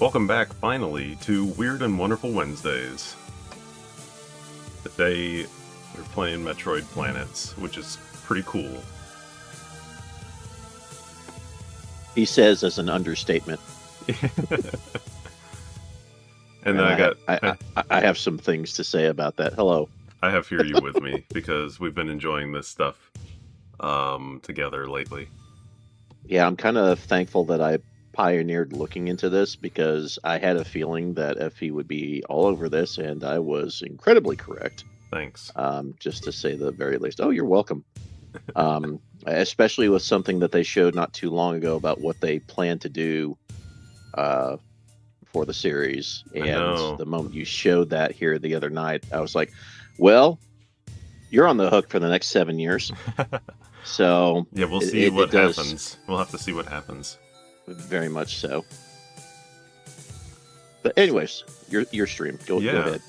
Welcome back, finally, to Weird and Wonderful Wednesdays. Today, we're playing Metroid Planets, which is pretty cool. He says as an understatement. and I have some things to say about that. Hello. I have here you with me, because we've been enjoying this stuff together lately. Yeah, I'm kind of thankful that I pioneered looking into this, because I had a feeling that FP would be all over this, and I was incredibly correct. Thanks. Just to say the very least. Oh, you're welcome. Especially with something that they showed not too long ago about what they plan to do for the series. And the moment you showed that here the other night, I was like, well, you're on the hook for the next 7 years. So yeah, we'll see what happens. We'll have to see what happens. Very much so. But anyways, your stream. Go ahead.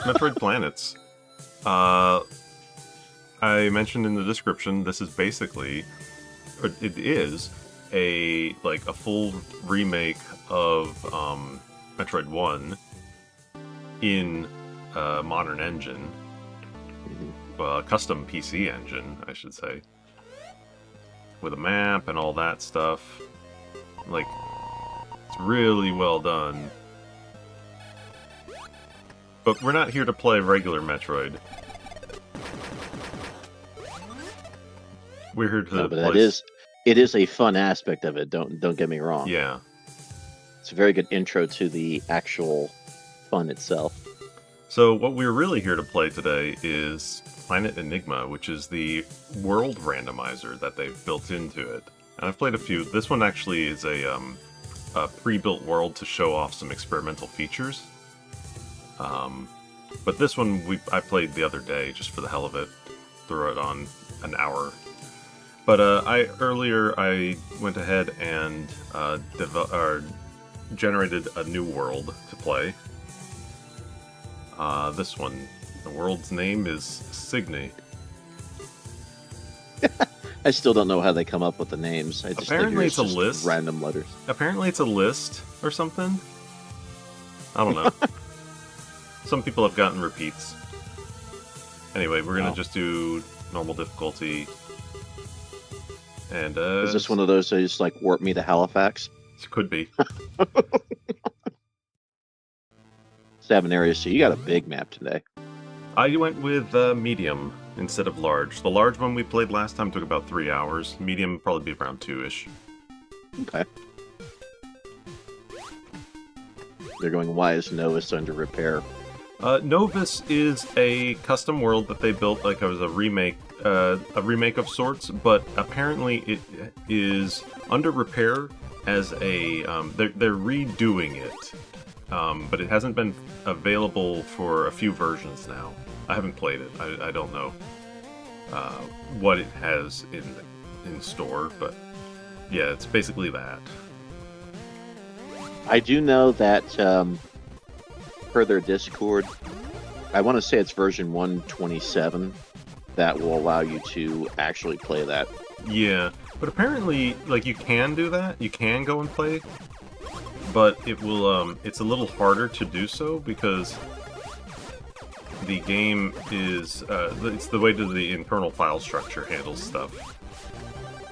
Metroid Planets. I mentioned in the description, this is basically, or it is a full remake of Metroid 1 in a modern engine. A custom PC engine, I should say. With a map and all that stuff. It's really well done. But we're not here to play regular Metroid. We're here to no, but it is a fun aspect of it, don't get me wrong. Yeah. It's a very good intro to the actual fun itself. So what we're really here to play today is Planet Enigma, which is the world randomizer that they've built into it. And I've played a few. This one actually is a pre-built world to show off some experimental features. But this one I played the other day just for the hell of it. Threw it on an hour. But earlier I went ahead and generated a new world to play. This one, the world's name is Signy. I still don't know how they come up with the names. I just apparently it's a list. Random letters. Apparently it's a list or something. I don't know. Some people have gotten repeats. Anyway, we're gonna just do normal difficulty. And is this one of those that just warp me to Halifax? Could be. 7 areas, so you got a big map today. I went with medium instead of large. The large one we played last time took about 3 hours. Medium probably be around 2-ish. Okay. They're going, why is Novus under repair? Novus is a custom world that they built like it was a remake of sorts, but apparently it is under repair as a they're redoing it. But it hasn't been available for a few versions now. I haven't played it. I don't know what it has in store, but yeah, it's basically that. I do know that per their Discord, I want to say it's version 127 that will allow you to actually play that. Yeah, but apparently, you can do that. You can go and play. But it will, it's a little harder to do so because the game is, it's the way that the internal file structure handles stuff.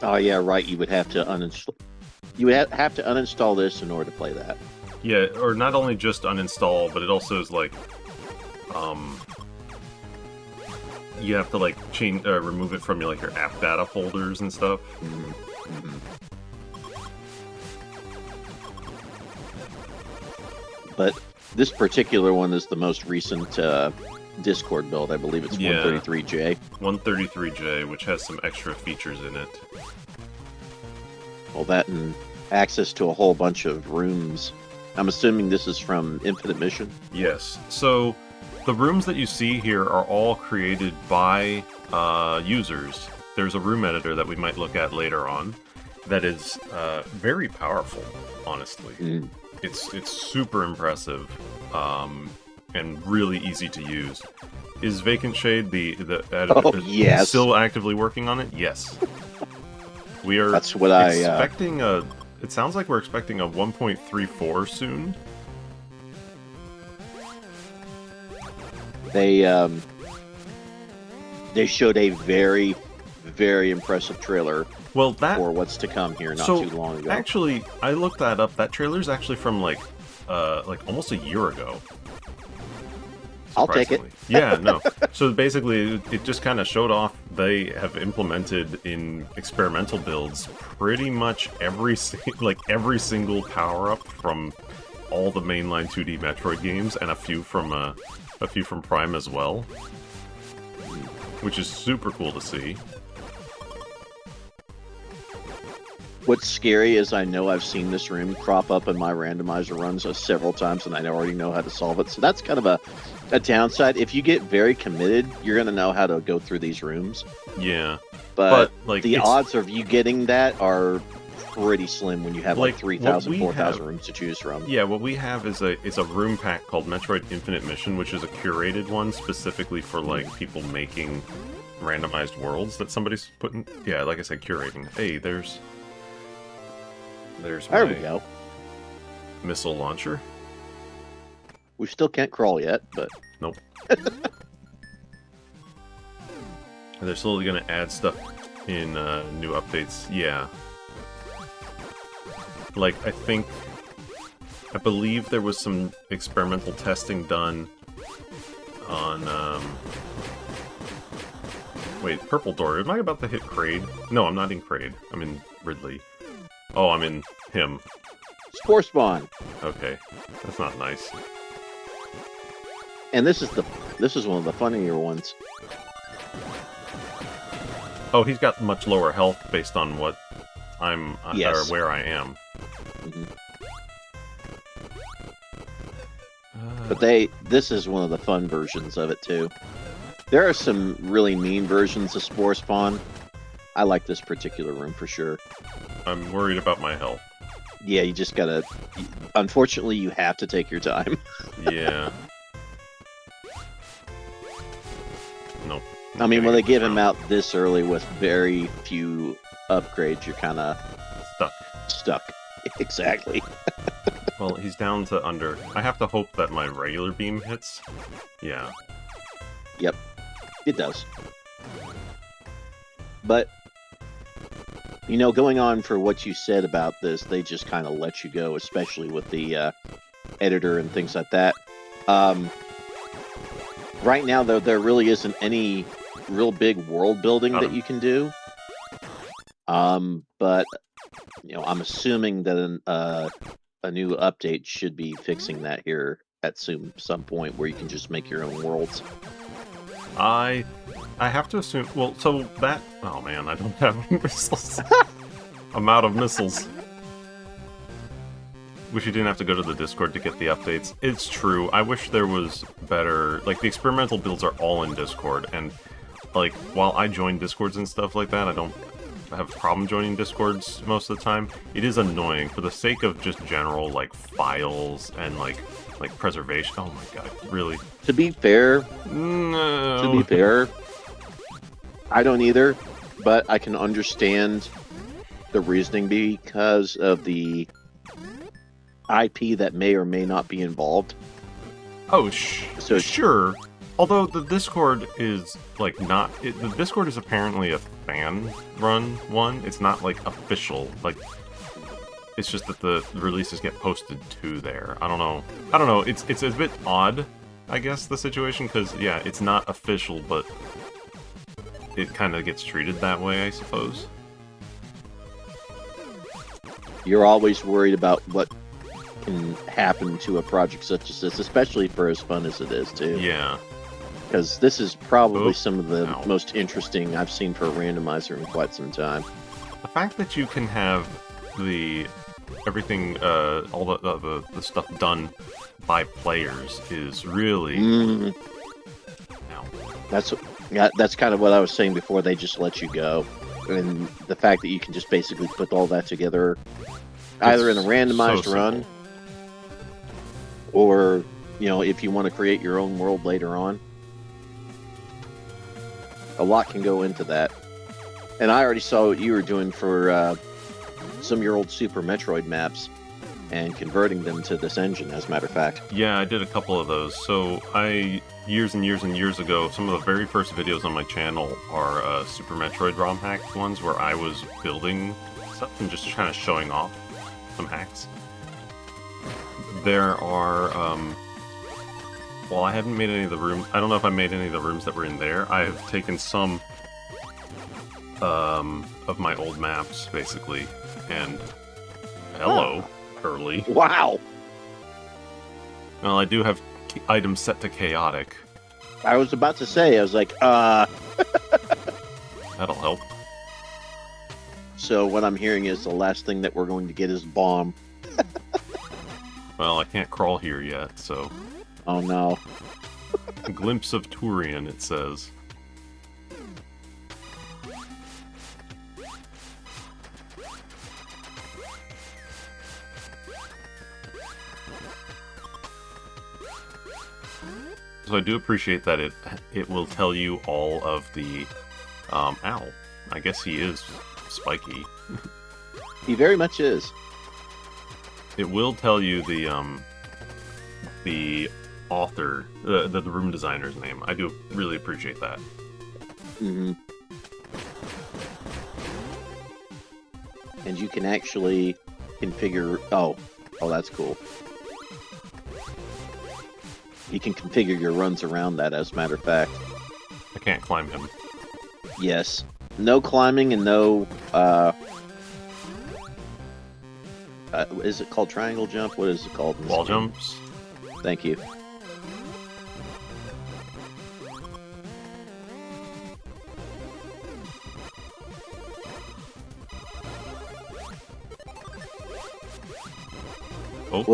Oh yeah, right. You would have to uninstall. You would have to uninstall this in order to play that. Yeah, or not only just uninstall, but it also is you have to change, remove it from your app data folders and stuff. Mm-hmm. Mm-hmm. But this particular one is the most recent Discord build. I believe it's 133J. 133J, which has some extra features in it. Well, that and access to a whole bunch of rooms. I'm assuming this is from Infinite Mission? Yes. So, the rooms that you see here are all created by users. There's a room editor that we might look at later on that is very powerful, honestly. Mm. It's super impressive and really easy to use. Is Vacant Shade the editor still actively working on it? Yes. We are expecting a it sounds like we're expecting a 1.34 soon. They showed a very, very impressive trailer Well, for what's to come here not too long ago. Actually, I looked that up. That trailer's actually from like almost a year ago. I'll take it. Yeah, no. So basically, it just kind of showed off they have implemented in experimental builds pretty much every single power up from all the mainline 2D Metroid games, and a few from Prime as well, which is super cool to see. What's scary is I know I've seen this room crop up in my randomizer runs several times, and I already know how to solve it. So that's kind of a downside. If you get very committed, you're going to know how to go through these rooms. Yeah. But like, the odds of you getting that are pretty slim when you have like 3,000, 4,000 rooms to choose from. Yeah, what we have is a room pack called Metroid Infinite Mission, which is a curated one specifically for like people making randomized worlds that somebody's putting. Yeah, like I said, curating. Hey, there we go. Missile launcher. We still can't crawl yet, but nope. And they're slowly going to add stuff in new updates. Yeah. Like, I believe there was some experimental testing done on, wait, Purple Door. Am I about to hit Kraid? No, I'm not in Kraid. I'm in Ridley. Oh, I'm in him. Spore Spawn. Okay. That's not nice. And this is one of the funnier ones. Oh, he's got much lower health based on what I'm or where I am. Mm-hmm. But this is one of the fun versions of it too. There are some really mean versions of Spore Spawn. I like this particular room for sure. I'm worried about my health. Yeah, you just gotta... Unfortunately, you have to take your time. Yeah. Nope. I mean, when they give him out this early with very few upgrades, you're kind of... Stuck. Exactly. Well, he's down to under... I have to hope that my regular beam hits. Yeah. Yep. It does. But... You know, going on for what you said about this, they just kind of let you go, especially with the editor and things like that. Right now, though, there really isn't any real big world building that you can do. But, you know, I'm assuming that a new update should be fixing that here at some point where you can just make your own worlds. I have to assume... Well, so that... Oh, man, I don't have missiles. I'm out of missiles. Wish you didn't have to go to the Discord to get the updates. It's true. I wish there was better... Like, the experimental builds are all in Discord, and, like, while I join Discords and stuff like that, I don't have a problem joining Discords most of the time. It is annoying for the sake of just general, like, files and, like preservation. Oh my god, really? To be fair... No. To be fair, I don't either, but I can understand the reasoning because of the IP that may or may not be involved. Oh, sure. Although the Discord is, like, not... the Discord is apparently a fan-run one. It's not, like, official. Like, it's just that the releases get posted to there. I don't know. It's a bit odd, I guess, the situation, because, yeah, it's not official, but it kind of gets treated that way, I suppose. You're always worried about what can happen to a project such as this, especially for as fun as it is, too. Yeah. Because this is probably some of the most interesting I've seen for a randomizer in quite some time. The fact that you can have everything, all the stuff done by players is really... No. That's kind of what I was saying before. They just let you go. And the fact that you can just basically put all that together either in a randomized run or, you know, if you want to create your own world later on. A lot can go into that. And I already saw what you were doing for some of your old Super Metroid maps and converting them to this engine, as a matter of fact. Yeah, I did a couple of those. So years and years and years ago, some of the very first videos on my channel are Super Metroid ROM hack ones where I was building stuff and just kind of showing off some hacks. There are, well, I haven't made any of the rooms. I don't know if I made any of the rooms that were in there. I have taken some of my old maps, basically, and hello. Early. Wow! Well, I do have items set to chaotic. I was about to say, I was like, That'll help. So what I'm hearing is the last thing that we're going to get is bomb. Well, I can't crawl here yet, so... Oh no. A glimpse of Turian, it says. So I do appreciate that it will tell you all of the, ow. I guess he is spiky. He very much is. It will tell you the author, the room designer's name. I do really appreciate that. Mm-hmm. And you can actually configure... Oh, that's cool. You can configure your runs around that, as a matter of fact. I can't climb him. Yes. No climbing and no, is it called triangle jump? What is it called? In this Wall game? jumps? Thank you. Oh,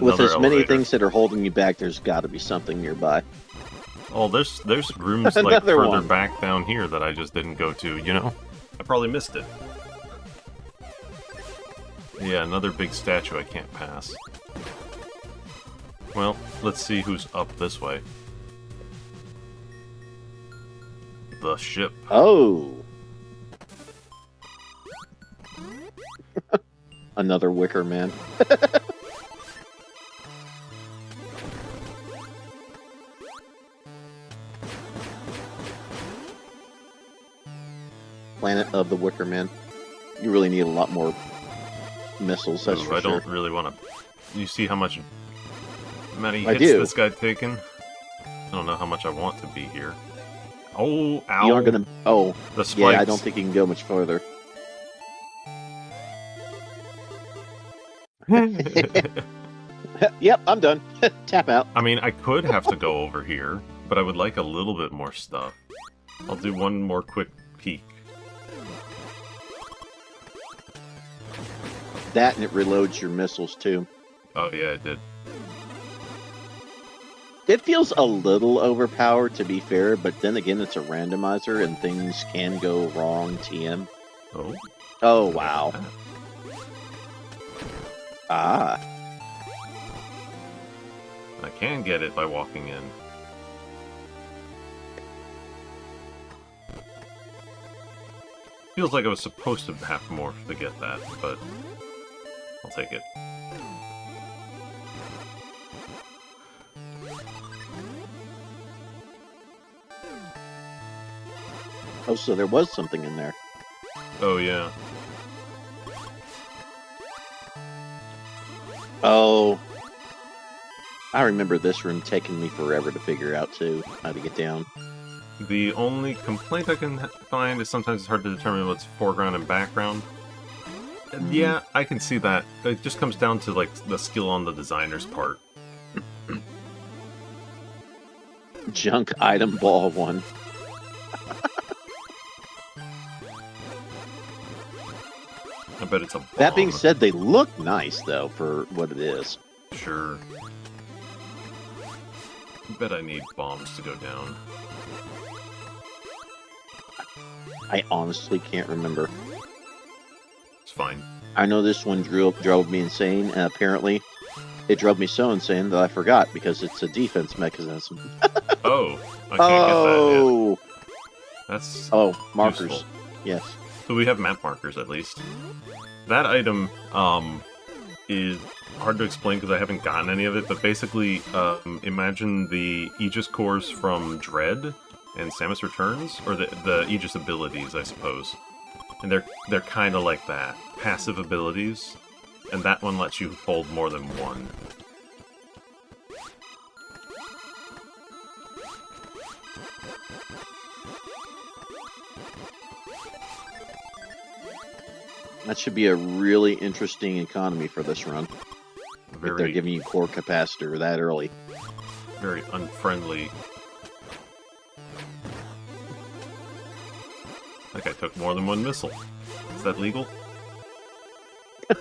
With as many elevator. things that are holding you back, there's got to be something nearby. Oh, there's rooms like Another further one. back down here that I just didn't go to, you know? I probably missed it. Yeah, another big statue I can't pass. Well, let's see who's up this way. The ship. Oh! Another wicker man. Planet of the Wicker Man. You really need a lot more missiles, that's for I sure. don't really want to... You see how many I hits do. this guy's taken? I don't know how much I want to be here. Oh, ow! You aren't gonna... Oh, The spikes. yeah, I don't think you can go much further. Yep, I'm done. Tap out. I mean, I could have to go over here, but I would like a little bit more stuff. I'll do one more quick peek. That and it reloads your missiles too. Oh yeah, it did. It feels a little overpowered, to be fair, but then again, it's a randomizer and things can go wrong, TM. Oh. Oh, wow. Ah. I can get it by walking in. Feels like I was supposed to have morph to get that, but I'll take it. Oh, so there was something in there. Oh yeah. Oh. I remember this room taking me forever to figure out, too, how to get down. The only complaint I can find is sometimes it's hard to determine what's foreground and background. Yeah, I can see that. It just comes down to like the skill on the designer's part. Junk item ball one. I bet it's a bomb. That being said, they look nice, though, for what it is. Sure. I bet I need bombs to go down. I honestly can't remember. It's fine. I know this one drove me insane, and apparently it drove me so insane that I forgot, because it's a defense mechanism. Oh, I can't get that Oh! yet. That's Oh, markers. useful. Yes. So we have map markers at least. That item is hard to explain because I haven't gotten any of it, but basically imagine the Aegis cores from Dread and Samus Returns, or the Aegis abilities, I suppose. And they're kind of like that. Passive abilities, and that one lets you hold more than one. That should be a really interesting economy for this run. If they're Very, giving you core capacitor that early. very unfriendly. Like I took more than one missile. Is that legal? I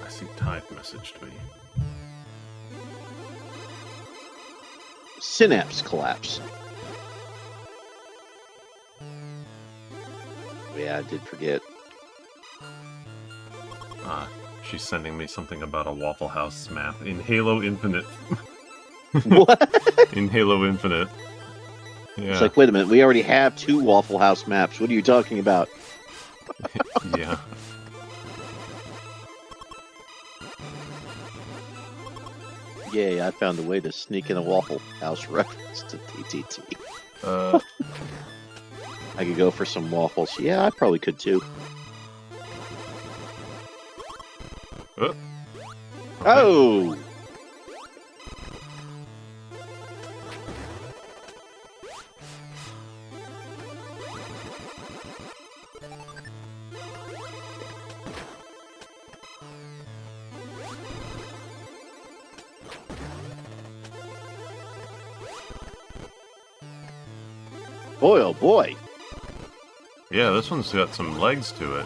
see Tide messaged me. Synapse collapse. Yeah, I did forget. She's sending me something about a Waffle House map in Halo Infinite. What? In Halo Infinite. Yeah. It's like, wait a minute, we already have 2 Waffle House maps. What are you talking about? Yeah. Yay, I found a way to sneak in a Waffle House reference to TTT. I could go for some waffles. Yeah, I probably could too. Okay. Oh! Boy, oh boy. Yeah, this one's got some legs to it.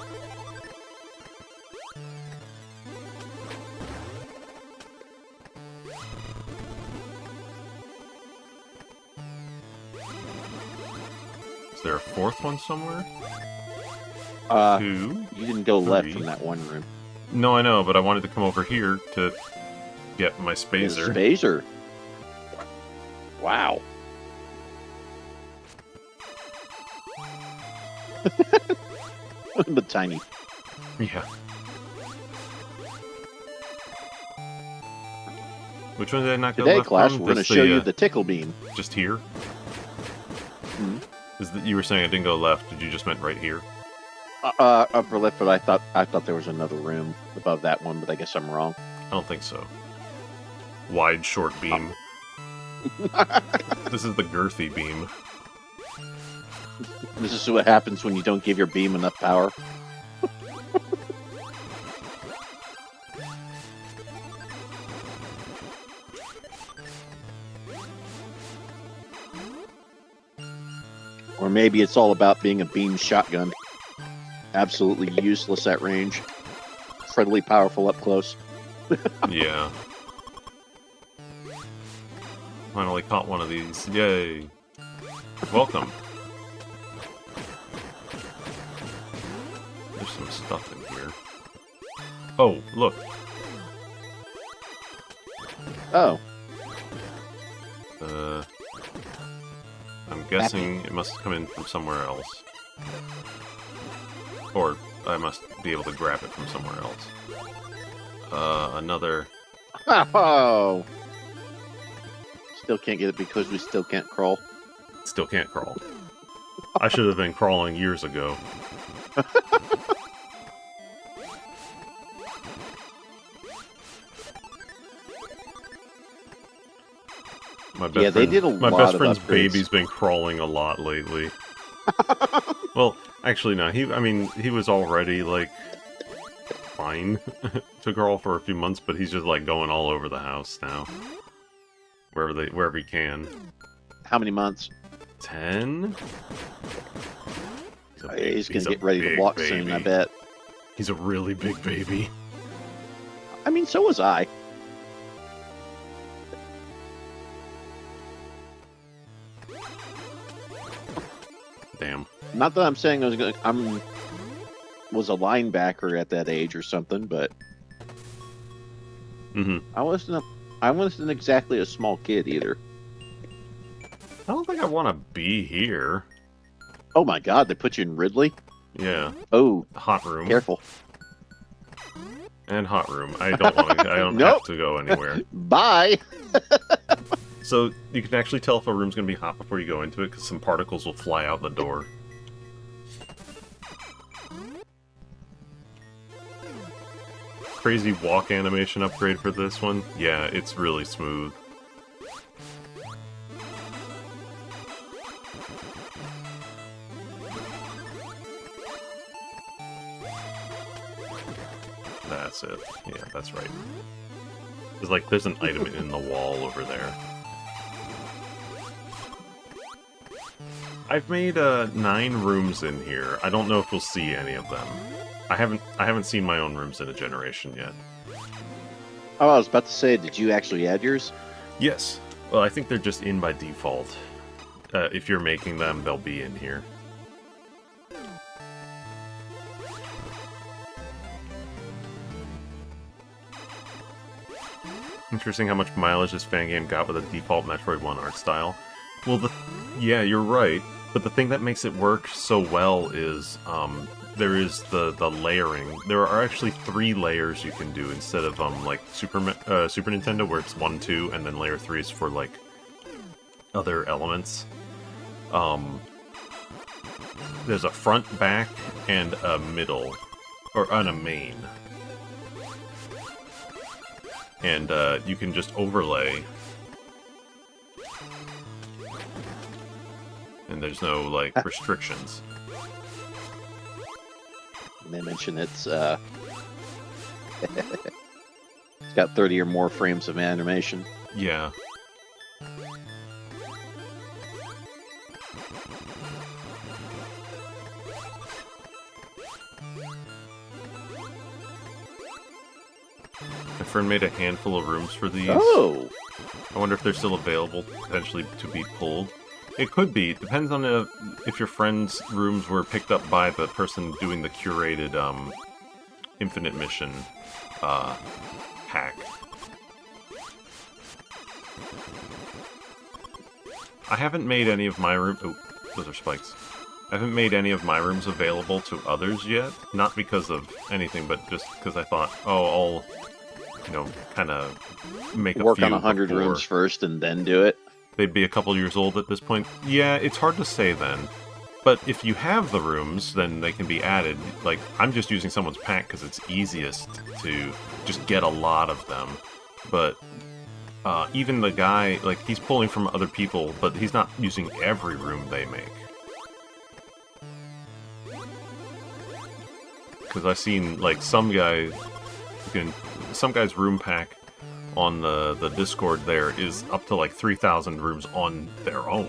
Is there a 4th one somewhere? 2. You didn't go left 3. from that one room. No, I know, but I wanted to come over here to get my Spazer. Spazer. Wow. But tiny. Yeah. Which one did I not go Today, left class, from? we're going to This show you the tickle beam. Just here? Hmm? Is that you were saying I didn't go left? Did you just meant right here? Upper left, but I thought there was another room above that one, but I guess I'm wrong. I don't think so. Wide, short beam. This is the girthy beam. This is what happens when you don't give your beam enough power. Or maybe it's all about being a beam shotgun. Absolutely useless at range. Incredibly powerful up close. Yeah. Finally caught one of these. Yay. Welcome. There's some stuff in here. Oh, look. Oh. I'm guessing it must come in from somewhere else. Or I must be able to grab it from somewhere else. Another... Oh! Still can't get it because we still can't crawl. Still can't crawl. I should have been crawling years ago. My best they did a my lot best of friend's upgrades. baby's been crawling a lot lately. Well, actually, no. He was already like fine to crawl for a few months, but he's just like going all over the house now, wherever he can. How many months? 10. He's gonna get ready to walk soon, I bet. He's a really big baby. I mean, so was I. Damn. Not that I'm saying was a linebacker at that age or something, but Mm-hmm. I wasn't exactly a small kid either. I don't think I want to be here. Oh my god, they put you in Ridley? Yeah. Oh, Hot room. careful. And hot room. I don't want to. I don't Nope. have to go anywhere. Bye! So you can actually tell if a room's going to be hot before you go into it, because some particles will fly out the door. Crazy walk animation upgrade for this one. Yeah, it's really smooth. That's it. Yeah, that's right. There's like, there's an item in the wall over there. I've made 9 rooms in here. I don't know if we'll see any of them. I haven't seen my own rooms in a generation yet. Oh, I was about to say, did you actually add yours? Yes. Well, I think they're just in by default. If you're making them, they'll be in here. Interesting how much mileage this fan game got with a default Metroid 1 art style. Well, yeah, you're right. But the thing that makes it work so well is there is the layering. There are actually 3 layers you can do instead of like Super Nintendo, where it's 1, 2, and then layer 3 is for like other elements. There's a front, back, and a middle, or a main. And you can just overlay. And there's no, like, restrictions. And they mention it's it's got 30 or more frames of animation. Yeah. My friend made a handful of rooms for these. Oh! I wonder if they're still available, potentially, to be pulled. It could be. It depends on if your friend's rooms were picked up by the person doing the curated Infinite Mission hack. I haven't made any of my rooms... Oh, those are spikes. I haven't made any of my rooms available to others yet. Not because of anything, but just because I thought, oh, I'll, you know, kind of make Work a few on 100 before. rooms first and then do it. They'd be a couple years old at this point. Yeah, it's hard to say then. But if you have the rooms, then they can be added. Like, I'm just using someone's pack because it's easiest to just get a lot of them. But even the guy, like, he's pulling from other people, but he's not using every room they make. Because I've seen, like, some guy's room pack on the Discord there is up to like 3,000 rooms on their own.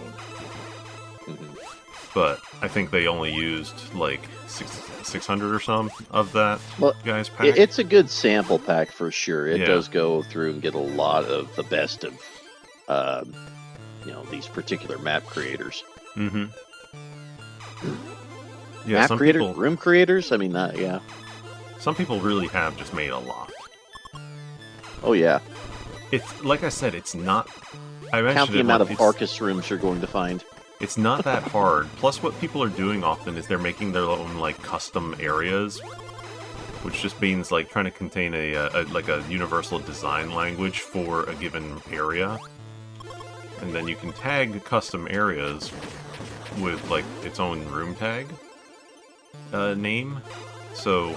Mm-hmm. But I think they only used like 600 or some of that guy's pack. It's a good sample pack for sure. It Yeah. does go through and get a lot of the best of, you know, these particular map creators. Mm-hmm. Yeah, Map some creators, people, room creators. I mean, yeah. some people really have just made a lot. Oh yeah. It's like I said, it's not. I mentioned Count the it, amount like, of Arcus rooms you're going to find. It's not that hard. Plus, what people are doing often is they're making their own like custom areas, which just means like trying to contain like a universal design language for a given area, and then you can tag custom areas with like its own room tag name. So.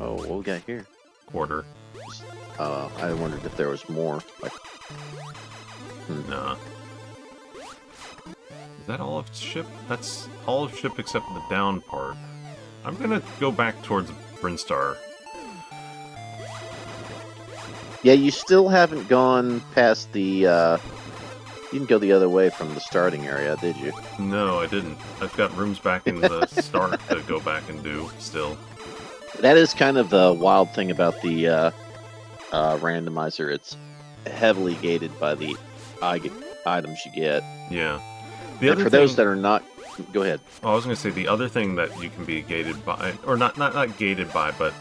Oh, what we got here? Quarter. I wondered if there was more. Like, Nah. Is that all of ship? That's all of ship except the down part. I'm gonna go back towards Brinstar. yeah, you still haven't gone past the. You didn't go the other way from the starting area, did you? No, I didn't. I've got rooms back in the start to go back and do still. That is kind of the wild thing about the randomizer. It's heavily gated by the items you get. Yeah. And for those that are not, go ahead. I was gonna say the other thing that you can be gated by, or not gated by, but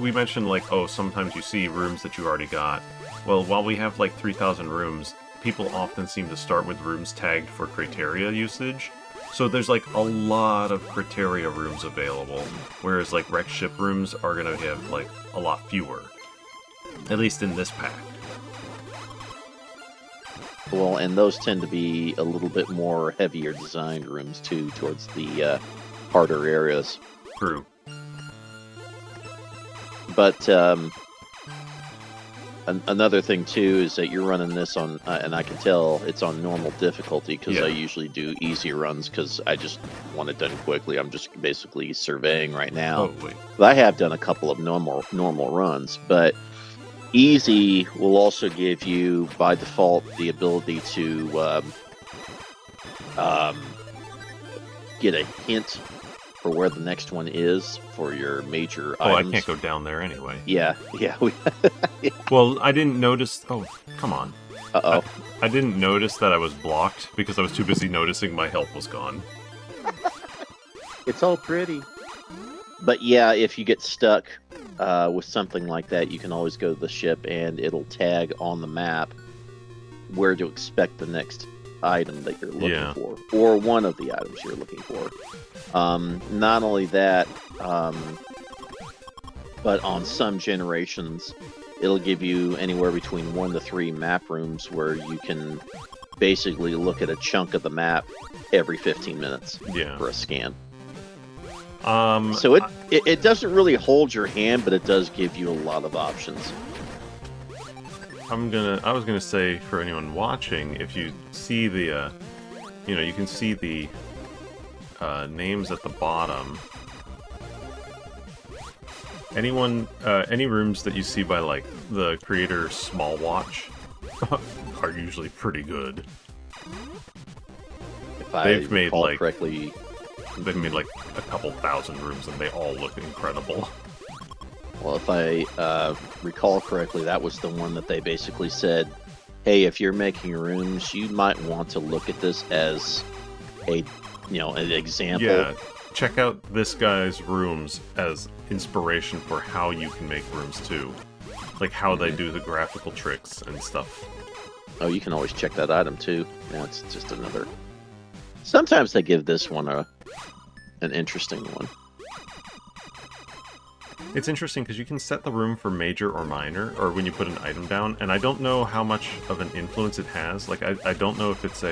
we mentioned like, oh, sometimes you see rooms that you already got, Well, while we have like 3,000 rooms, people often seem to start with rooms tagged for criteria usage. So there's like a lot of criteria rooms available, whereas like wreck ship rooms are gonna have like a lot fewer. At least in this pack. Well, and those tend to be a little bit more heavier designed rooms too, towards the harder areas. True. But another thing too is that you're running this on, and I can tell it's on normal difficulty because I usually do easy runs because I just want it done quickly. I'm just basically surveying right now. Oh, wait. But I have done a couple of normal runs, but easy will also give you by default the ability to get a hint for where the next one is for your major items. I can't go down there anyway. Yeah. Well, I didn't notice... Oh, come on. Uh-oh. I didn't notice that I was blocked because I was too busy noticing my health was gone. It's all pretty. But yeah, if you get stuck with something like that, you can always go to the ship and it'll tag on the map where to expect the next item that you're looking for, or one of the items you're looking for. Not only that, but on some generations, it'll give you anywhere between 1 to 3 map rooms where you can basically look at a chunk of the map every 15 minutes for a scan. So it doesn't really hold your hand, but it does give you a lot of options. I was gonna say, for anyone watching, if you see the, you can see the names at the bottom. Any rooms that you see by like the creator Small Watch are usually pretty good. If they've made like correctly. They've made like a couple thousand rooms and they all look incredible. Well, if I recall correctly, that was the one that they basically said, hey, if you're making rooms, you might want to look at this as an example. Yeah, check out this guy's rooms as inspiration for how you can make rooms too. Like how they do the graphical tricks and stuff. Oh, you can always check that item too. Yeah, it's just another... Sometimes they give this one an interesting one. It's interesting because you can set the room for major or minor, or when you put an item down, and I don't know how much of an influence it has. Like, I don't know if it's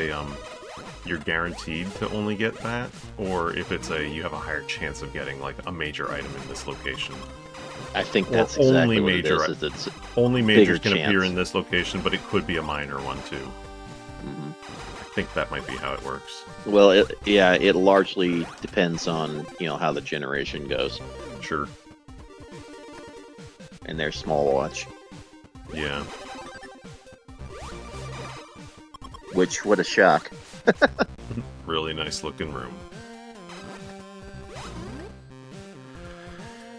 you're guaranteed to only get that, or if it's you have a higher chance of getting, like, a major item in this location. I think that's exactly only what major, it is. It's only majors can appear in this location, but it could be a minor one, too. Mm-hmm. I think that might be how it works. Well, it largely depends on, how the generation goes. Sure. And their Small Watch. Yeah. Which, what a shock. Really nice looking room.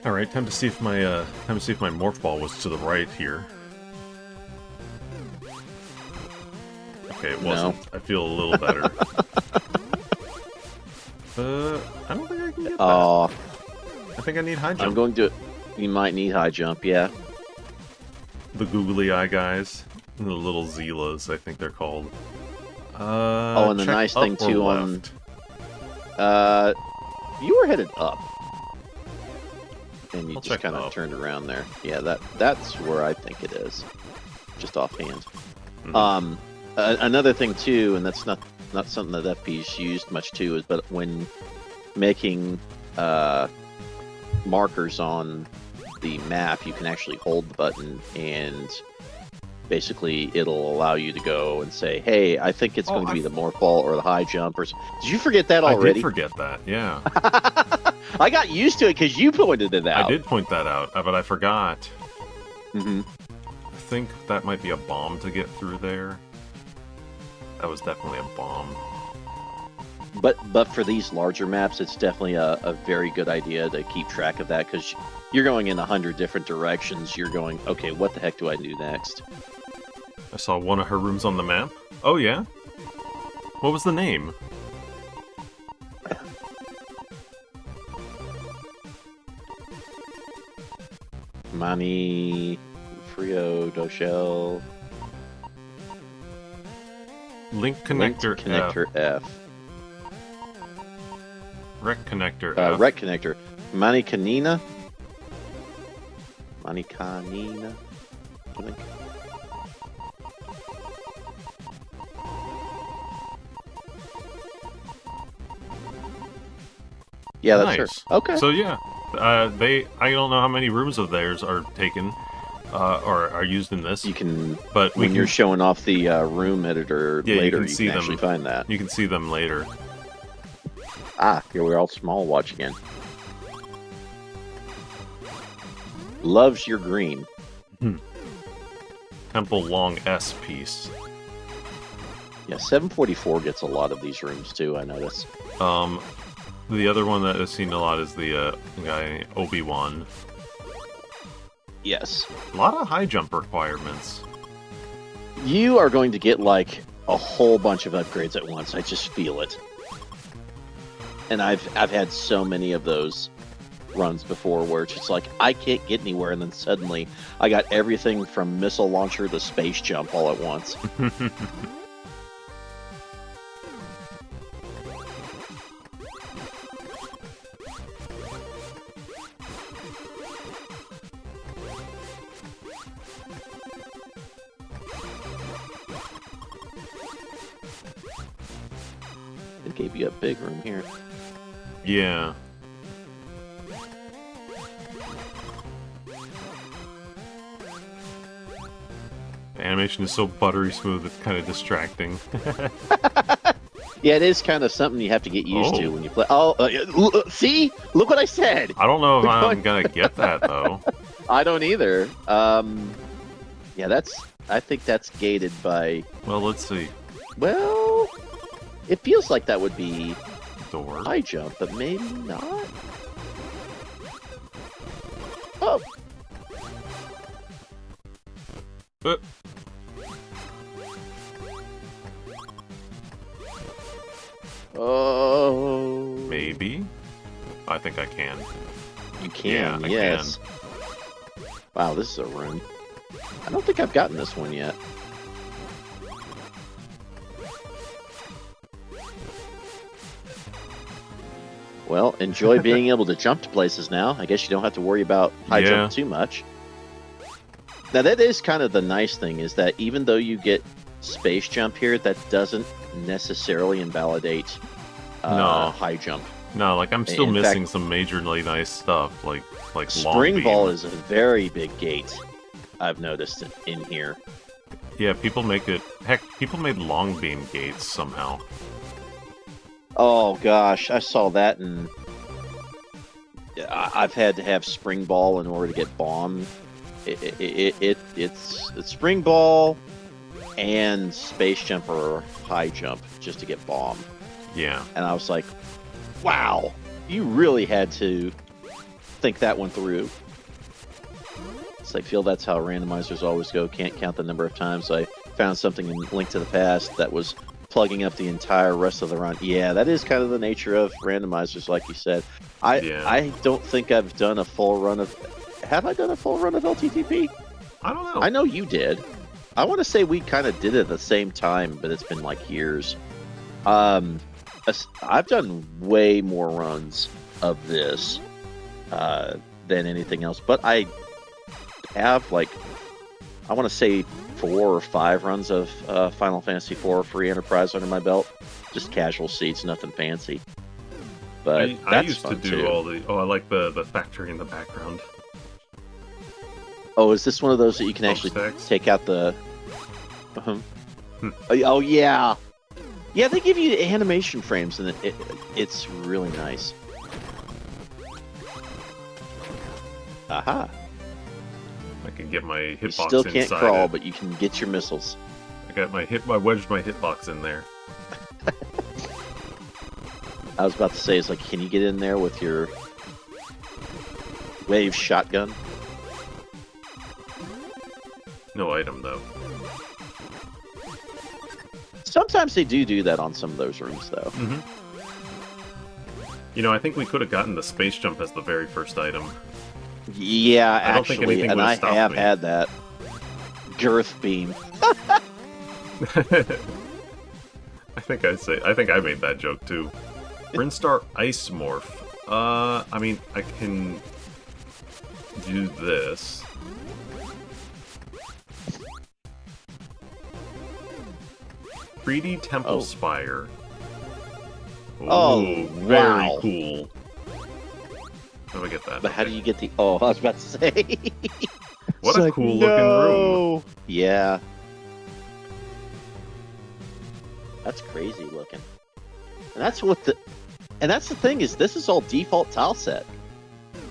Alright, time to see if my morph ball was to the right here. Okay, it wasn't. No. I feel a little better. I don't think I can get that. I think I need high jump. I'm going to... You might need high jump, yeah. The googly eye guys. The little Zeelas, I think they're called. And the nice thing too left? you were headed up. And you I'll just kind of turned around there. Yeah, that's where I think it is. Just offhand. Mm-hmm. Another thing too, and that's not something that FP's used much too, is but when making markers on the map, you can actually hold the button and basically it'll allow you to go and say, hey, I think it's going to be the morph ball or the high jump. Or... Did you forget that already? I did forget that, yeah. I got used to it because you pointed it out. I did point that out, but I forgot. Mm-hmm. I think that might be a bomb to get through there. That was definitely a bomb. But for these larger maps, it's definitely a very good idea to keep track of that, because you're going in 100 different directions. You're going, okay, what the heck do I do next? I saw one of her rooms on the map. Oh, yeah? What was the name? Frio, Doshell. Link connector, connector F. Rec connector F. Rec connector. Manikanina. Manikanina. I think. Yeah, that's nice. her. Okay. So yeah, I don't know how many rooms of theirs are taken, or are used in this. You can, but when you're showing off the room editor later, you can actually find that. You can see them later. Ah, here we're all small watch again. Loves your green. Temple Long S piece. Yeah, 744 gets a lot of these rooms too, I notice. The other one that I've seen a lot is the guy Obi-Wan. Yes. A lot of high jump requirements. You are going to get like a whole bunch of upgrades at once. I just feel it. And I've had so many of those runs before where it's just like I can't get anywhere, and then suddenly I got everything from missile launcher to space jump all at once. It gave you a big room here. Yeah. The animation is so buttery smooth, it's kind of distracting. Yeah, it is kind of something you have to get used to when you play. Oh, see? Look what I said! I don't know if I'm gonna get that, though. I don't either. Yeah, I think that's gated by... Well, let's see. Well, it feels like that would be Door. high jump, but maybe not. Oh! Oh. Maybe? I think I can. You can, Yeah, I yes. Wow, this is a room. I don't think I've gotten this one yet. Well, enjoy being able to jump to places now. I guess you don't have to worry about high jump too much. Now, that is kind of the nice thing, is that even though you get space jump here, that doesn't necessarily invalidate high jump. No, like I'm still In missing fact, some majorly nice stuff, like Spring long Ball beam. is a very big gate, I've noticed in here. Yeah, people make it. Heck, people made long beam gates somehow. Oh gosh, I saw that, and I've had to have Spring Ball in order to get Bomb. It's Spring Ball and Space Jump or High Jump just to get Bomb. Yeah. And I was like, wow, you really had to think that one through. It's like, feel that's how randomizers always go. Can't count the number of times I found something in Link to the Past that was plugging up the entire rest of the run. Yeah, that is kind of the nature of randomizers, like you said. I don't think I've done a full run of... Have I done a full run of LTTP? I don't know. I know you did. I want to say we kind of did it at the same time, but it's been like years. I've done way more runs of this than anything else, but I have, like, I want to say 4 or 5 runs of Final Fantasy IV Free Enterprise under my belt. Just casual seats, nothing fancy. But I used to do all the... Oh, I like the factory in the background. Oh, is this one of those that you can actually take out the... Oh, yeah. Yeah, they give you animation frames, and it's really nice. Aha. I can get my hitbox inside. You still can't crawl, but you can get your missiles. I got I wedged my hitbox in there. I was about to say, it's like, can you get in there with your wave shotgun? No item, though. Sometimes they do that on some of those rooms, though. Mm-hmm. You know, I think we could have gotten the space jump as the very first item. Yeah, I don't think actually, anything and would I have stopped have me. had that. Girth beam. I think I made that joke too. Brinstar Ice Morph. I mean, I can do this. Greedy Temple Spire. Oh, very wow. cool. How do I get that? But how do you get the... Oh, I was about to say. What a cool looking room. Yeah. That's crazy looking. And that's what the... And that's the thing, is this is all default tile set.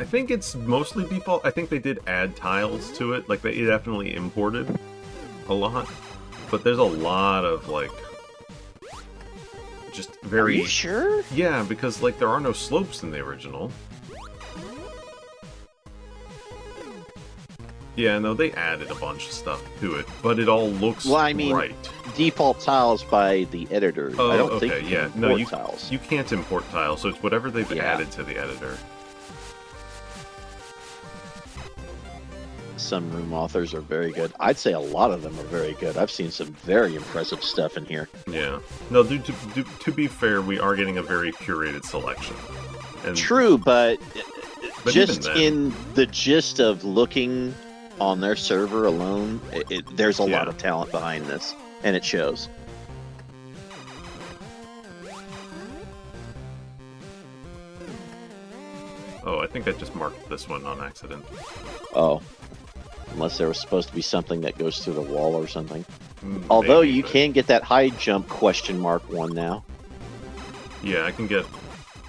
I think it's mostly default. I think they did add tiles to it. Like, they definitely imported a lot. But there's a lot of, like... just very... Are you sure? Yeah, because, like, there are no slopes in the original. Yeah, no, they added a bunch of stuff to it, but it all looks right. Default tiles by the editor. Oh, I don't okay, think yeah. No, tiles. You can't import tiles, so it's whatever they've added to the editor. Some room authors are very good. I'd say a lot of them are very good. I've seen some very impressive stuff in here. Yeah. No, to be fair, we are getting a very curated selection. And, True, but just then, in the gist of looking on their server alone, there's a lot of talent behind this, and it shows. Oh, I think I just marked this one on accident. Oh. Unless there was supposed to be something that goes through the wall or something. Although you can get that high jump question mark one now. Yeah, I can get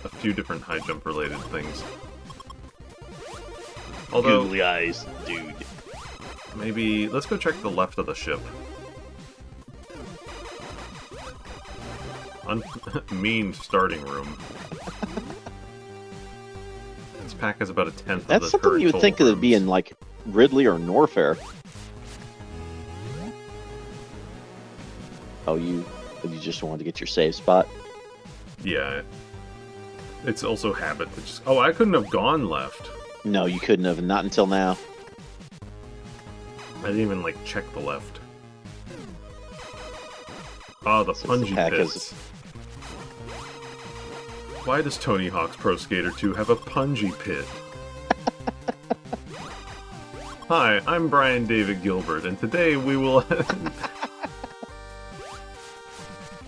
a few different high jump related things. Although, googly eyes, dude. Maybe let's go check the left of the ship. Mean starting room. This pack is about a tenth of the That's something you would think rooms. it'd be in like Ridley or Norfair. Oh, you just wanted to get your save spot? Yeah. It's also habit to just... Oh, I couldn't have gone left. No, you couldn't have. Not until now. I didn't even, like, check the left. Oh, the pungy pits. Why does Tony Hawk's Pro Skater 2 have a pungy pit? Hi, I'm Brian David Gilbert, and today we will...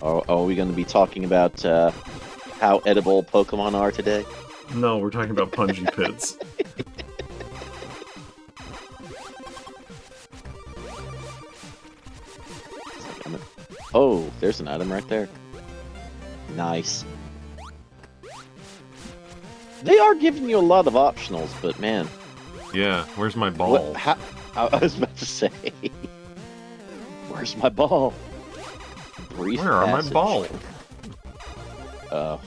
Are we going to be talking about how edible Pokemon are today? No, we're talking about pungy pits. Oh, there's an item right there. Nice. They are giving you a lot of optionals, but man. Yeah, where's my ball? I was about to say. Where's my ball? Brief Where are my balls? Well.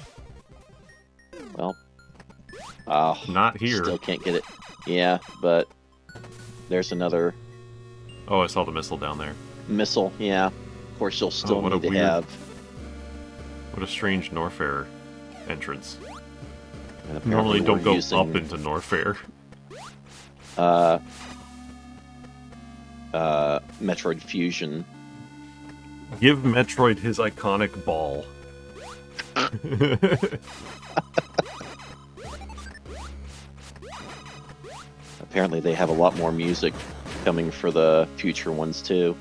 Not here. Still can't get it. Yeah, but there's another. Oh, I saw the missile down there. Missile, yeah. Of course, you'll still need to have. What a strange Norfair entrance. And Normally don't go up into Norfair. Metroid Fusion. Give Metroid his iconic ball. Apparently they have a lot more music coming for the future ones too.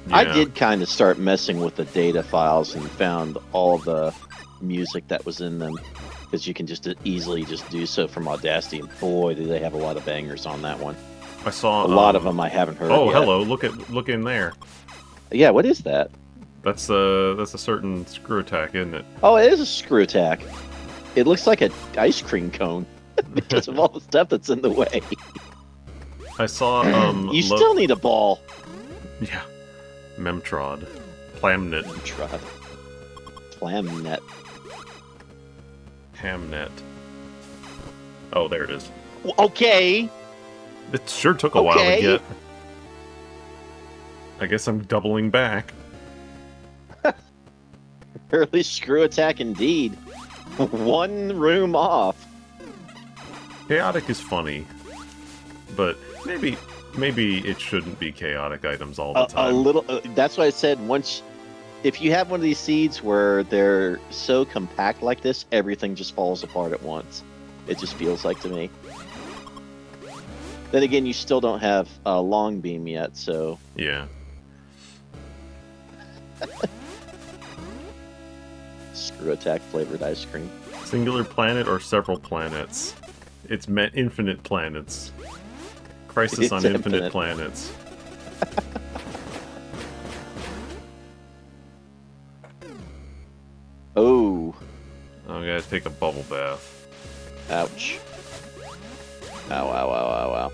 Yeah. I did kind of start messing with the data files and found all the music that was in them, because you can just easily just do so from Audacity, and boy, do they have a lot of bangers on that one. I saw a lot of them I haven't heard. Oh, yet. hello! Look in there. Yeah, what is that? That's a certain screw attack, isn't it? Oh, it is a screw attack. It looks like an ice cream cone because of all the stuff that's in the way. I saw you still need a ball. Yeah. Memtrod. Plamnet. Memtrod. Plamnet. Hamnet. Oh, there it is. Okay. It sure took a while to get. I guess I'm doubling back. Early screw attack indeed. One room off. Chaotic is funny, but maybe Maybe it shouldn't be chaotic items all the A time. little. That's why I said once. If you have one of these seeds where they're so compact like this, everything just falls apart at once. It just feels like to me. Then again, you still don't have a long beam yet, so Yeah. screw attack flavored ice cream. Singular planet or several planets? It's meant infinite planets. Crisis It's on Infinite infinite. Planets. Oh, I'm gonna take a bubble bath. ouch. Ow, ow, ow, ow, ow.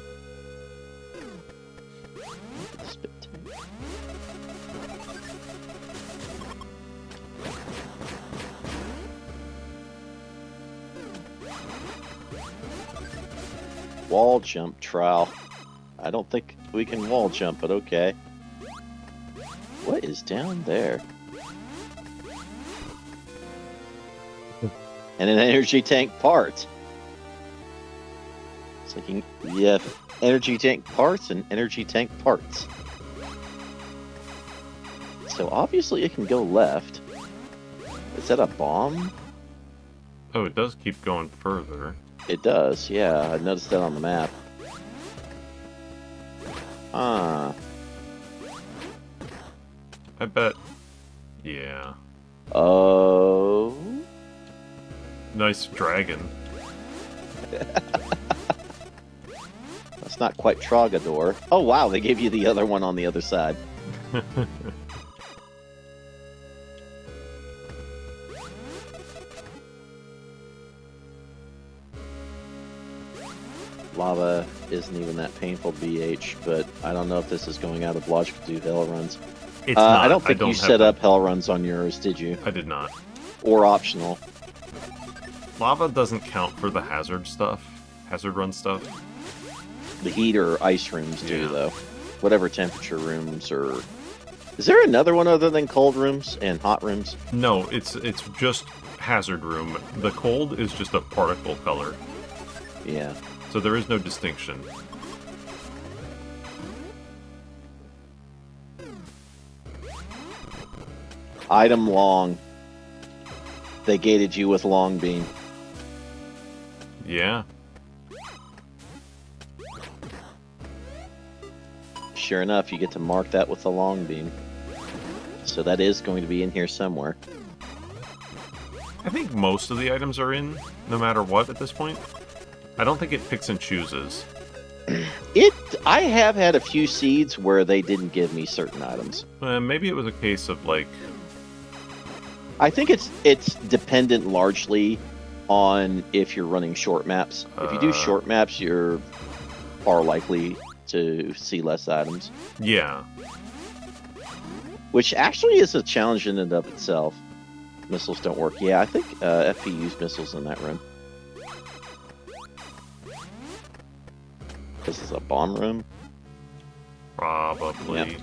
Spit tank. Wall jump trial. I don't think we can wall jump, but okay. What is down there? And an energy tank part. It's like you have energy tank parts and energy tank parts. So obviously it can go left. Is that a bomb? Oh, it does keep going further. It does, yeah. I noticed that on the map. Ah. I bet. Yeah. Oh. Nice dragon. That's not quite Trogador. Oh wow, they gave you the other one on the other side. Lava isn't even that painful, BH, but I don't know if this is going out of logic to do hell runs. It's not. I don't think you have set to- up hell runs on yours, did you? I did not. Or optional. Lava doesn't count for the hazard stuff. Hazard run stuff. The heat or ice rooms do, Yeah. though. Whatever temperature rooms or... Is there another one other than cold rooms and hot rooms? No, it's just hazard room. The cold is just a particle color. Yeah. So there is no distinction. Item long. They gated you with long beam. Yeah. Sure enough, you get to mark that with the long beam. So that is going to be in here somewhere. I think most of the items are in, no matter what at this point. I don't think it picks and chooses. I have had a few seeds where they didn't give me certain items. Maybe it was a case of like, I think it's dependent largely on if you're running short maps. If you do short maps, you're far likely to see less items, yeah. which actually is a challenge in and of itself. Missiles don't work. Yeah, I think FP used missiles in that room. This is a bomb room. Probably. Yep.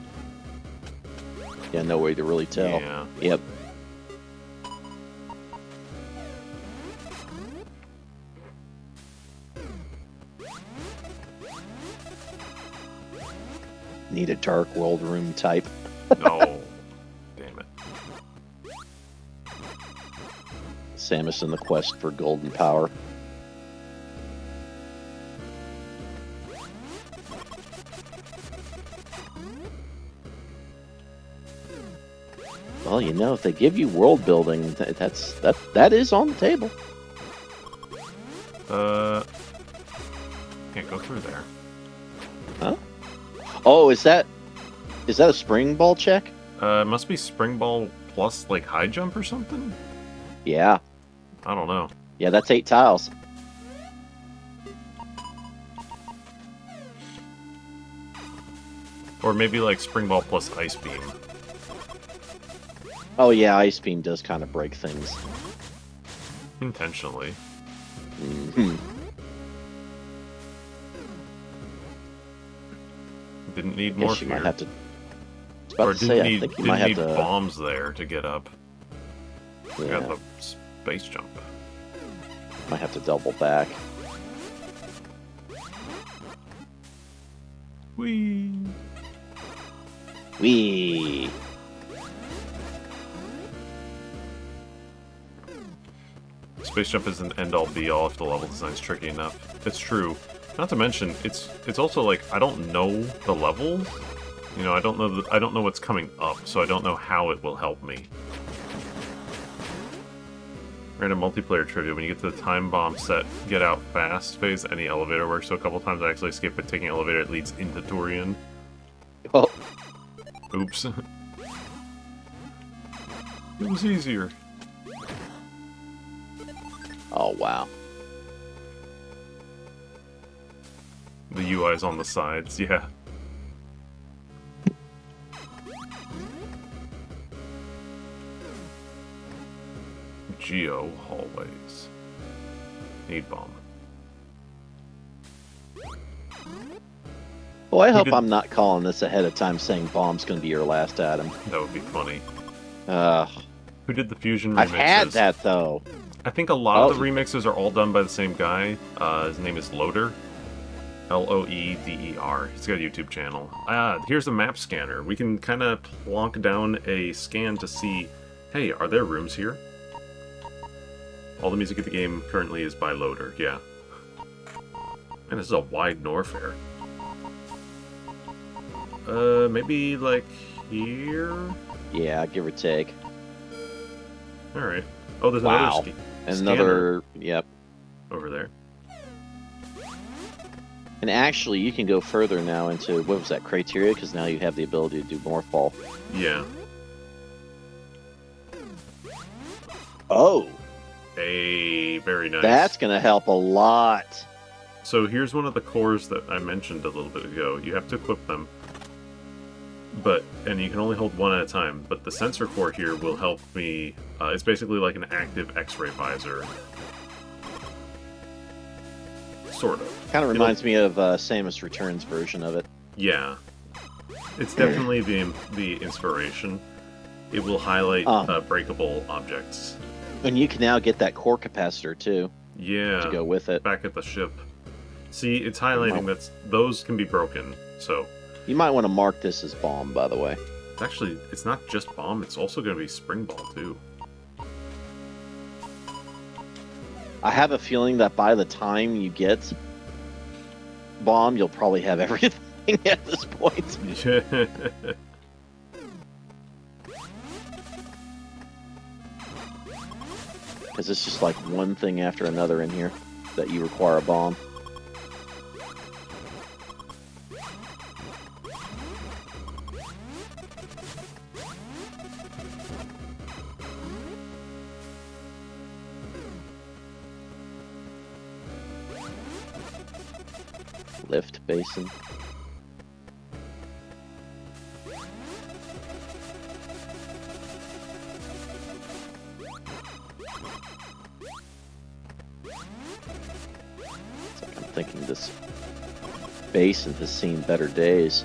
Yeah, no way to really tell. Yeah. Yep. Need a dark world room type. No. Damn it. Samus in the quest for golden power. Well, you know, if they give you world building, that is on the table. Can't go through there. Huh? Oh, is that a spring ball check? It must be spring ball plus like high jump or something? Yeah. I don't know. Yeah, that's 8 tiles. Or maybe like spring ball plus ice beam. Oh yeah, ice beam does kind of break things. Intentionally. Hmm. Didn't need more Guess you might fear. have to. I was about Or to didn't say, need, I think you didn't might have need to. bombs there to get up. I Yeah, got the space jump. might have to double back. Whee! Wee. Space jump isn't end-all be-all if the level design's tricky enough. It's true. Not to mention, it's also like I don't know the levels. You know, I don't know what's coming up, so I don't know how it will help me. Random multiplayer trivia: when you get to the time bomb set, get out fast phase, any elevator works. So a couple times I actually escaped by taking an elevator. It leads into Torian. Oh. Oops. It was easier. Oh, wow. The UI's on the sides, yeah. Geo hallways. Need bomb. Well, I hope I'm not calling this ahead of time saying bomb's going to be your last item. That would be funny. Ugh. Who did the fusion remixes? I've had that, though. I think a lot of the remixes are all done by the same guy. His name is Loader. Loeder. He's got a YouTube channel. Here's a map scanner. We can kind of plonk down a scan to see, hey, are there rooms here? All the music of the game currently is by Loader, yeah. Man, this is a wide Norfair. Maybe like here? Yeah, give or take. Alright. Oh, there's Wow. another yep. over there. And actually, you can go further now into, what was that, criteria? Because now you have the ability to do more fall. Yeah. Oh! Hey, very nice. That's going to help a lot. So here's one of the cores that I mentioned a little bit ago. You have to equip them. And you can only hold one at a time, but the sensor core here will help me. It's basically like an active X-ray visor. Sort of. Kind of reminds me of Samus Returns version of it. Yeah. It's definitely the inspiration. It will highlight breakable objects. And you can now get that core capacitor, too. Yeah. To go with it. Back at the ship. See, it's highlighting that those can be broken, so... You might want to mark this as bomb, by the way. Actually, it's not just bomb, it's also going to be spring ball, too. I have a feeling that by the time you get bomb, you'll probably have everything at this point. Yeah. Because it's just like one thing after another in here that you require a bomb. Lift basin. It's like I'm thinking this basin has seen better days.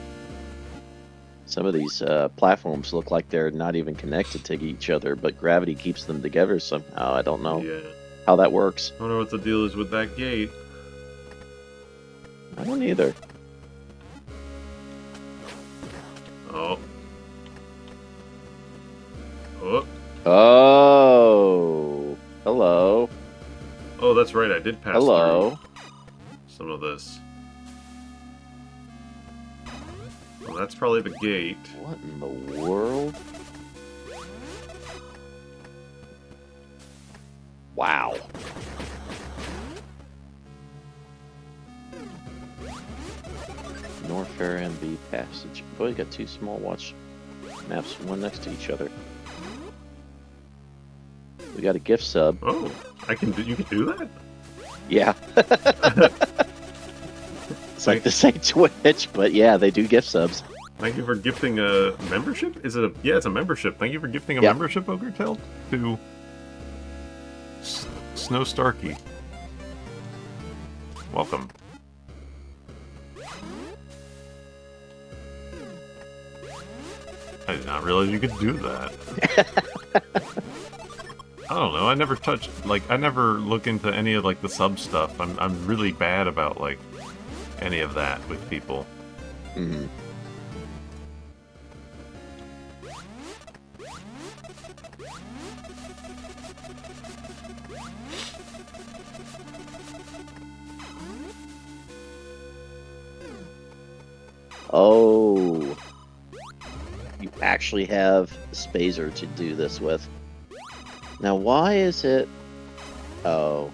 Some of these platforms look like they're not even connected to each other, but gravity keeps them together somehow. I don't know how that works. I don't know what the deal is with that gate. I don't either. Oh. Oh. Oh. Hello. Oh, that's right. I did pass Hello. through some of this. Well, that's probably the gate. What in the world? Wow. Norfair MB Passage. Oh, you got two small watch maps, one next to each other. We got a gift sub. Oh, you can do that? Yeah. It's like this ain't Twitch, but yeah, they do gift subs. Thank you for gifting a membership? Is it a... Yeah, it's a membership. Thank you for gifting a membership, Ogre-tailed, to Snow Starkey. Welcome. I did not realize you could do that. I don't know. I never touched... I never look into any of, the sub stuff. I'm really bad about, any of that with people. Mm-hmm. Oh, you actually have FPzero to do this with. Now, why is it... Oh.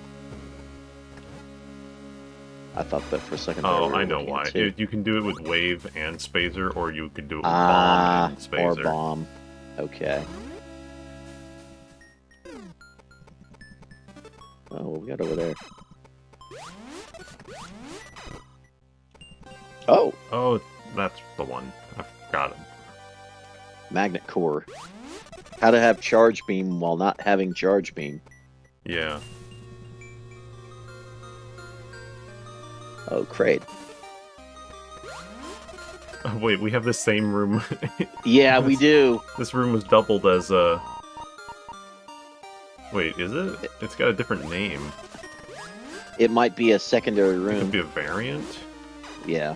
I thought that for a second. Oh, I know why. You can do it with Wave and FPzero, or you could do it with Bomb and FPzero. Or Bomb. Okay. Oh, what we got over there? Oh! Oh, that's the one. I got it. Magnet Core. How to have Charge Beam while not having Charge Beam. Yeah. Oh, Kraid. Oh, wait, we have the same room. Yeah, we do. This room was doubled as a... Wait, is it? It's got a different name. It might be a secondary room. It could be a variant? Yeah.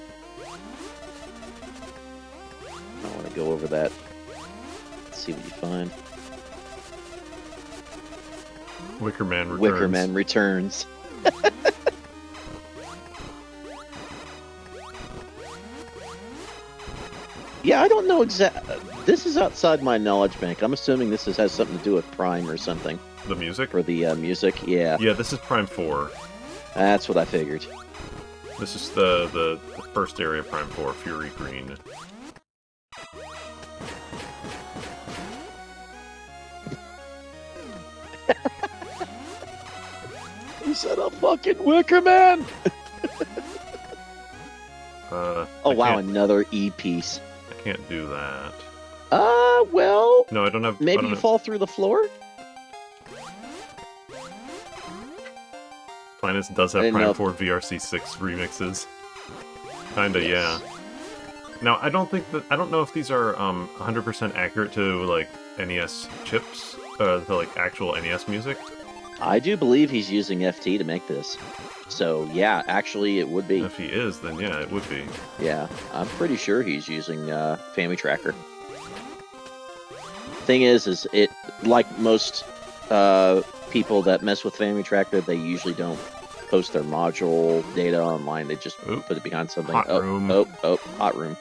I want to go over that. Let's see what you find. Wickerman returns. Wickerman returns. Yeah, I don't know exactly. This is outside my knowledge bank. I'm assuming this has something to do with Prime or something. The music? For the music, yeah. Yeah, this is Prime 4. That's what I figured. This is the first area of Prime 4, Fury Green. He said a fucking Wickerman! Oh wow, another E-piece. I can't do that. Well... No, I don't have... Maybe you fall through the floor? Planets does have Prime 4 VRC6 remixes. Kinda, yes. Yeah. Now, I don't know if these are 100% accurate to, like, NES chips, to, like, actual NES music. I do believe he's using FT to make this. So, yeah, actually, it would be. If he is, then yeah, it would be. Yeah, I'm pretty sure he's using Family Tracker. Thing is it, like most people that mess with Family Tracker, they usually don't post their module data online. They just put it behind something. Hot room. Hot room.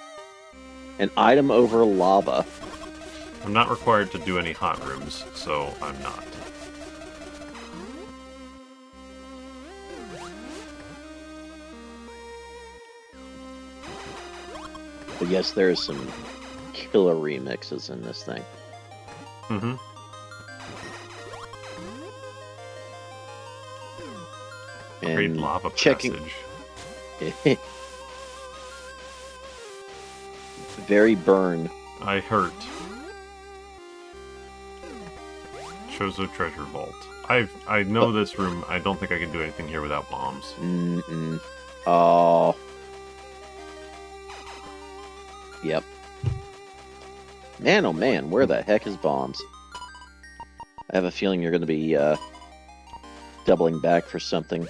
An item over lava. I'm not required to do any hot rooms, so I'm not. But yes, there is some killer remixes in this thing. Mm-hmm. Great lava passage. Very burn. I hurt. Chozo Treasure Vault. I know this room. I don't think I can do anything here without bombs. Mm-mm. Oh. Yep. Man, oh man, where the heck is bombs? I have a feeling you're going to be doubling back for something.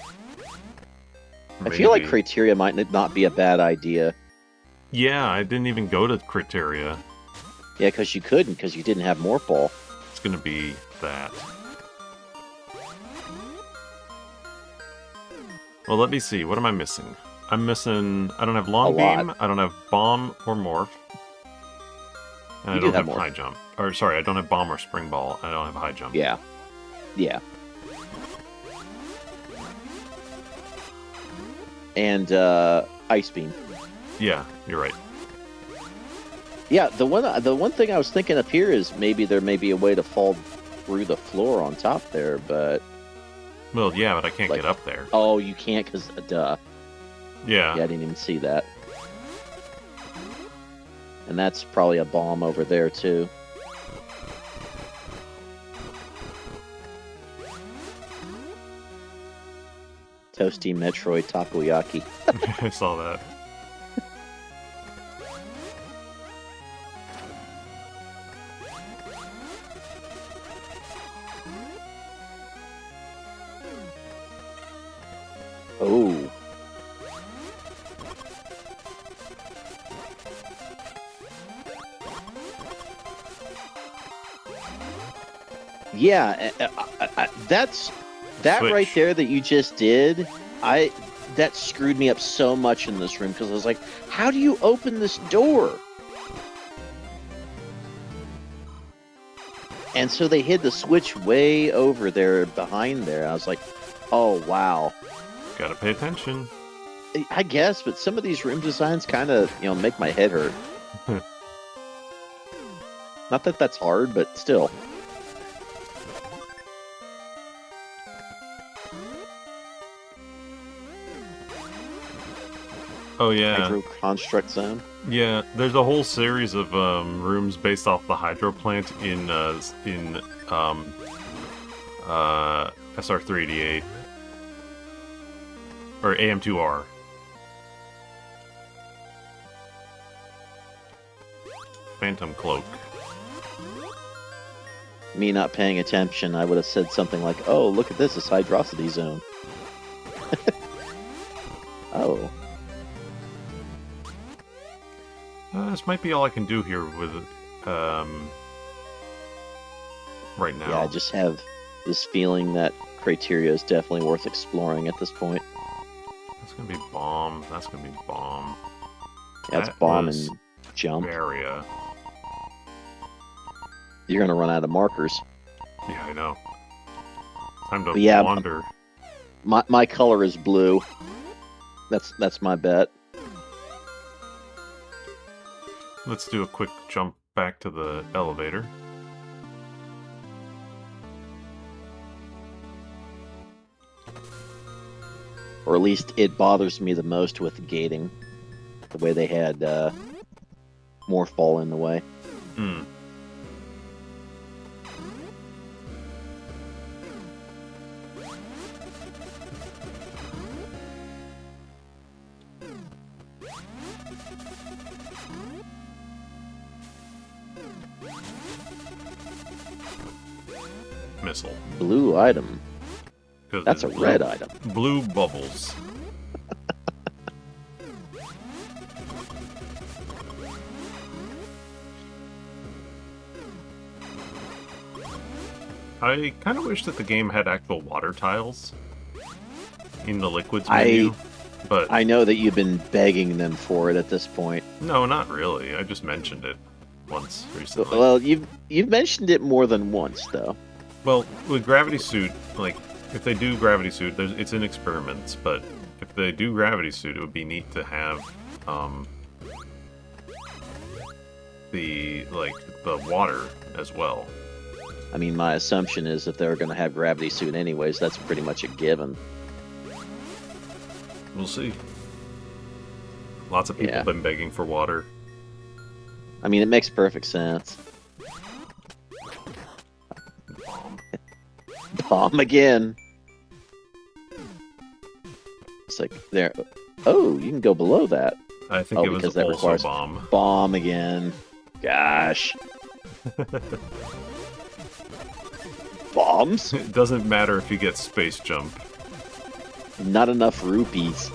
Maybe. I feel like Criteria might not be a bad idea. Yeah, I didn't even go to Criteria. Yeah, because you couldn't, because you didn't have Morph Ball. It's going to be that. Well, let me see. What am I missing? I'm missing... I don't have Long Beam, I don't have Bomb or Morph. And I don't have High Jump. Or, sorry, I don't have Bomb or Spring Ball. I don't have High Jump. Yeah. Yeah. And, Ice Beam. Yeah, you're right. Yeah, the one thing I was thinking up here is maybe there may be a way to fall through the floor on top there, but... Well, yeah, but I can't get up there. Oh, you can't because, duh. Yeah. Yeah, I didn't even see that. And that's probably a bomb over there, too. Toasty Metroid Takoyaki. I saw that. Oh. Yeah, that's that right Switch. there that you just did. That screwed me up so much in this room because I was like, how do you open this door? And so they hid the switch way over there behind there. I was like, oh wow. Gotta pay attention. I guess, but some of these room designs kind of, make my head hurt. Not that that's hard, but still. Oh yeah. Hydro construct zone. Yeah, there's a whole series of rooms based off the hydro plant in SR388 or AM2R. Phantom Cloak. Me not paying attention, I would have said something like, "Oh, look at this, it's hydrocity zone." Oh. This might be all I can do here with right now. Yeah, I just have this feeling that criteria is definitely worth exploring at this point. That's gonna be bomb. That's gonna be bomb. Yeah, it's That bomb was and jump. area. You're gonna run out of markers. Yeah, I know. Time to But yeah, wander. My color is blue. That's my bet. Let's do a quick jump back to the elevator. Or at least it bothers me the most with gating. The way they had more fall in the way. Hmm. Missile. Blue item. 'Cause That's a it's red item. Blue bubbles. I kind of wish that the game had actual water tiles in the liquids menu, but I know that you've been begging them for it at this point. no, not really. I just mentioned it once recently. Well, you've mentioned it more than once, though. Well, with Gravity Suit, like, if they do Gravity Suit, it's in experiments, but if they do Gravity Suit, it would be neat to have, the water as well. I mean, my assumption is if they're going to have gravity suit anyways, that's pretty much a given. We'll see. Lots of people Yeah. have been begging for water. I mean, it makes perfect sense. Bomb again. It's like there. Oh, you can go below that. I think it was because that also requires bomb. bomb again. Gosh. Bombs? It doesn't matter if you get space jump. Not enough rupees.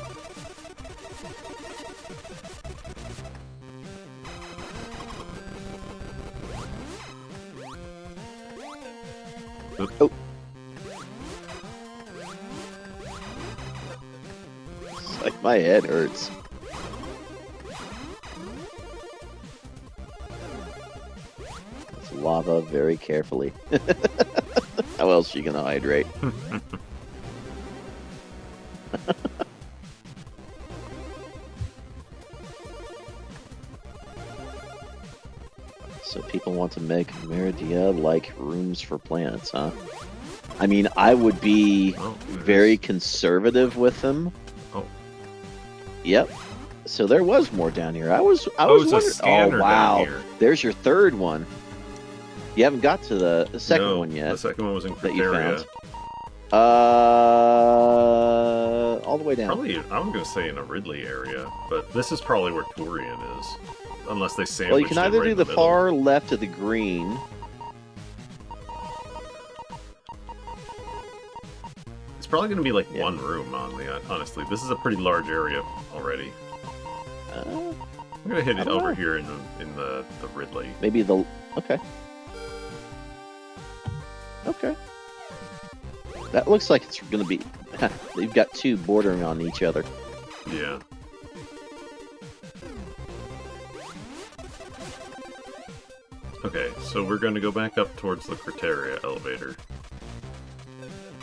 Oh. It's like my head hurts. It's lava very carefully. How else are you gonna hydrate? So people want to make Meridia-like rooms for planets, huh? I mean, I would be Oh, very conservative with them. Oh. Yep. So there was more down here. I was it's a wondering. scanner Oh wow! down here. There's your third one. You haven't got to the second No, one yet The second one was in that you Criteria. found. All the way down. Probably, I'm going to say in a Ridley area, but this is probably where Turian is. Unless they sandwiched Well, you can it either right do in the middle. far left of the green. It's probably going to be like Yeah. one room, honestly. This is a pretty large area already. Uh, I'm going to hit I it don't over know. here in the Ridley. maybe the okay. Okay. That looks like it's going to be... They've got two bordering on each other. Yeah. Okay, so we're going to go back up towards the Criteria elevator.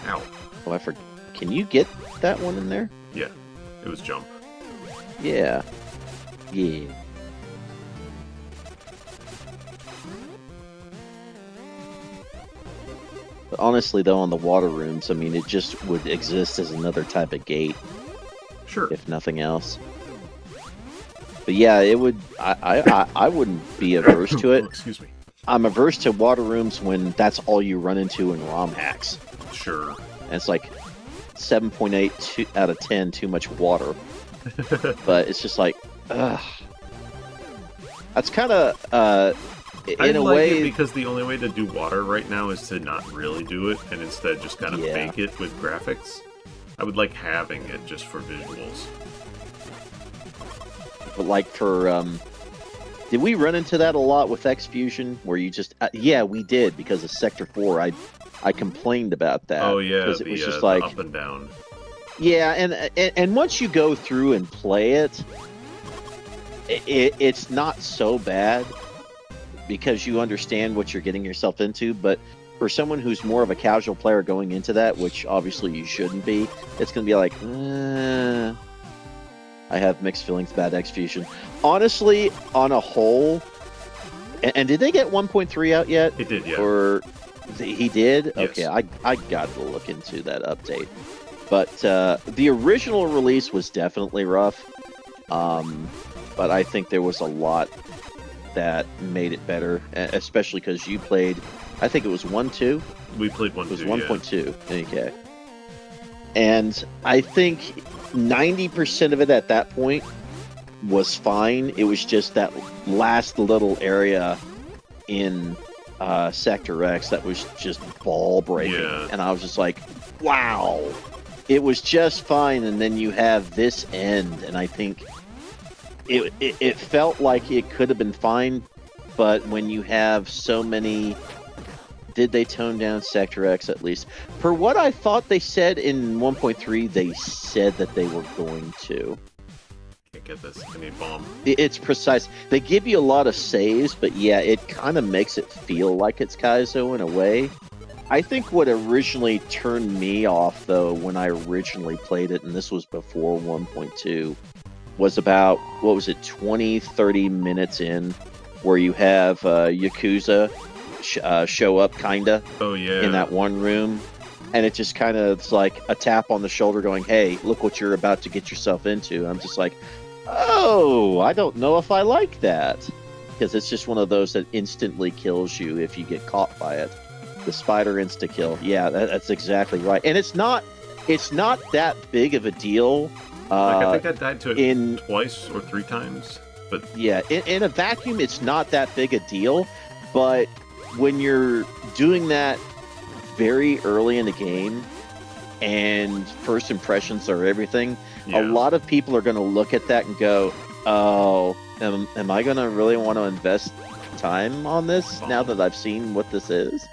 Ow. Oh, I forgot. Can you get that one in there? Yeah, it was jump. Yeah. Yeah. But honestly, though, on the water rooms, I mean, it just would exist as another type of gate, Sure. if nothing else. But yeah, it would. I wouldn't be averse to it. Excuse me. I'm averse to water rooms when that's all you run into in ROM hacks. Sure. And it's like 7.8 out of 10, too much water. But it's just like, ugh. That's kind of, in a way... it because the only way to do water right now is to not really do it, and instead just kind of fake it with graphics. I would like having it just for visuals. But like for, did we run into that a lot with X-Fusion? Where you just, yeah, we did, because of Sector 4, I complained about that. Oh yeah, because it was just like up and down. Yeah, and once you go through and play it, it's not so bad because you understand what you're getting yourself into. But for someone who's more of a casual player going into that, which obviously you shouldn't be, it's going to be like, I have mixed feelings about X-Fusion. Honestly, on a whole, and did they get 1.3 out yet? It did, yeah. Or he did? Yes. Okay, I got to look into that update. But the original release was definitely rough. But I think there was a lot that made it better, especially because you played, I think it was 1.2? We played 1.2, It was 1.2, okay. And I think 90% of it at that point was fine. It was just that last little area in Sector X that was just ball-breaking. Yeah. And I was just like, wow! It was just fine, and then you have this end, and I think it felt like it could have been fine, but when you have so many... Did they tone down Sector X at least? For what I thought they said in 1.3, they said that they were going to. Can't get this. I need bomb. It's precise. They give you a lot of saves, but yeah, it kind of makes it feel like it's Kaizo in a way. I think what originally turned me off, though, when I originally played it, and this was before 1.2, was about, 20, 30 minutes in, where you have Yakuza show up, kinda. Oh, yeah. In that one room. And it just kind of, it's like a tap on the shoulder going, hey, look what you're about to get yourself into. I'm just like, oh, I don't know if I like that. Because it's just one of those that instantly kills you if you get caught by it. The spider insta-kill. Yeah, that's exactly right. And it's not that big of a deal. I think I died to it twice or 3 times. But yeah, in a vacuum, it's not that big a deal. But when you're doing that very early in the game, and first impressions are everything, a lot of people are going to look at that and go, oh, am I going to really want to invest time on this now that I've seen what this is?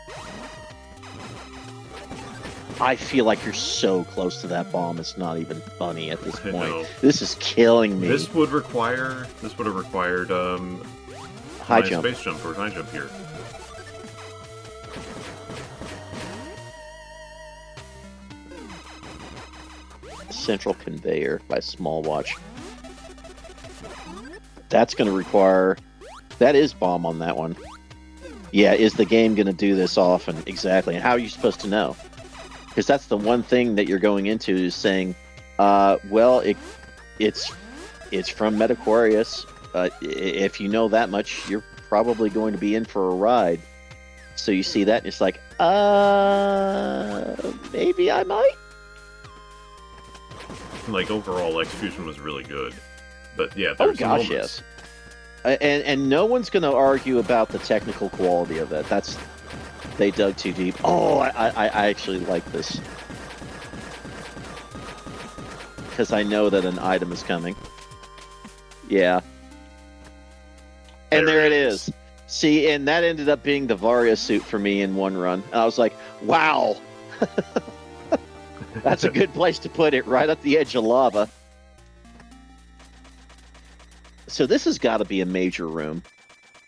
I feel like you're so close to that bomb, it's not even funny at this point. This is killing me. This would have required high jump. Space jump or high jump here. Central Conveyor by Small Watch. That's going to require... That is bomb on that one. Yeah, is the game going to do this often? Exactly. And how are you supposed to know? Because that's the one thing that you're going into is saying, well, it's from Metaquarius. If you know that much, you're probably going to be in for a ride. So you see that, and it's like, maybe I might? Like, overall, X-Fusion was really good. But, yeah, oh there's gosh, moments. yes. And no one's going to argue about the technical quality of it. That's... They dug too deep. Oh, I actually like this. Because I know that an item is coming. Yeah. And there it is. See, and that ended up being the Varia suit for me in one run. And I was like, wow, that's a good place to put it, right at the edge of lava. So this has got to be a major room.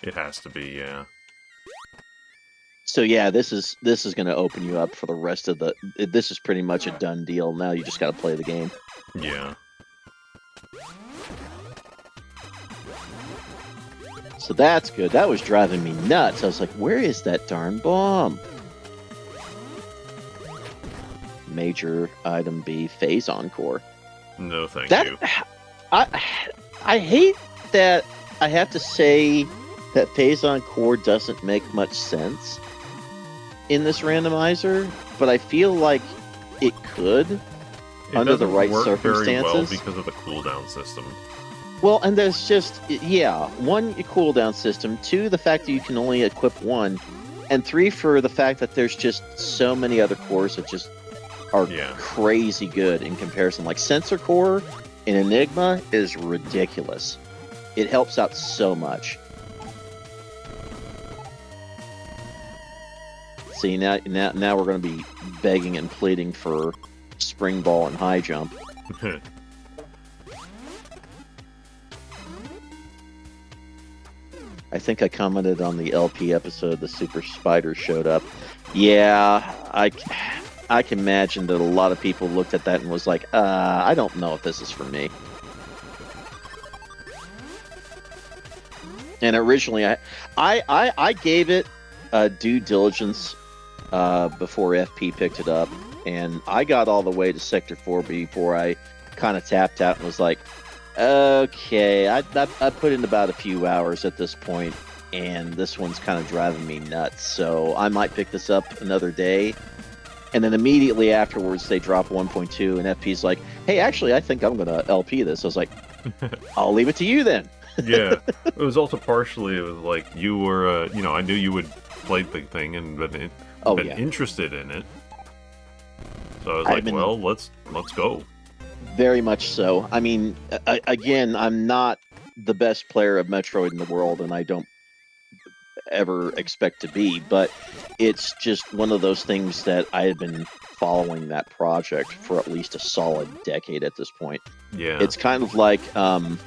It has to be, yeah. So yeah, this is going to open you up for the rest of the... This is pretty much a done deal. Now you just got to play the game. Yeah. So that's good. That was driving me nuts. I was like, where is that darn bomb? Major item B, phase encore. No, thank you. I hate that I have to say that phase encore doesn't make much sense in this randomizer, but I feel like it could under the right circumstances. Very well because of the cooldown system. Well, and there's just, yeah, one, a cooldown system, two, the fact that you can only equip one, and three, for the fact that there's just so many other cores that just are crazy good in comparison. Like Sensor Core in Enigma is ridiculous. It helps out so much. See, now we're going to be begging and pleading for Spring Ball and High Jump. I think I commented on the LP episode the Super Spider showed up. Yeah, I can imagine that a lot of people looked at that and was like, I don't know if this is for me. And originally, I gave it due diligence before FP picked it up, and I got all the way to Sector 4 before I kind of tapped out and was like, okay, I put in about a few hours at this point, and this one's kind of driving me nuts, so I might pick this up another day. And then immediately afterwards, they drop 1.2, and FP's like, hey, actually, I think I'm going to LP this. I was like, I'll leave it to you then. Yeah, it was also partially, it was like, you were, I knew you would play the thing and been interested in it. So I was like, well, let's go. Very much so. I mean, again, I'm not the best player of Metroid in the world, and I don't ever expect to be, but it's just one of those things that I had been following that project for at least a solid decade at this point. Yeah. It's kind of like, some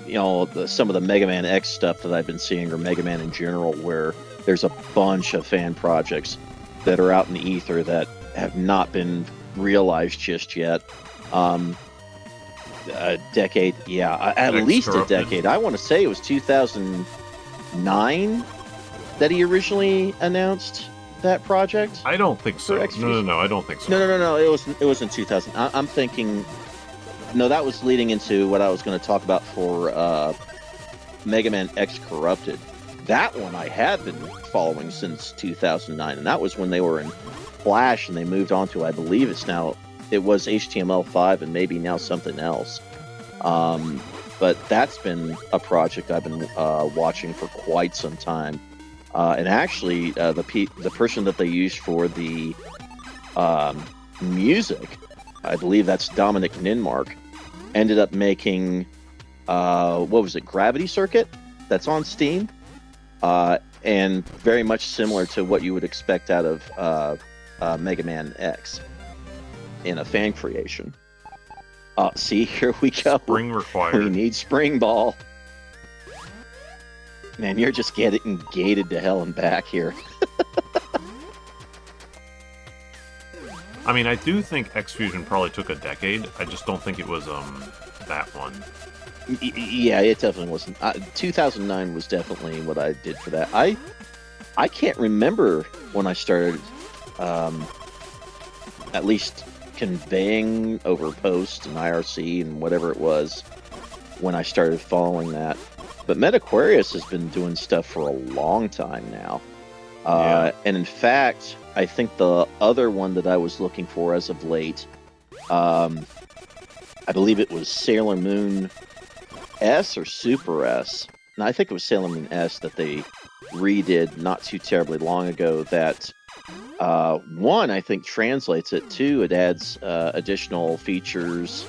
of the Mega Man X stuff that I've been seeing, or Mega Man in general, where there's a bunch of fan projects that are out in the ether that have not been realized just yet. A decade, at least a decade. I want to say it was 2009 that he originally announced that project. I don't think so. No, I don't think so. No. It was in 2000. I'm thinking. No, that was leading into what I was going to talk about for Mega Man X Corrupted. That one I had been following since 2009, and that was when they were in Flash, and they moved on to, I believe it was HTML5 and maybe now something else. But that's been a project I've been watching for quite some time. And actually, the person that they used for the music, I believe that's Dominic Ninmark, ended up making, Gravity Circuit? That's on Steam. And very much similar to what you would expect out of Mega Man X in a fan creation. See, here we go. Spring required. We need Spring Ball. Man, you're just getting gated to hell and back here. I mean, I do think X-Fusion probably took a decade. I just don't think it was that one. Yeah, it definitely wasn't. 2009 was definitely what I did for that. I can't remember when I started, at least conveying over post and IRC and whatever it was when I started following that. But Metaquarius has been doing stuff for a long time now. And in fact, I think the other one that I was looking for as of late, I believe it was Sailor Moon S or Super S. And I think it was Sailor Moon S that they redid not too terribly long ago that, one, I think translates it. Two, it adds additional features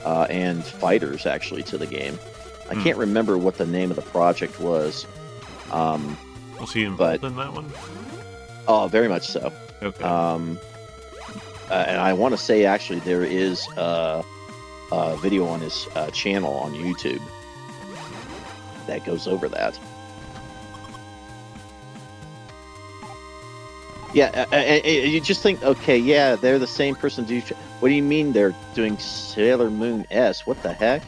and fighters, actually, to the game. I can't remember what the name of the project was, Was he involved in that one? Oh, very much so. Okay. And I want to say, actually, there is a video on his channel on YouTube that goes over that. Yeah, you just think, okay, yeah, they're the same person. What do you mean they're doing Sailor Moon S? What the heck?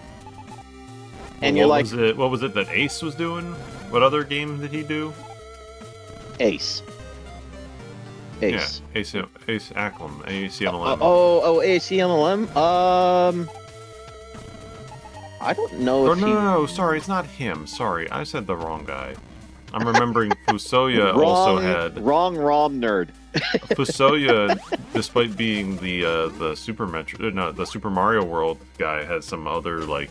And you're like, what was it that Ace was doing? What other game did he do? Ace. Yeah, Ace Acklem, ACMLM. Oh, ACMLM. I don't know if no, sorry, it's not him. Sorry, I said the wrong guy. I'm remembering Fusoya also had... Wrong ROM nerd. Fusoya, despite being the Super Mario World guy, has some other, like,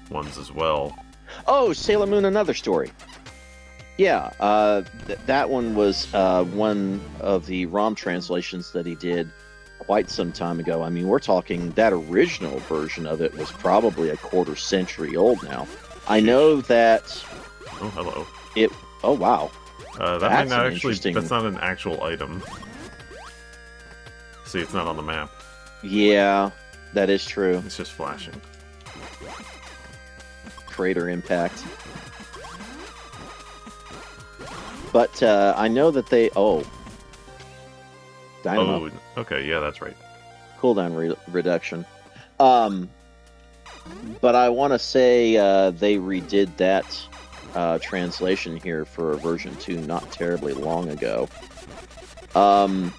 ones as well. Oh, Sailor Moon, Another Story. Yeah, that one was one of the ROM translations that he did quite some time ago. I mean, we're talking that original version of it was probably a quarter century old now. I know that... Oh, hello. Oh, wow. That might not actually... That's not an actual item. See, it's not on the map. Yeah, that is true. It's just flashing. Crater impact. But I know that they... Oh. Dynamo. Oh, okay, yeah, that's right. Cooldown reduction. But I want to say they redid that translation here for version 2 not terribly long ago. I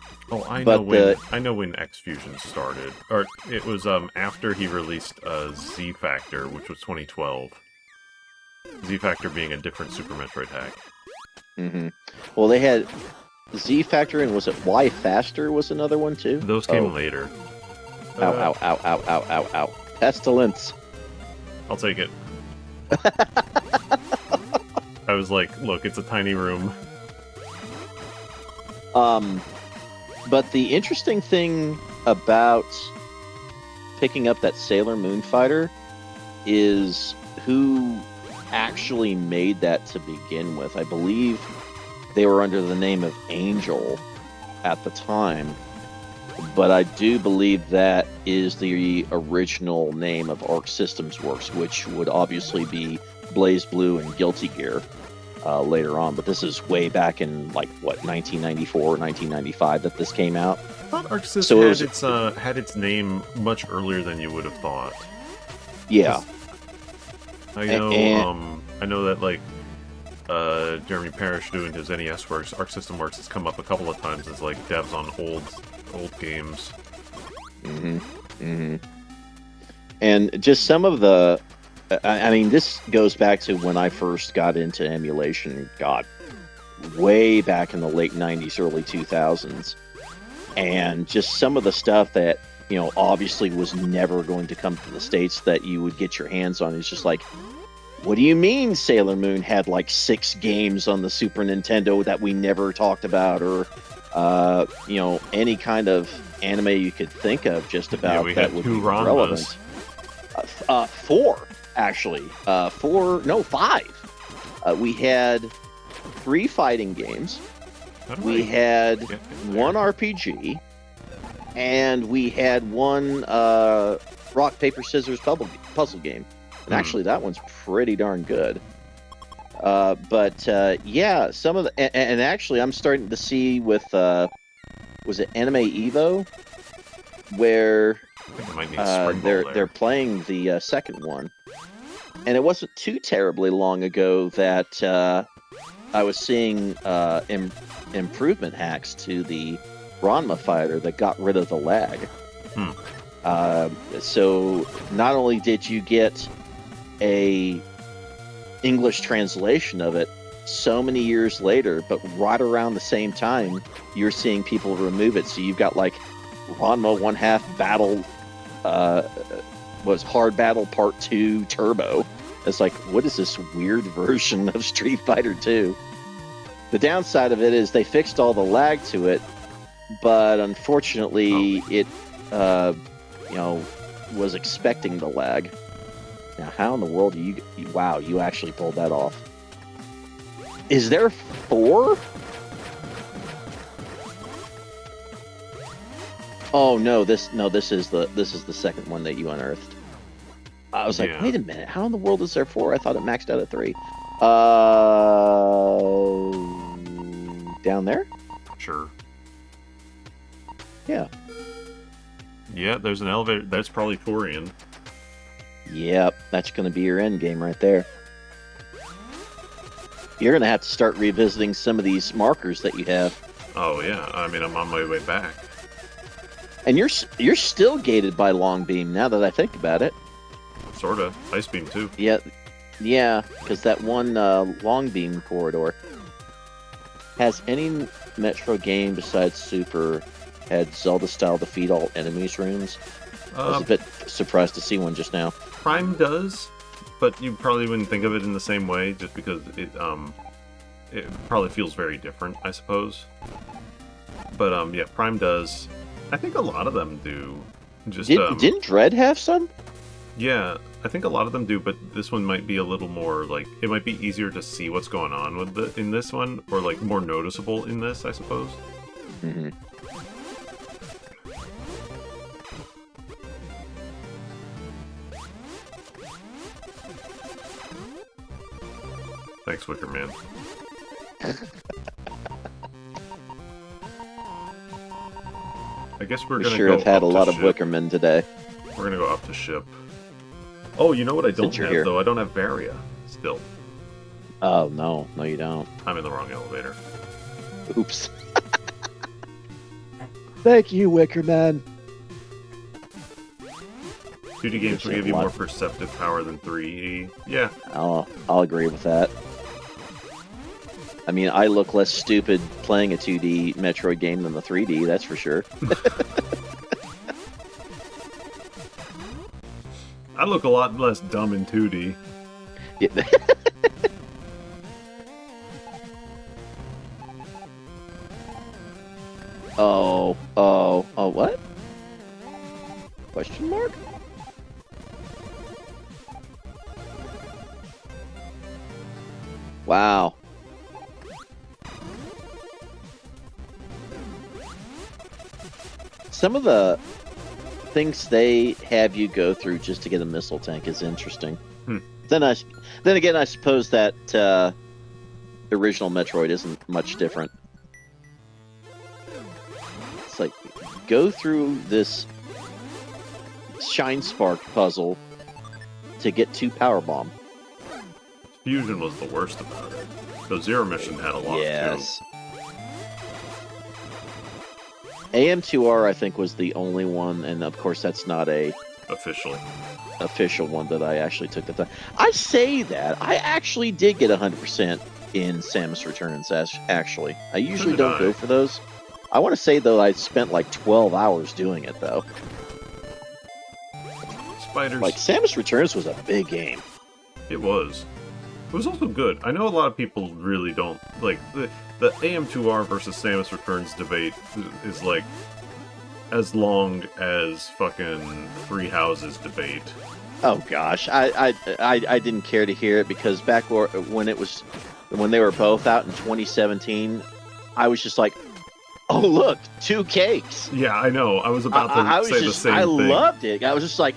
know when X Fusion started, or it was after he released Z Factor, which was 2012. Z Factor being a different Super Metroid hack. Mm-hmm. Well, they had Z Factor, and was it Y Faster was another one too? Those came later. Ow. Pestilence. I'll take it. I was like, look, it's a tiny room. But the interesting thing about picking up that Sailor Moon fighter is who actually made that to begin with. I believe they were under the name of Angel at the time, but I do believe that is the original name of Arc Systems Works, which would obviously be Blaze Blue and Guilty Gear later on. But this is way back in, like, what, 1994, 1995 that this came out. I thought Arc Systems had its name much earlier than you would have thought. Yeah. I know that, like, Jeremy Parrish doing his NES Works, Arc System Works has come up a couple of times as, like, devs on old games. And just some of the... I mean, this goes back to when I first got into emulation, way back in the late 90s, early 2000s. And just some of the stuff that, obviously was never going to come to the States that you would get your hands on is just like, what do you mean Sailor Moon had like 6 games on the Super Nintendo that we never talked about? Or, any kind of anime you could think of just about that would be relevant. 4. Actually, 5. We had 3 fighting games. We had 1 RPG, and we had 1 rock, paper, scissors puzzle game. And actually, that one's pretty darn good. Yeah, some of the... And actually, I'm starting to see with... was it Anime Evo? Where they're playing the second one. And it wasn't too terribly long ago that I was seeing improvement hacks to the Ranma fighter that got rid of the lag. So not only did you get a English translation of it so many years later, but right around the same time, you're seeing people remove it. So you've got like Ranma 1/2 Battle was Hard Battle Part 2 Turbo. It's like, what is this weird version of Street Fighter 2? The downside of it is they fixed all the lag to it, but unfortunately it was expecting the lag. Now, how in the world do you... Wow, you actually pulled that off. Is there 4? Oh no, this is the second one that you unearthed. I was like, wait a minute, how in the world is there 4? I thought it maxed out at 3. Down there? Sure. Yeah. Yeah, there's an elevator. That's probably Torian. Yep, that's going to be your end game right there. You're going to have to start revisiting some of these markers that you have. Oh yeah, I mean I'm on my way back. And you're still gated by long beam now that I think about it. Sorta. Ice beam too. Yeah, because that one long beam corridor. Has any Metro game besides Super had Zelda-style defeat all enemies rooms? I was a bit surprised to see one just now. Prime does, but you probably wouldn't think of it in the same way, just because it probably feels very different, I suppose. But yeah, Prime does. I think a lot of them do. Just didn't Dread have some? Yeah, I think a lot of them do, but this one might be a little more like it might be easier to see what's going on with in this one, or like more noticeable in this, I suppose. Mm-hmm. Thanks, Wicker Man. I guess we're gonna sure go have had a up lot to of ship. Wickermen today. We're gonna go up to ship. Oh, you know what I don't you're have here. though? I don't have Varia still. Oh no, you don't. I'm in the wrong elevator. Oops. Thank you, Wickerman. 2D games will give you more perceptive power than 3D. Yeah. I'll agree with that. I mean, I look less stupid playing a 2D Metroid game than the 3D, that's for sure. I look a lot less dumb in 2D. Yeah. Oh, what? Question mark? Wow. Some of the things they have you go through just to get a missile tank is interesting. Then again, I suppose that the original Metroid isn't much different. It's like, go through this Shine Spark puzzle to get 2 Power Bomb. Fusion was the worst about it. The Zero Mission had a lot too. AM2R, I think, was the only one, and of course that's not a official one that I actually took the time. I say that. I actually did get 100% in Samus Returns, actually. I usually don't go for those. I want to say, though, I spent like 12 hours doing it, though. Spiders. Like, Samus Returns was a big game. It was. It was also good. I know a lot of people really don't like the AM2R versus Samus Returns debate is like as long as fucking Three Houses debate. Oh gosh, I didn't care to hear it because back when they were both out in 2017, I was just like, oh look, 2 cakes. Yeah, I know. I was about to say the same thing. I loved it. I was just like,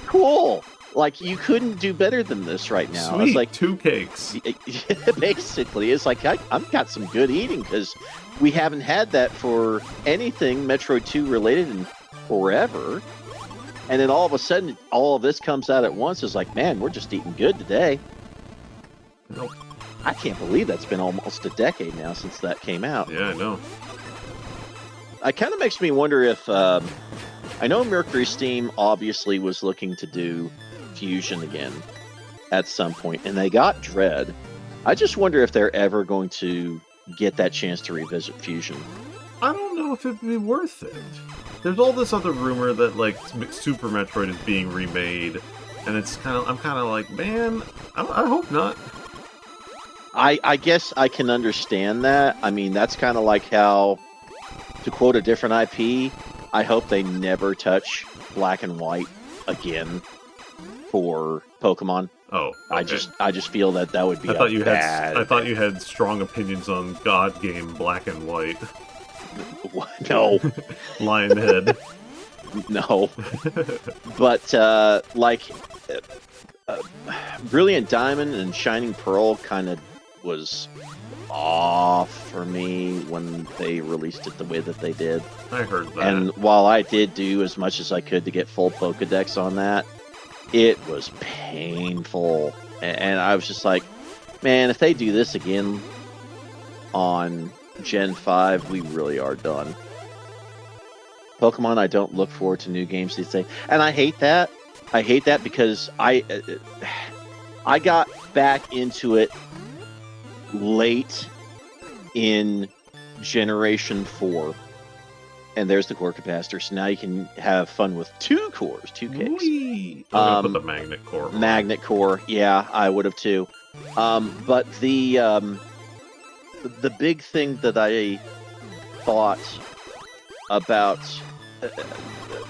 cool. Like, you couldn't do better than this right now. Sweet, I was like, 2 cakes. Basically, it's like I've got some good eating because we haven't had that for anything Metroid 2 related in forever. And then all of a sudden, all of this comes out at once. It's like, man, we're just eating good today. Nope. I can't believe that's been almost a decade now since that came out. Yeah, I know. It kind of makes me wonder if I know Mercury Steam obviously was looking to do Fusion again at some point, and they got Dread. I just wonder if they're ever going to get that chance to revisit Fusion. I don't know if it'd be worth it. There's all this other rumor that like Super Metroid is being remade, and I'm kind of like, man, I hope not. I guess I can understand that. I mean, that's kind of like how, to quote a different IP, I hope they never touch Black and White again. for Pokemon. Oh, okay. I just feel that would be I thought you bad. had I thought you had strong opinions on God game Black and White. No, Lionhead. no. But Brilliant Diamond and Shining Pearl kind of was off for me when they released it the way that they did. I heard that. And while I did do as much as I could to get full Pokedex on that, it was painful. And I was just like, man, if they do this again on Gen 5, we really are done. Pokemon, I don't look forward to new games these days. And I hate that. I hate that because I got back into it late in Generation 4. And there's the core capacitor. So now you can have fun with 2 cores, 2 kicks. I'm gonna put the magnet core on. Magnet core, yeah, I would have too. But the big thing that I thought about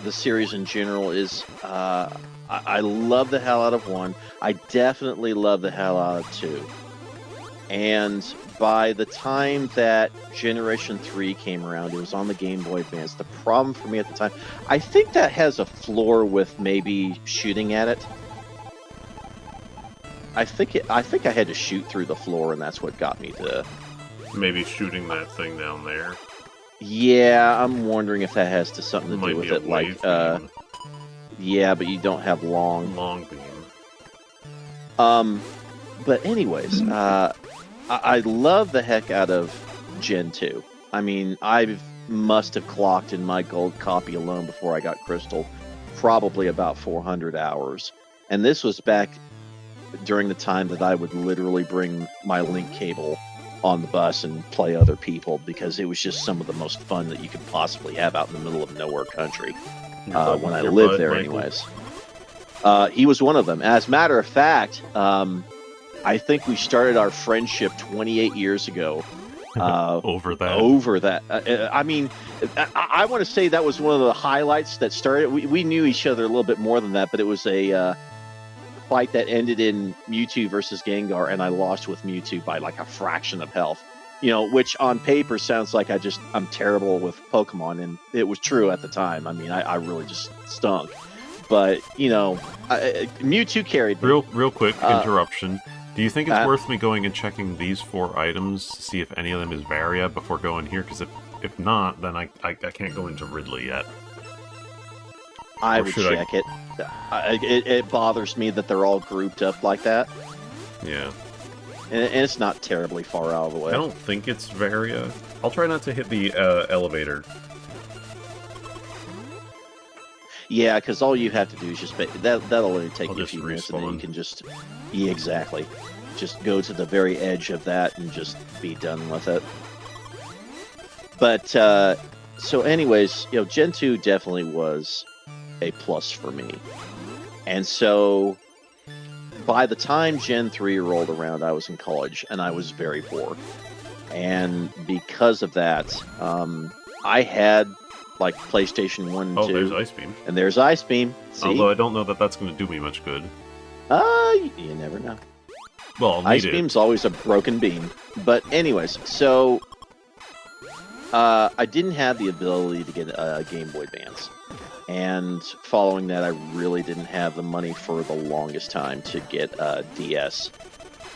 the series in general is I love the hell out of 1. I definitely love the hell out of 2. And by the time that Generation 3 came around, it was on the Game Boy Advance. The problem for me at the time, I think that has a floor with maybe shooting at it. I think I had to shoot through the floor, and that's what got me to... Maybe shooting that thing down there. Yeah, I'm wondering if that has something to Might do with be a it. Like, wave beam. yeah, but you don't have long beam. But anyways, I love the heck out of Gen 2. I mean, I must have clocked in my gold copy alone before I got Crystal probably about 400 hours. And this was back during the time that I would literally bring my link cable on the bus and play other people, because it was just some of the most fun that you could possibly have out in the middle of nowhere country when I lived there anyways. He was one of them. As a matter of fact, I think we started our friendship 28 years ago. Over that. I mean, I want to say that was one of the highlights that started. We knew each other a little bit more than that, but it was a fight that ended in Mewtwo versus Gengar, and I lost with Mewtwo by like a fraction of health. You know, which on paper sounds like I'm terrible with Pokemon, and it was true at the time. I mean, I really just stunk. But, you know, Mewtwo carried me. Real quick interruption. Do you think it's worth me going and checking these 4 items to see if any of them is Varia before going here? Because if not, then I can't go into Ridley yet. I would check it. It bothers me that they're all grouped up like that. Yeah. And it's not terribly far out of the way. I don't think it's Varia. I'll try not to hit the elevator. Yeah, because all you have to do is just... That'll only take you a few minutes, and then you respawn. can just... Yeah, exactly. Just go to the very edge of that and just be done with it. But, so anyways, you know, Gen 2 definitely was a plus for me. And so, by the time Gen 3 rolled around, I was in college, and I was very poor. And because of that, I had... like PlayStation 1 and 2. Oh, there's Ice Beam. And there's Ice Beam. See? Although I don't know that that's going to do me much good. You never know. Well, Ice Beam's always a broken beam. But anyways, so I didn't have the ability to get a Game Boy Advance. And following that, I really didn't have the money for the longest time to get a DS.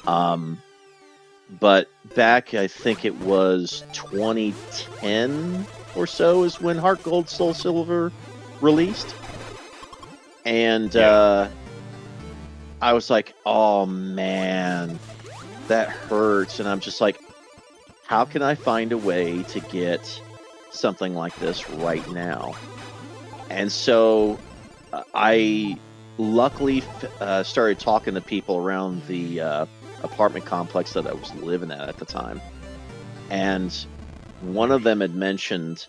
But back, I think it was 2010 or so is when Heart Gold Soul Silver released. And I was like, oh man, that hurts. And I'm just like, how can I find a way to get something like this right now? And so I luckily started talking to people around the apartment complex that I was living at the time. And one of them had mentioned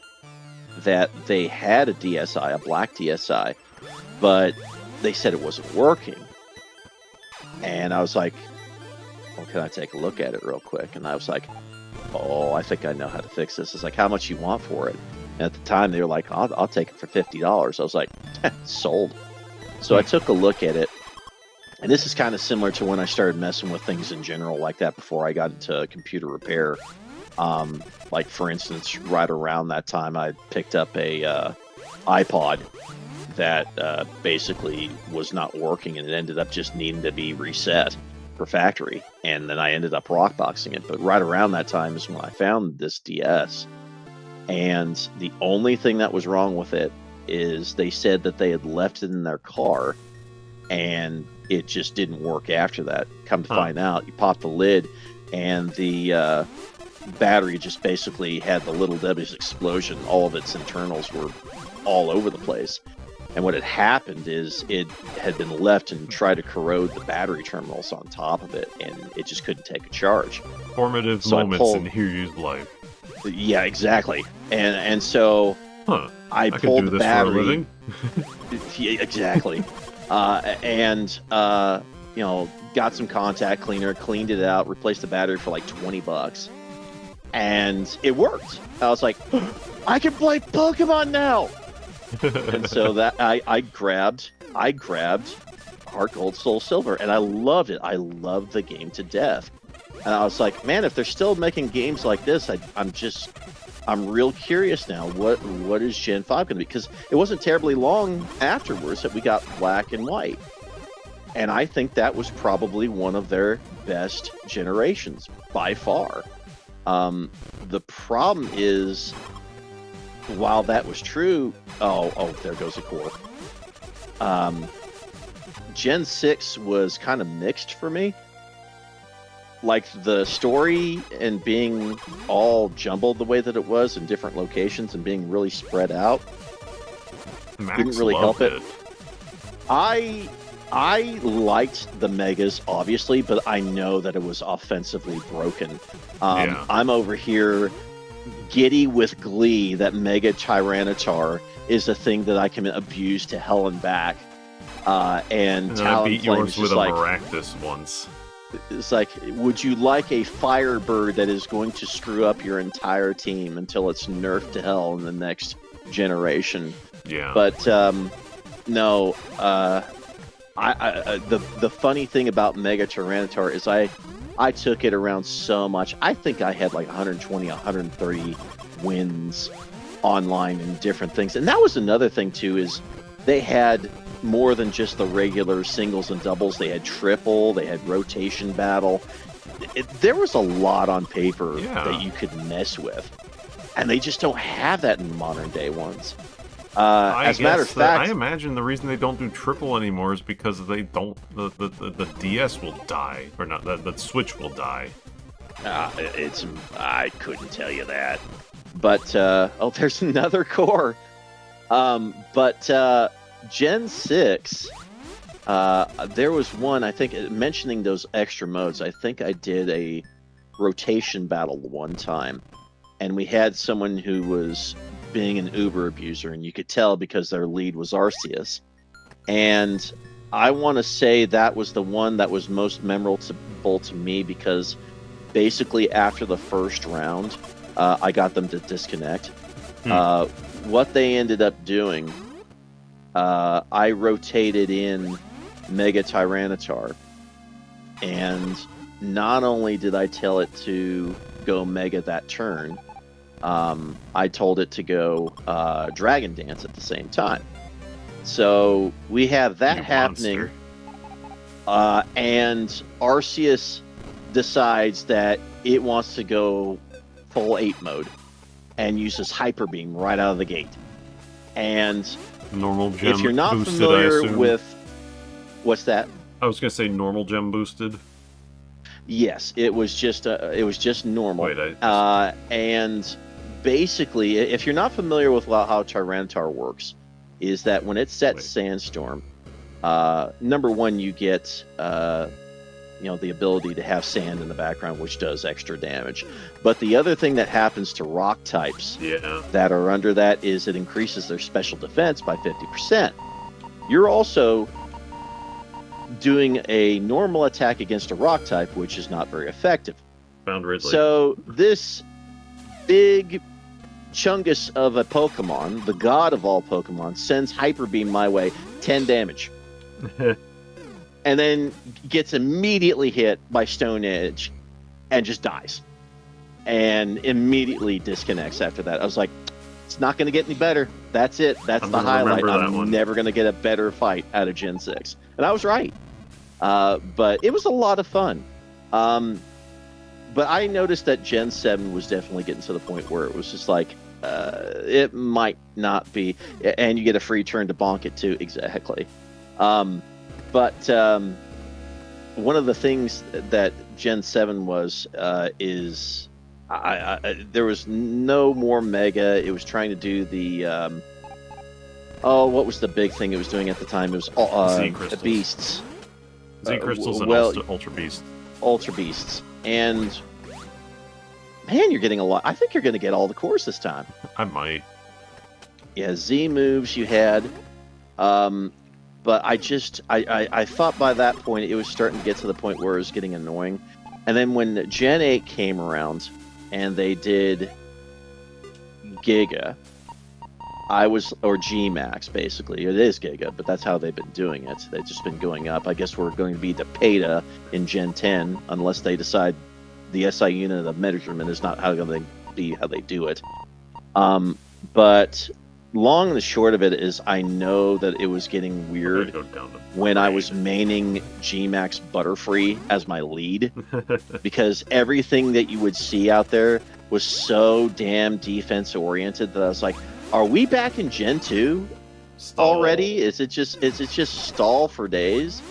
that they had a DSi, a black DSi, but they said it wasn't working. And I was like, well, can I take a look at it real quick? And I was like, oh, I think I know how to fix this. It's like, how much you want for it? And at the time, they were like, I'll take it for $50. I was like, sold. So I took a look at it, And this is kind of similar to when I started messing with things in general like that before I got into computer repair. Like, for instance, right around that time, I picked up a iPod that basically was not working, and it ended up just needing to be reset for factory. And then I ended up rockboxing it. But right around that time is when I found this DS. And the only thing that was wrong with it is they said that they had left it in their car, and it just didn't work after that. Come to find out, you pop the lid, and the battery just basically had the little W's explosion. All of its internals were all over the place. And what had happened is it had been left and tried to corrode the battery terminals on top of it, and it just couldn't take a charge. Formative moments in Hiryu's life. Yeah, exactly. And so I pulled the battery. For a living? Yeah, exactly. You know, got some contact cleaner, cleaned it out, replaced the battery for like $20, and it worked. I was like, I can play Pokemon now. And so that I grabbed Heart Gold, Soul Silver, and I loved it. I loved the game to death. And I was like, man, if they're still making games like this, I'm real curious now. What is Gen 5 going to be? Because it wasn't terribly long afterwards that we got Black and White. And I think that was probably one of their best generations by far. The problem is, while that was true, there goes a core. Gen 6 was kind of mixed for me. Like, the story and being all jumbled the way that it was in different locations and being really spread out didn't really help it. I liked the Megas, obviously, but I know that it was offensively broken. I'm over here giddy with glee that Mega Tyranitar is a thing that I can abuse to hell and back. And I beat yours with a Maractus once. It's like, would you like a Firebird that is going to screw up your entire team until it's nerfed to hell in the next generation? Yeah. But no, the funny thing about Mega Tyranitar is I took it around so much. I think I had like 120, 130 wins online and different things. And that was another thing too, is they had more than just the regular singles and doubles. They had triple, they had rotation battle. There was a lot on paper that you could mess with. And they just don't have that in modern day ones. As a matter of fact, I imagine the reason they don't do triple anymore is because they don't. The DS will die, or not. The Switch will die. I couldn't tell you that. But there's another core. Gen 6. There was one. I think mentioning those extra modes. I think I did a rotation battle one time, and we had someone who was being an Uber abuser, and you could tell because their lead was Arceus. And I want to say that was the one that was most memorable to me, because basically after the first round, I got them to disconnect. What they ended up doing, I rotated in Mega Tyranitar, and not only did I tell it to go Mega that turn, I told it to go Dragon Dance at the same time. So we have that happening, and Arceus decides that it wants to go full 8 mode and uses Hyper Beam right out of the gate. And normal gem if you're not boosted, familiar with what's that? I was gonna say normal gem boosted. Yes, it was just normal. Wait, and basically, if you're not familiar with how Tyranitar works, is that when it sets Sandstorm, number one, you get the ability to have sand in the background, which does extra damage. But the other thing that happens to rock types that are under that is it increases their special defense by 50%. You're also doing a normal attack against a rock type, which is not very effective. Found Ridley. So this big chungus of a Pokemon, the god of all Pokemon, sends Hyper Beam my way, 10 damage. and then gets immediately hit by Stone Edge and just dies. And immediately disconnects after that. I was like, it's not going to get any better. That's it. That's the highlight. I'm never going to get a better fight out of Gen 6. And I was right. But it was a lot of fun. But I noticed that Gen 7 was definitely getting to the point where it was just like, it might not be. And you get a free turn to bonk it too. Exactly. But one of the things that Gen 7 was is there was no more Mega. It was trying to do the what was the big thing it was doing at the time? It was Z-Crystals. Beasts. Z-Crystals and Ultra Beasts. Ultra Beasts. And man, you're getting a lot. I think you're going to get all the cores this time. I might. Yeah, Z moves you had. But I thought by that point it was starting to get to the point where it was getting annoying. And then when Gen 8 came around and they did Giga, or G-Max basically. It is Giga, but that's how they've been doing it. They've just been going up. I guess we're going to be the Peta in Gen 10 unless they decide the SI unit of measurement is not how going to be how they do it. But long and the short of it is I know that it was getting weird when I was maining G-Max Butterfree as my lead because everything that you would see out there was so damn defense oriented that I was like, are we back in Gen 2 already? Is it just stall for days?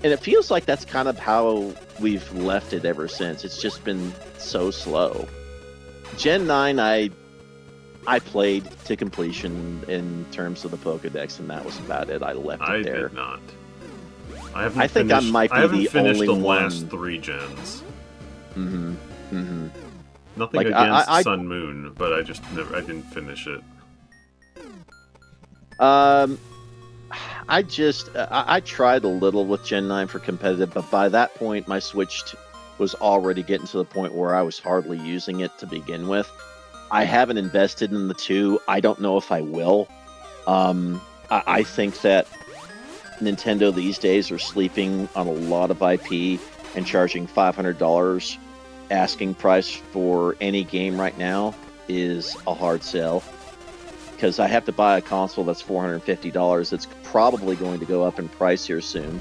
And it feels like that's kind of how we've left it ever since. It's just been so slow. Gen 9 I played to completion in terms of the Pokedex, and that was about it. I left it there. I did not. I think I might be the only the one. last 3 gens. Mm-hmm. Mm-hmm. Nothing Like, against Sun Moon, but I didn't finish it. I tried a little with Gen 9 for competitive, but by that point my Switch was already getting to the point where I was hardly using it to begin with. I haven't invested in the 2. I don't know if I will. I think that Nintendo these days are sleeping on a lot of IP and charging $500 asking price for any game right now is a hard sell. Because I have to buy a console that's $450. It's probably going to go up in price here soon.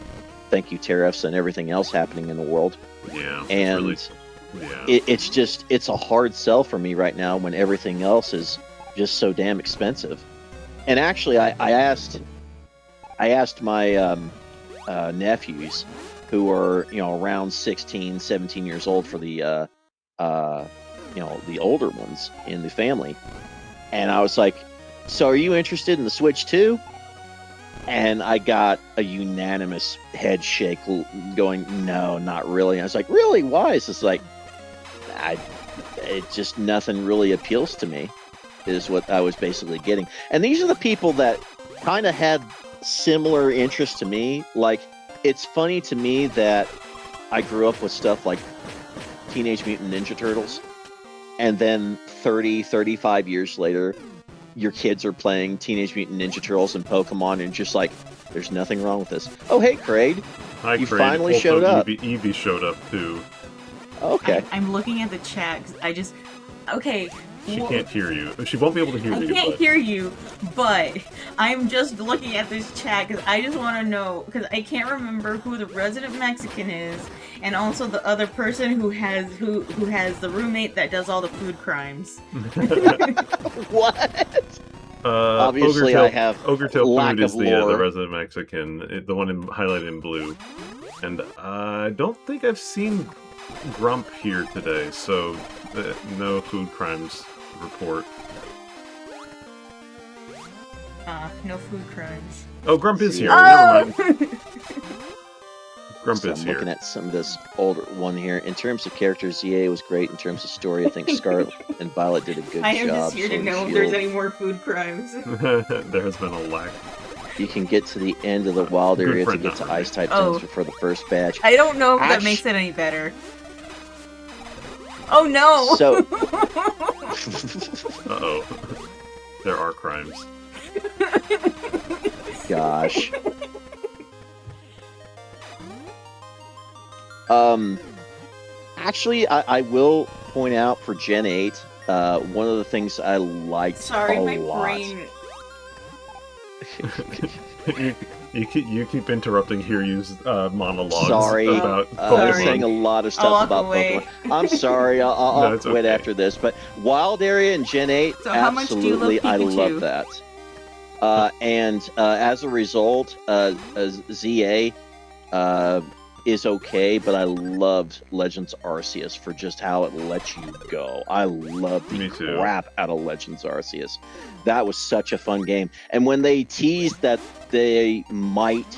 Thank you, tariffs and everything else happening in the world. Yeah. And it's a hard sell for me right now when everything else is just so damn expensive. And actually, I asked my nephews who are around 16, 17 years old for the the older ones in the family, and I was like, so are you interested in the Switch too? And I got a unanimous head shake going, no, not really. And I was like, really? Why? It's just like, it just nothing really appeals to me, is what I was basically getting. And these are the people that kind of had similar interests to me. Like, it's funny to me that I grew up with stuff like Teenage Mutant Ninja Turtles, and then 30, 35 years later, your kids are playing Teenage Mutant Ninja Turtles and Pokemon, and just like, there's nothing wrong with this. Oh, hey, Craig. Hi, you Craig. finally showed up. Evie showed up, too. Okay. I'm looking at the chat. Okay. She can't hear you. She won't be able to hear you. I can't hear you, but I'm just looking at this chat because I just want to know, because I can't remember who the resident Mexican is, and also the other person who has the roommate that does all the food crimes. What? Obviously, I have Ogretail Food is the resident Mexican, the one highlighted in blue. And I don't think I've seen Grump here today, so no food crimes report. No food crimes. Oh, Grump is here. Oh! Never mind. Grump is I'm here. looking at some of this older one here. In terms of characters, ZA was great. In terms of story, I think Scarlet and Violet did a good job. I am just here to know if there's any more food crimes. There has been a lack. You can get to the end of the wild area to get to Ice-type things for the first batch. I don't know if that makes it any better. Oh no! So... Uh-oh. There are crimes. Gosh. Um, actually, I will point out for Gen 8, one of the things I liked Sorry, a my lot. brain. You keep interrupting Hiryu's monologues Sorry, about I'm Pokemon. saying a lot of I'll stuff walk about away. Pokemon. I'm sorry, I'll No, it's quit okay. after this. But Wild Area in Gen 8, So how much do you love absolutely, I Pikachu? love that. And as a result, ZA is okay, but I loved Legends Arceus for just how it lets you go. I loved the Me too. crap out of Legends Arceus. That was such a fun game. And when they teased that they might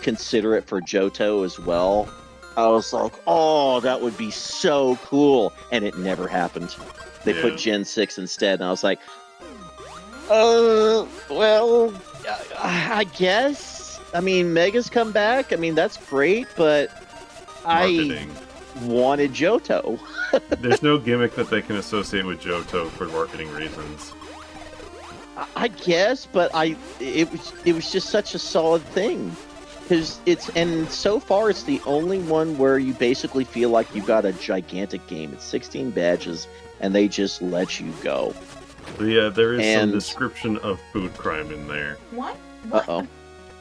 consider it for Johto as well, I was like, oh, that would be so cool. And it never happened. They put Yeah. Gen 6 instead, and I was like, well, I guess. I mean, Mega's come back. I mean, that's great, but Marketing. I wanted Johto. There's no gimmick that they can associate with Johto for marketing reasons. I guess, but it was just such a solid thing. Because and so far it's the only one where you basically feel like you got a gigantic game. It's 16 badges, and they just let you go. Yeah, there is some And- description of food crime in there. What? Uh-oh.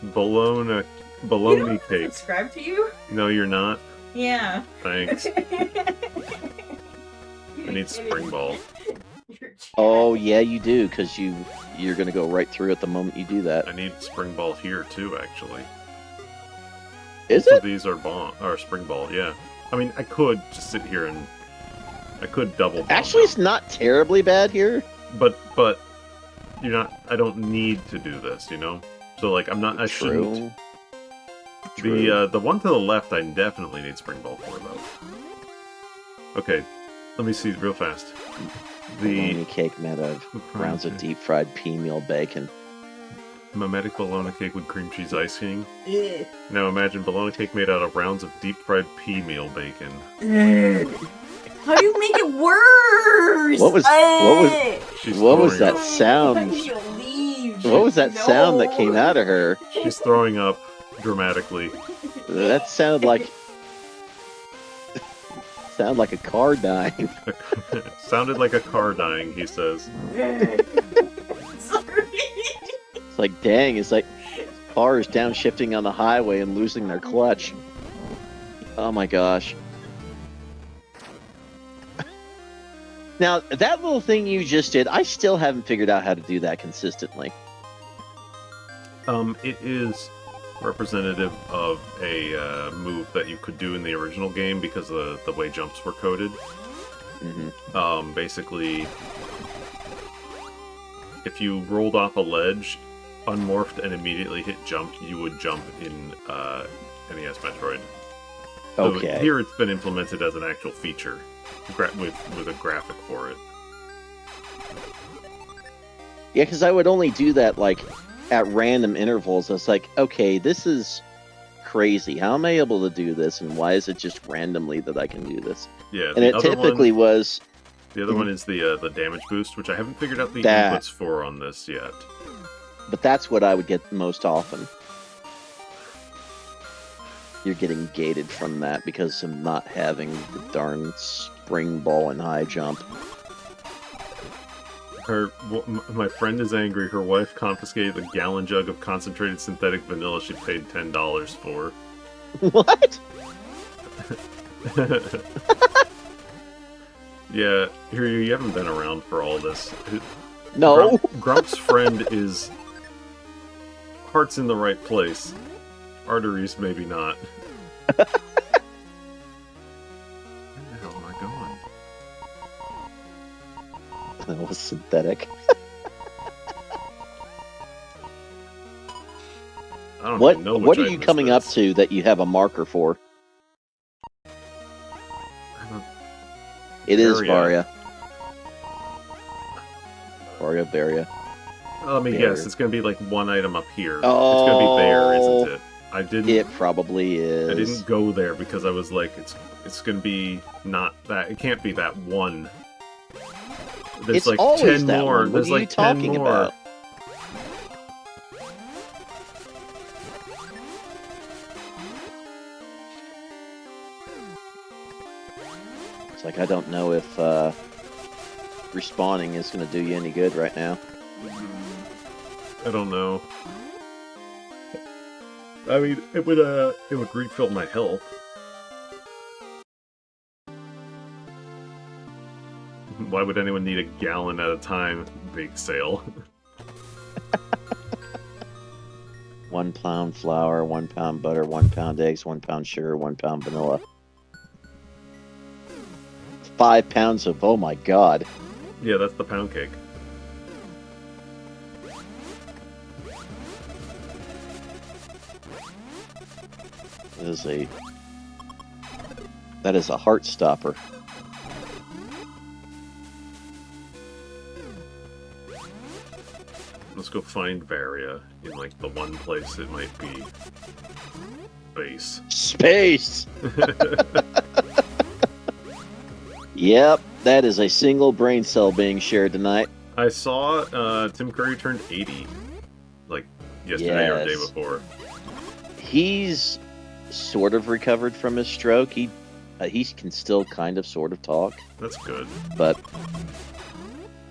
Bologna You cake. subscribe to you? No, you're not. Yeah. Thanks. I need Spring Ball. Oh, yeah, you do, because you're going to go right through at the moment you do that. I need Spring Ball here too, actually. Is So it? these are Spring Ball, yeah. I mean, I could just sit here and I could double. Bomb Actually, it's not terribly bad here. but you're not. I don't need to do this, you know. So like, I'm not. I shouldn't. True. The one to the left, I definitely need Spring Ball for though. Okay, let me see real fast. Bologna cake made of rounds of deep fried pea meal bacon. mimetic bologna cake with cream cheese icing. Ugh. Now imagine bologna cake made out of rounds of deep fried pea meal bacon. How do you make it worse? What was She's what was throwing that up. sound? Leave. What was that No. sound that came out of her? She's throwing up dramatically. That sounded like a car dying. Sounded like a car dying, he says. Sorry. It's like, dang, it's like cars downshifting on the highway and losing their clutch. Oh my gosh. Now, that little thing you just did, I still haven't figured out how to do that consistently. It is representative of a move that you could do in the original game because of the way jumps were coded. Mm-hmm. Basically, if you rolled off a ledge, unmorphed, and immediately hit jump, you would jump in NES Metroid. So Okay. here it's been implemented as an actual feature with a graphic for it. Yeah, because I would only do that, like, at random intervals. I was like, okay, this is crazy. How am I able to do this, and why is it just randomly that I can do this? Yeah, And it other typically was... The other one is the damage boost, which I haven't figured out the That. inputs for on this yet. But that's what I would get most often. You're getting gated from that because of not having the darn spring ball and high jump. My friend is angry. Her wife confiscated a gallon jug of concentrated synthetic vanilla she paid $10 for. What? Yeah, here you haven't been around for all this. No. Grump's friend is heart's in the right place. Arteries maybe not. Where the hell am I going? That was synthetic. I don't What even know which What are item you is coming up this. to that you have a marker for? I don't- It is Varia. Varia. Varia. Let me There. guess. It's going to be like one item up here. It's Oh. going to be there, isn't it? I didn't. It probably is. I didn't go there because I was like, it's going to be not that. It can't be that one. There's It's like always 10 that more. one. What There's are you like 10 talking more. about? Like, I don't know if respawning is going to do you any good right now. I don't know. I mean, it would refill my health. Why would anyone need a gallon at a time? Big sale. 1 pound flour, 1 pound butter, 1 pound eggs, 1 pound sugar, 1 pound vanilla. 5 pounds of, oh my god. Yeah, that's the pound cake. That is a heart stopper. Let's go find Varia in, like, the one place it might be. Space. Yep, that is a single brain cell being shared tonight. I saw Tim Curry turned 80, like, yesterday or the day Yes. before. He's sort of recovered from his stroke. He can still kind of sort of talk, That's good. but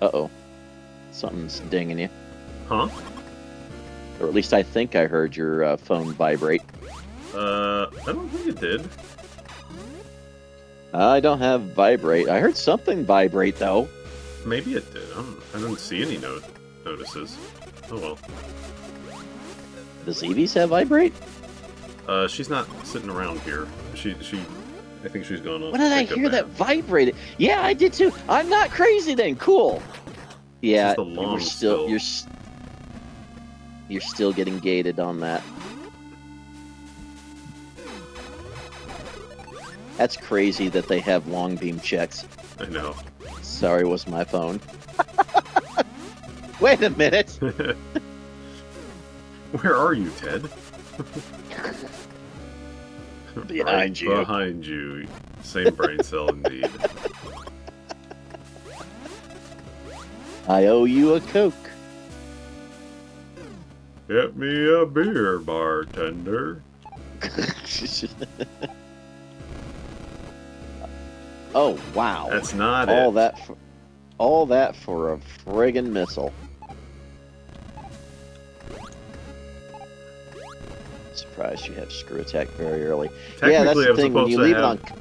uh-oh, something's dinging you. Huh? Or at least I think I heard your phone vibrate. I don't think it did. I don't have vibrate. I heard something vibrate though. Maybe it did. I don't see any notices. Oh well. Does Eevee's have vibrate? She's not sitting around here. I think she's going on. What did I take a hear that nap. vibrated? Yeah, I did too. I'm not crazy then. Cool. Yeah, Just the long still. You're still getting gated on that. That's crazy that they have long beam checks. I know. Sorry, was my phone. Wait a minute. Where are you, Ted? Behind you. Behind you. Same brain cell indeed. I owe you a Coke. Get me a beer, bartender. Oh wow! That's not all it. all that for a friggin' missile. Surprised you have screw attack very early. Yeah, that's Technically, the I was thing. When supposed you to leave it have. on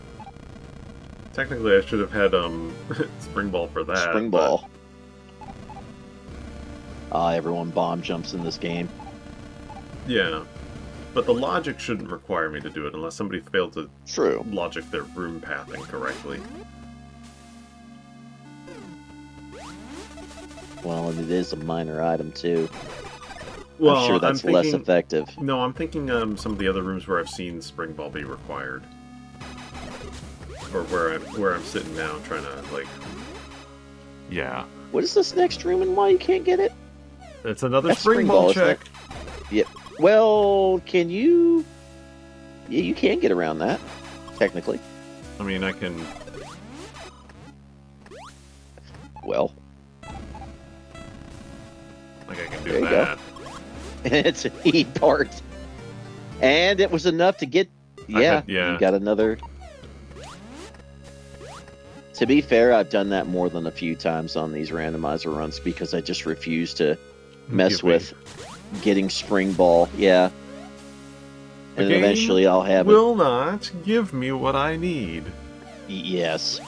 Technically, I should have had spring ball for that. spring ball. Everyone bomb jumps in this game. But, yeah, but the logic shouldn't require me to do it unless somebody failed to True. logic their room pathing correctly. Well, and it is a minor item too. Well, I'm sure that's less thinking, effective. No, I'm thinking some of the other rooms where I've seen spring ball be required, or where I'm sitting now trying to like. Yeah, What is this next room and why you can't get it? it's another That's spring ball isn't check. it? Yep. Well, can you? Yeah, you can get around that, technically. I mean, I can. Well, Like I can There do you go. that. it's an E part, and it was enough to get. Yeah, yeah. you got another. To be fair, I've done that more than a few times on these randomizer runs because I just refuse to mess Give me- with getting spring ball. Yeah. The And game eventually I'll have it. Will not give me what I need. Yes.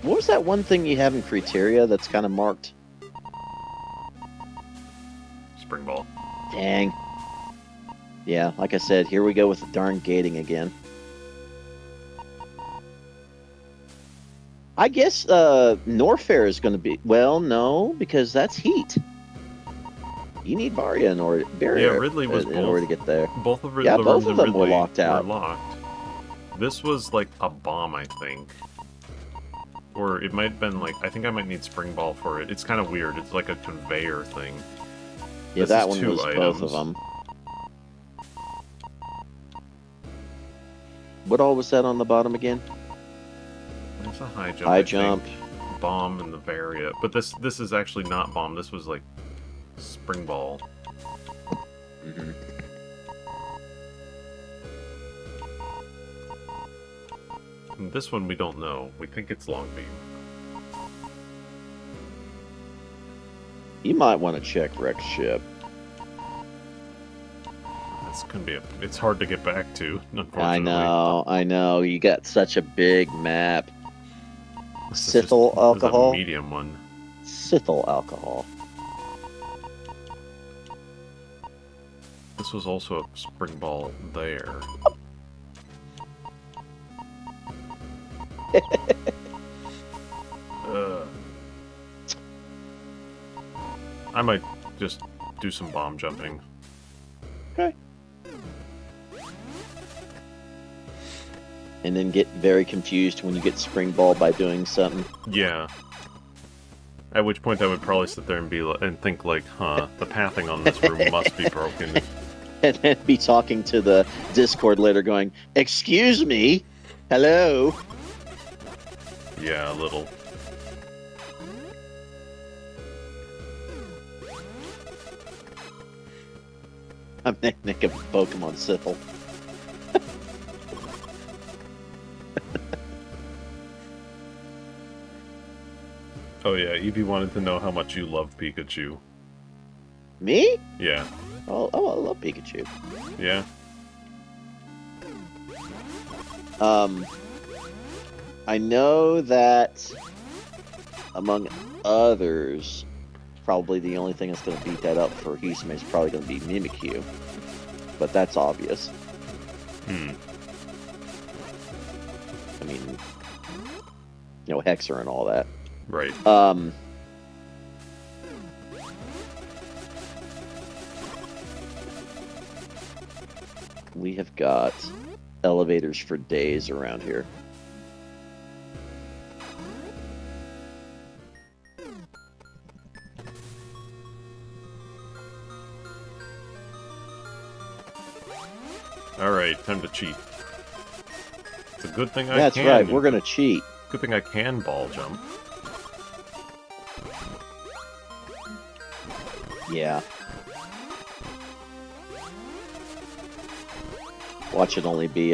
What was that one thing you have in criteria that's kind of marked? Spring ball. Dang. Yeah, like I said, here we go with the darn gating again. I guess Norfair is going to be... Well, no, because that's heat. You need Varia in order, Ridley was in order to get there. Both of Yeah, the both rooms of in them were Ridley locked out. Were locked. This was like a bomb, I think. Or it might have been like, I think I might need spring ball for it. It's kind of weird. It's like a conveyor thing. Yeah, This that is one two was items. both of them. What all was that on the bottom again? It's a high jump. High I jump. think. Bomb and the Varia. But this is actually not bomb. This was like spring ball. Mhm. And this one we don't know. We think it's Longbeam. You might want to check Rex ship. This can be it's hard to get back to, unfortunately. I know. You got such a big map. This Scythal alcohol? This is a medium one. Scythal alcohol. This was also a spring ball there. I might just do some bomb jumping. Okay. And then get very confused when you get spring ball by doing something. Yeah. At which point I would probably sit there and think like, huh, the pathing on this room must be broken. And then be talking to the Discord later going, "Excuse me? Hello?" Yeah, a little. I'm thinking of Pokemon Scythal. Oh yeah, Evie wanted to know how much you love Pikachu. Me? Yeah. Oh, I love Pikachu. Yeah? I know that, among others, probably the only thing that's going to beat that up for Hisame is probably going to be Mimikyu. But that's obvious. Hmm. I mean, you know, Hexer and all that. Right. We have got elevators for days around here. Alright, time to cheat. It's a good thing That's I can. right, we're gonna cheat. Good thing I can ball jump. Yeah. Watch it only be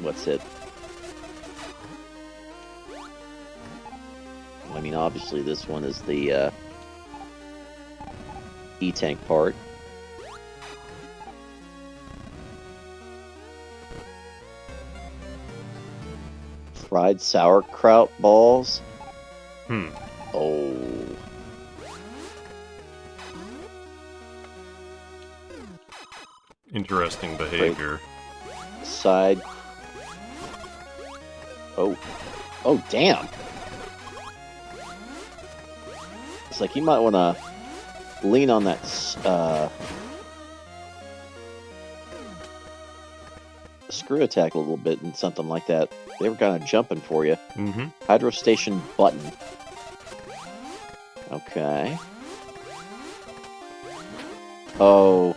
what's it? I mean, obviously this one is the E-Tank part. Fried sauerkraut balls. Hmm. Oh. Interesting behavior. Side. Oh. Oh, damn. It's like you might want to lean on that screw attack a little bit and something like that. They were kind of jumping for you. Mm-hmm. Hydro Station button. Okay. Oh.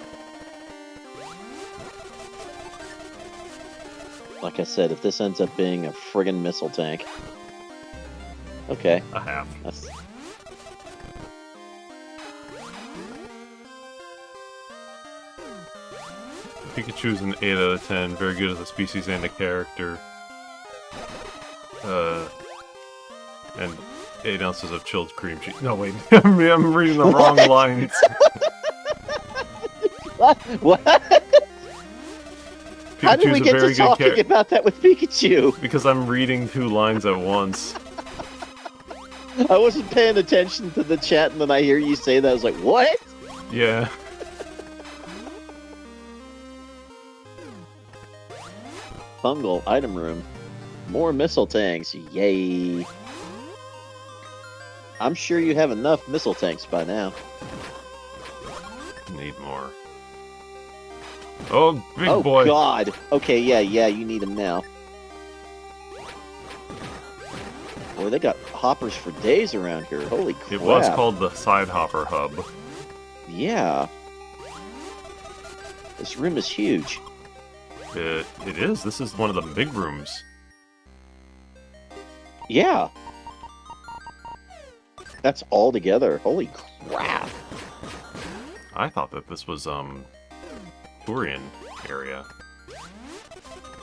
Like I said, if this ends up being a friggin' missile tank. Okay. A half. That's... Pikachu's an 8 out of 10. Very good as a species and a character. And 8 ounces of chilled cream cheese. No, wait. I'm reading the wrong lines. What? How did we Pikachu's a get very to good talking about that with Pikachu? Because I'm reading 2 lines at once. I wasn't paying attention to the chat, and then I hear you say that. I was like, what? Yeah. Fungal item room. More missile tanks. Yay. I'm sure you have enough missile tanks by now. Need more. Oh, big Oh, boy. God. Okay, yeah, you need them now. Boy, they got hoppers for days around here. Holy crap. It was called the Side Hopper Hub. Yeah. This room is huge. It is. This is one of the big rooms. Yeah. That's all together. Holy crap. I thought that this was, Turian. area.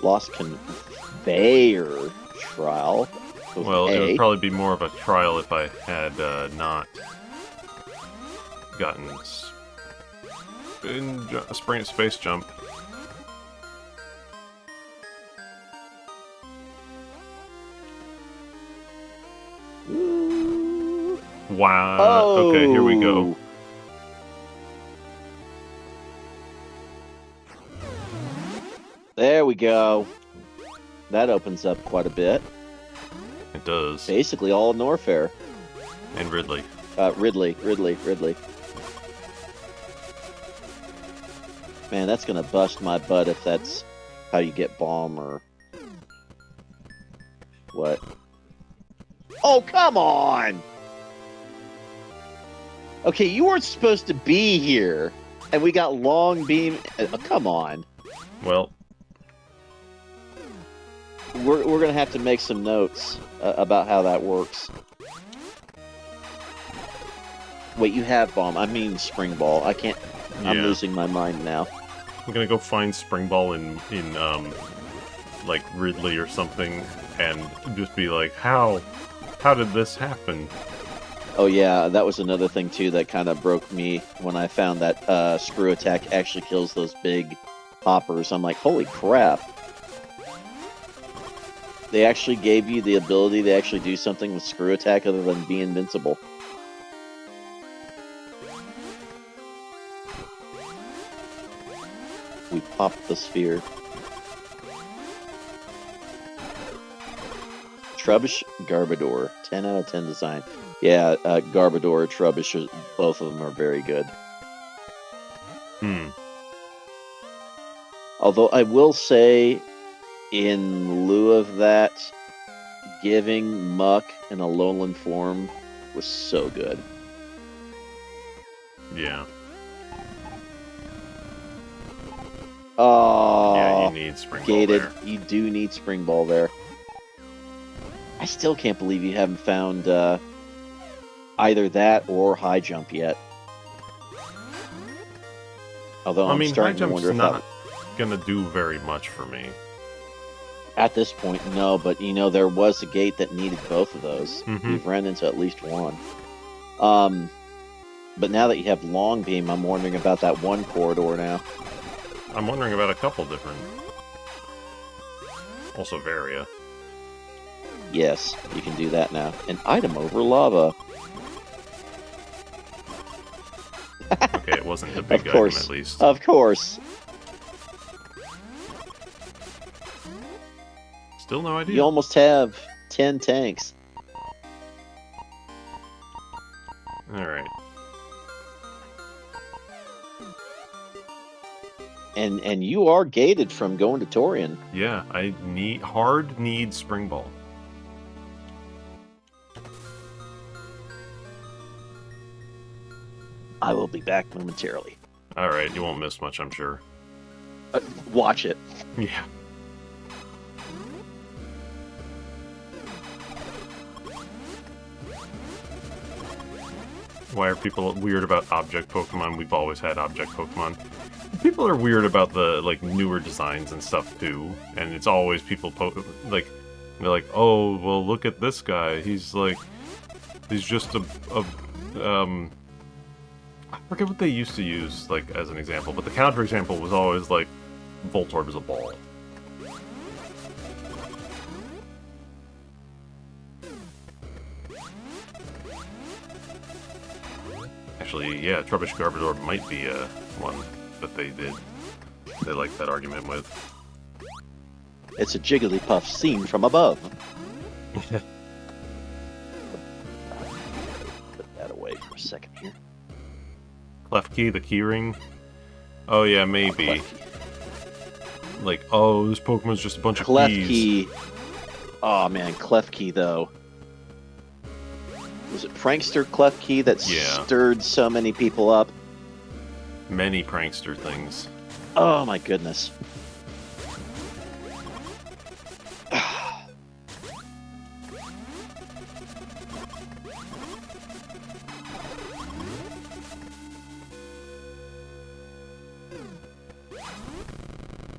Lost conveyor trial. With Well, it A. would probably be more of a trial if I had not gotten spring space jump. Ooh. Wow. Oh. Okay, here we go. There we go. That opens up quite a bit. It does. Basically all of Norfair. And Ridley. Ridley. Man, that's gonna bust my butt if that's how you get bomb or what. Oh, come on! Okay, you weren't supposed to be here, and we got long beam. Come on. Well, We're gonna have to make some notes about how that works. Wait, you have bomb. I mean spring ball. I can't. I'm yeah. losing my mind now. I'm gonna go find Spring Ball in like Ridley or something, and just be like, how did this happen? Oh yeah, that was another thing too that kind of broke me when I found that screw attack actually kills those big hoppers. I'm like, holy crap! They actually gave you the ability to actually do something with screw attack other than be invincible. We popped the sphere. Trubbish, Garbodor. 10 out of 10 design. Yeah, Garbodor, Trubbish, both of them are very good. Although I will say, in lieu of that, giving Muck in a lowland form was so good. Yeah. Oh, Yeah, you need Spring gated. Ball there. You do need Spring Ball there. I still can't believe you haven't found either that or High Jump yet. Although I'm High starting to Jump's wonder if not gonna do very much for me. at this point, no. But you know, there was a gate that needed both of those. Mhm. We've run into at least one. But now that you have Long Beam, I'm wondering about that one corridor now. I'm wondering about a couple different. Also Varia. Yes, you can do that now. An item over lava. Okay, it wasn't the big Of item course. at least. Of course. Still no idea. You almost have 10 tanks. Alright. And you are gated from going to Torian. Yeah, I need Spring Ball. I will be back momentarily. Alright, you won't miss much, I'm sure. Watch it. Yeah. Why are people weird about object Pokemon? We've always had object Pokemon. People are weird about the like newer designs and stuff too, and it's always people like they're like, oh well, look at this guy. He's just a I forget what they used to use like as an example, but the counter example was always like Voltorb is a ball. Actually, yeah, Trubbish Garbodor might be one that they did. They liked that argument with. It's a Jigglypuff seen from above. Put that away for a second here. Klefki, the keyring? Oh yeah, maybe. Klefki. Like, oh, this Pokemon's just a bunch of keys. Klefki. Oh man, Klefki though. Was it Prankster Klefki that Yeah. stirred so many people up? Many prankster things. Oh my goodness.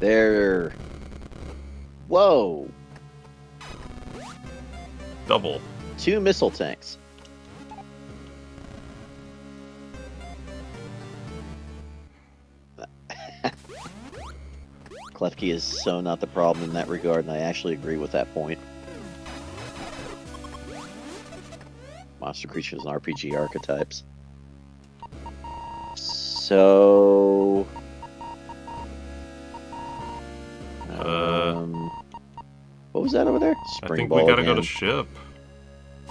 There. Whoa. Double. 2 missile tanks. Klefki is so not the problem in that regard, and I actually agree with that point. Monster creatures and RPG archetypes. So... what was that over there? I think we gotta go to ship.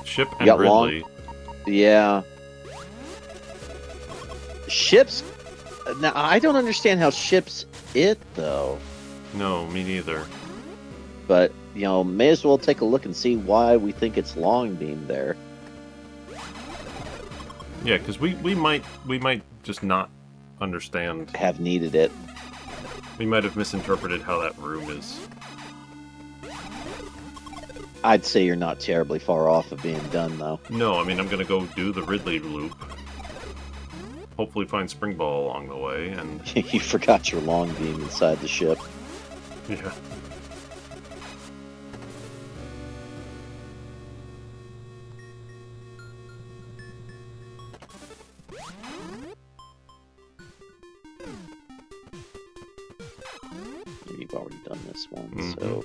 Ship and got Ridley. Yeah. Ships... Now, I don't understand how ships it, though. No, me neither. But, you know, may as well take a look and see why we think it's long beam there. Yeah, because we might just not understand. Have needed it. We might have misinterpreted how that room is. I'd say you're not terribly far off of being done, though. No, I mean, I'm gonna go do the Ridley loop. Hopefully find Spring Ball along the way, and... You forgot your long beam inside the ship. Yeah. You've already done this one, so...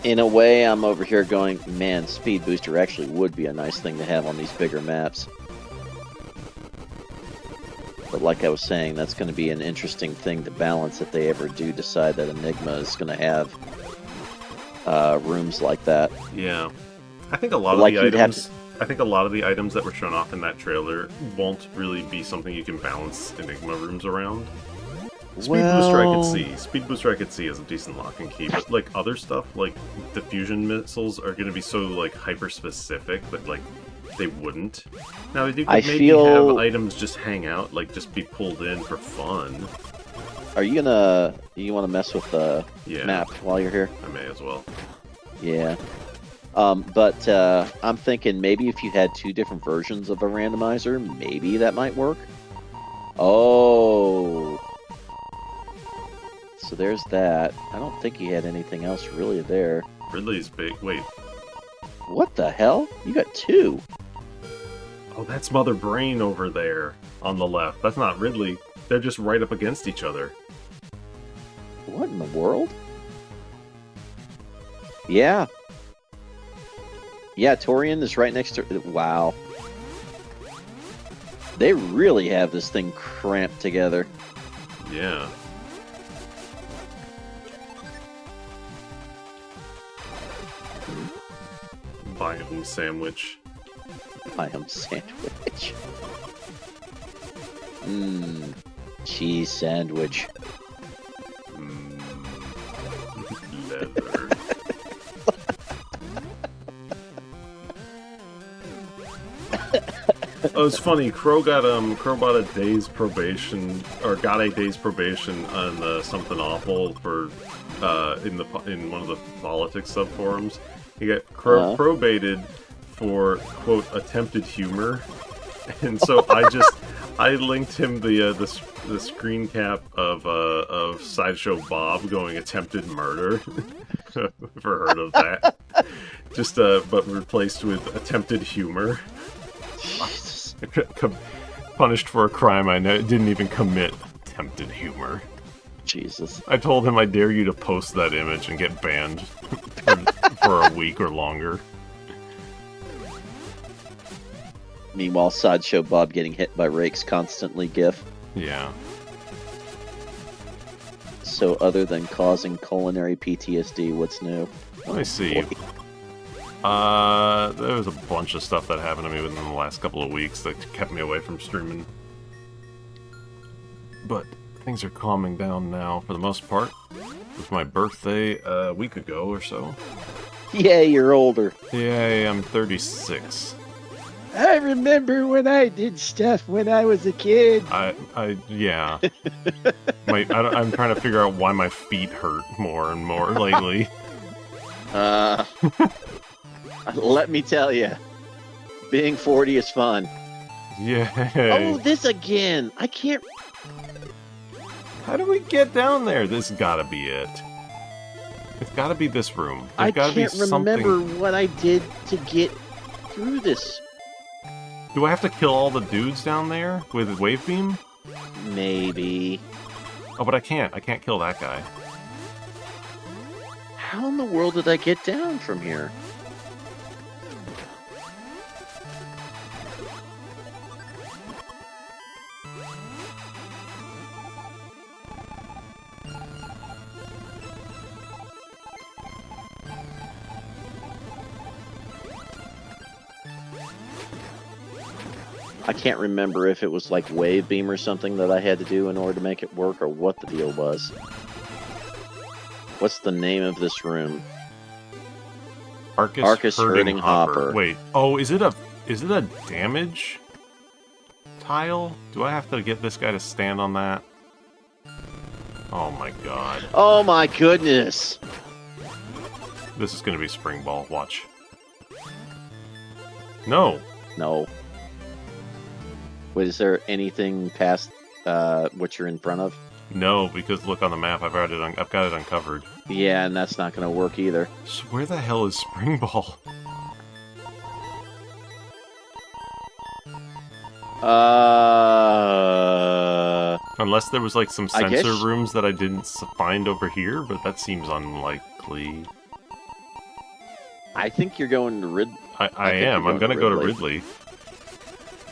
In a way, I'm over here going, man, Speed Booster actually would be a nice thing to have on these bigger maps. But like I was saying, that's going to be an interesting thing to balance if they ever do decide that Enigma is going to have rooms like that. Yeah. I think a lot of Like the you'd have items... I think a lot of the items that were shown off in that trailer won't really be something you can balance Enigma rooms around. Speed Booster I could see. Speed Booster I could see as a decent lock and key, but like other stuff, like the fusion missiles are going to be so like hyper specific that like they wouldn't. Now you could maybe have items just hang out, like just be pulled in for fun. Are you gonna... You want to mess with the map while you're here? I may as well. Yeah. But I'm thinking maybe if you had 2 different versions of a randomizer, maybe that might work. Oh... So there's that. I don't think he had anything else really there. Ridley's big. Wait. What the hell? You got 2. Oh, that's Mother Brain over there on the left. That's not Ridley. They're just right up against each other. What in the world? Yeah. Yeah, Torian is right next to... Wow. They really have this thing cramped together. Yeah. Biome sandwich. Biome sandwich. Mmm. Cheese sandwich. Leather. Oh, it's funny. Crow bought a day's probation, or got a day's probation on something awful for in one of the politics subforums. He got probated for quote attempted humor, and so I linked him the screen cap of Sideshow Bob going attempted murder. Never heard of that. Just but replaced with attempted humor. Jesus. Punished for a crime I didn't even commit. Attempted humor. Jesus. I told him I dare you to post that image and get banned for a week or longer. Meanwhile, Sideshow Bob getting hit by rakes constantly gif. Yeah. So other than causing culinary PTSD, what's new? Let me see. There was a bunch of stuff that happened to me within the last couple of weeks that kept me away from streaming. But things are calming down now for the most part. It was my birthday a week ago or so. Yay, you're older. Yay, I'm 36. I remember when I did stuff when I was a kid. Yeah. I'm trying to figure out why my feet hurt more and more lately. Let me tell you, being 40 is fun. Yay! Oh, this again! I can't... How do we get down there? This gotta be it. It's gotta be this room. There's I gotta can't be something... remember what I did to get through this. Do I have to kill all the dudes down there with wave beam? Maybe. Oh, but I can't. I can't kill that guy. How in the world did I get down from here? I can't remember if it was like wave beam or something that I had to do in order to make it work, or what the deal was. What's the name of this room? Arcus Hurting Hopper. Wait. Oh, is it a damage tile? Do I have to get this guy to stand on that? Oh my god. Oh my goodness! This is gonna be Spring Ball. Watch. No. No. Wait, is there anything past what you're in front of? No, because look on the map. I've got it uncovered. Yeah, and that's not going to work either. So where the hell is Spring Ball? Unless there was like some sensor rooms that I didn't find over here, but that seems unlikely. I think you're going to Ridley. I am. I'm gonna go to Ridley.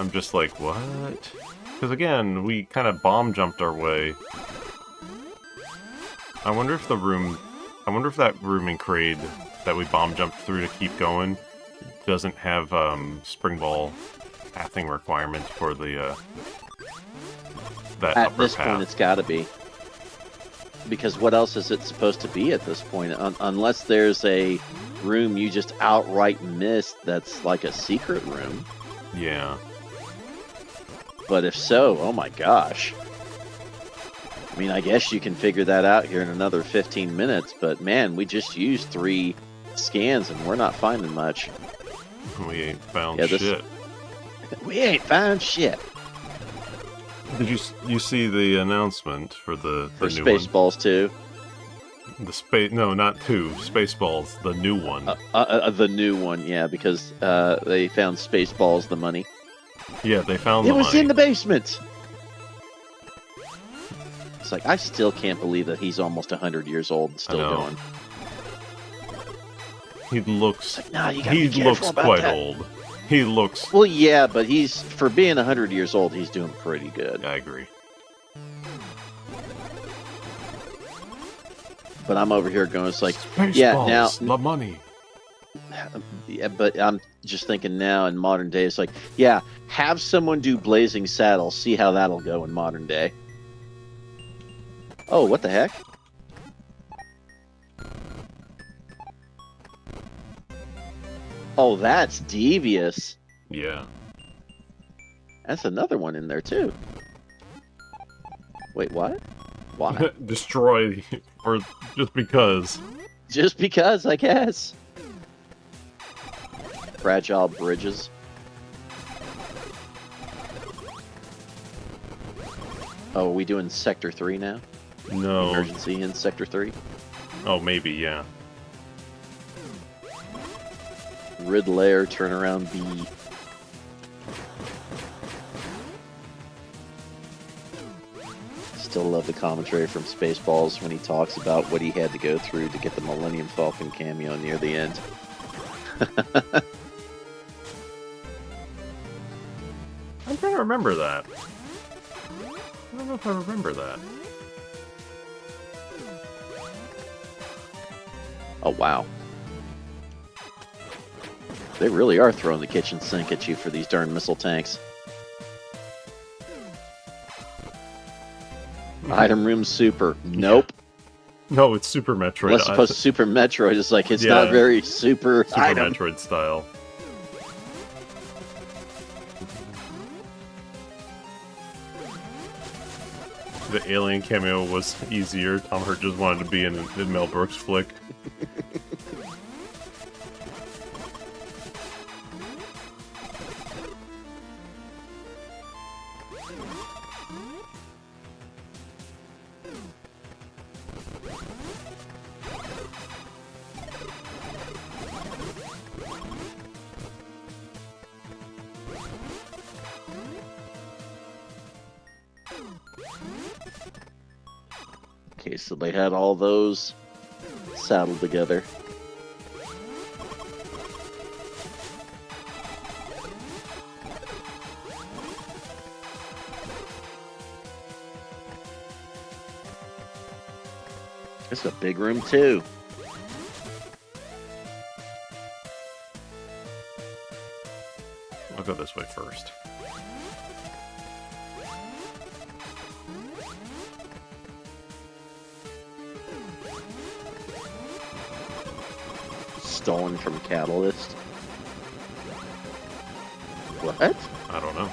I'm just like, what? Because again, we kind of bomb jumped our way. I wonder if that room in Kraid that we bomb jumped through to keep going doesn't have Spring Ball pathing requirements for the that At upper this path. point, it's got to be. Because what else is it supposed to be at this point? Unless there's a room you just outright missed that's like a secret room. Yeah. But if so, oh my gosh. I mean, I guess you can figure that out here in another 15 minutes, but man, we just used 3 scans and we're not finding much. We ain't found shit. We ain't found shit. Did you see the announcement for the new Spaceballs 2? No, not 2. Spaceballs, the new one. The new one, yeah, because they found Spaceballs the money. Yeah, they found the money. It was in the basement! It's like, I still can't believe that he's almost 100 years old and still going. He looks... Like, nah, he looks quite old. He looks... Well, yeah, but for being 100 years old, he's doing pretty good. I agree. But I'm over here going, it's like, Spaceballs, yeah, now... the money. Yeah, but I'm just thinking now in modern day, it's like, yeah, have someone do Blazing Saddles, see how that'll go in modern day. Oh, what the heck? Oh, that's devious. Yeah. That's another one in there, too. Wait, what? Why? Destroy, or just because. Just because, I guess. Fragile bridges. Oh, are we doing Sector 3 now? No. Emergency in Sector 3? Oh, maybe, yeah. Ridlair, turnaround B. Still love the commentary from Spaceballs when he talks about what he had to go through to get the Millennium Falcon cameo near the end. I'm trying to remember that. I don't know if I remember that. Oh, wow. They really are throwing the kitchen sink at you for these darn missile tanks. Item room super. Nope. No, it's Super Metroid. Let's suppose Super Metroid is like, it's not very super item. Metroid style. The alien cameo was easier. Tom Hurt just wanted to be in Mel Brooks' flick. Okay, so they had all those saddled together. It's a big room too. I'll go this way first. Stolen from Catalyst. What? I don't know.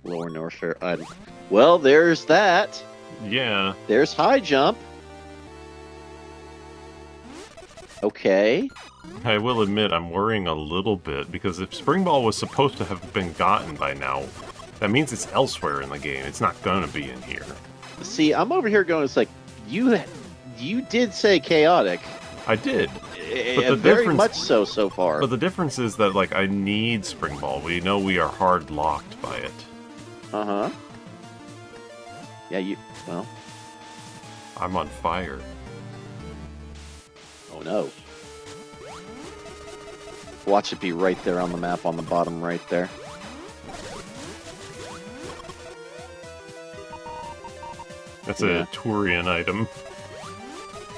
Lower North Fair item. Well, there's that. Yeah. There's high jump. Okay. I will admit I'm worrying a little bit, because if Spring Ball was supposed to have been gotten by now, that means it's elsewhere in the game. It's not going to be in here. See, I'm over here going, it's like, you did say chaotic. I did. But very much so far. But the difference is that, like, I need Spring Ball. We know we are hard locked by it. Uh-huh. Yeah, well. I'm on fire. Oh, no. Watch it be right there on the map on the bottom right there. That's Yeah. a Turian item.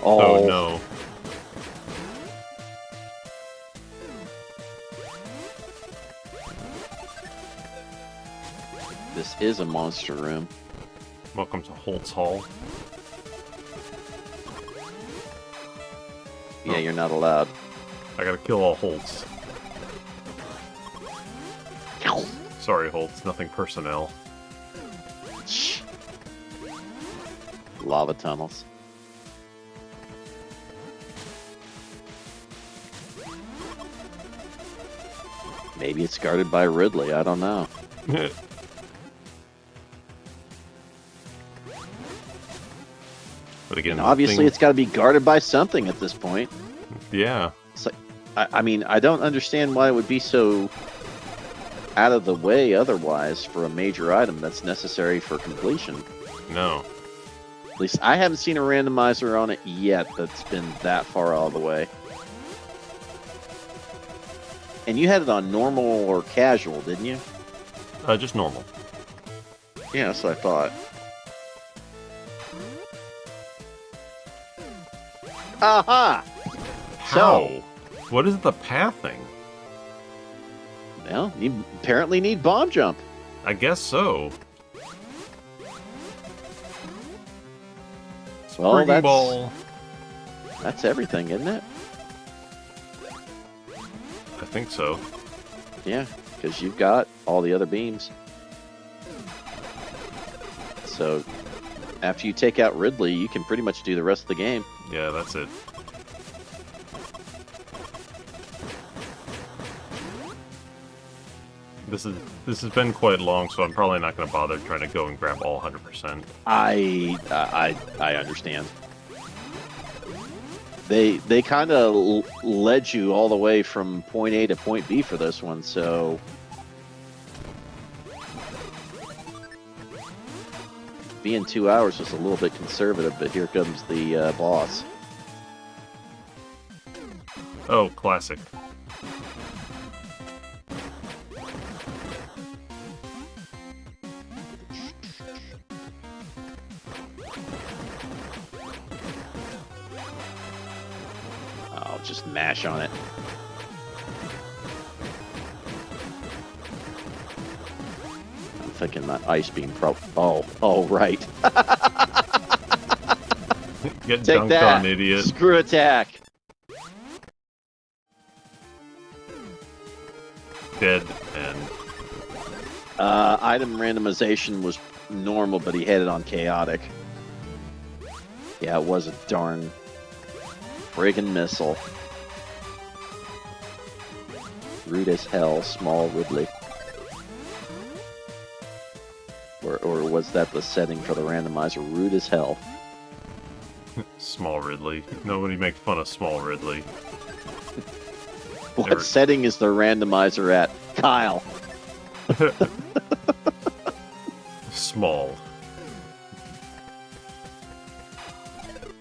Oh, no. This is a monster room. Welcome to Holt's Hall. Yeah, Oh. you're not allowed. I gotta kill all Holtz. Sorry, Holtz. Nothing personnel. Shh. Lava tunnels. Maybe it's guarded by Ridley, I don't know. But again, And obviously it's got to be guarded by something at this point. Yeah. It's like, I mean, I don't understand why it would be so out of the way otherwise for a major item that's necessary for completion. No. At least I haven't seen a randomizer on it yet that's been that far out of the way. And you had it on normal or casual, didn't you? Just normal. Yeah, that's what I thought. Aha! How? What is the pathing? Well, you apparently need bomb jump. I guess so. Well, Spring Ball. that's everything, isn't it? I think so. Yeah, because you've got all the other beams. So, after you take out Ridley, you can pretty much do the rest of the game. Yeah, that's it. This has been quite long, so I'm probably not going to bother trying to go and grab all 100%. I understand. They kind of led you all the way from point A to point B for this one, so being 2 hours was a little bit conservative, but here comes the boss. Oh, classic. I'll just mash on it. I'm thinking that ice beam oh, right. Get Take dunked that, on, idiot. Screw attack. Dead and Item randomization was normal, but he had it on chaotic. Yeah, it was a darn friggin' missile. Rude as hell, small Ridley. Or was that the setting for the randomizer? Rude as hell. Small Ridley. Nobody makes fun of Small Ridley. What setting is the randomizer at? Kyle. Small.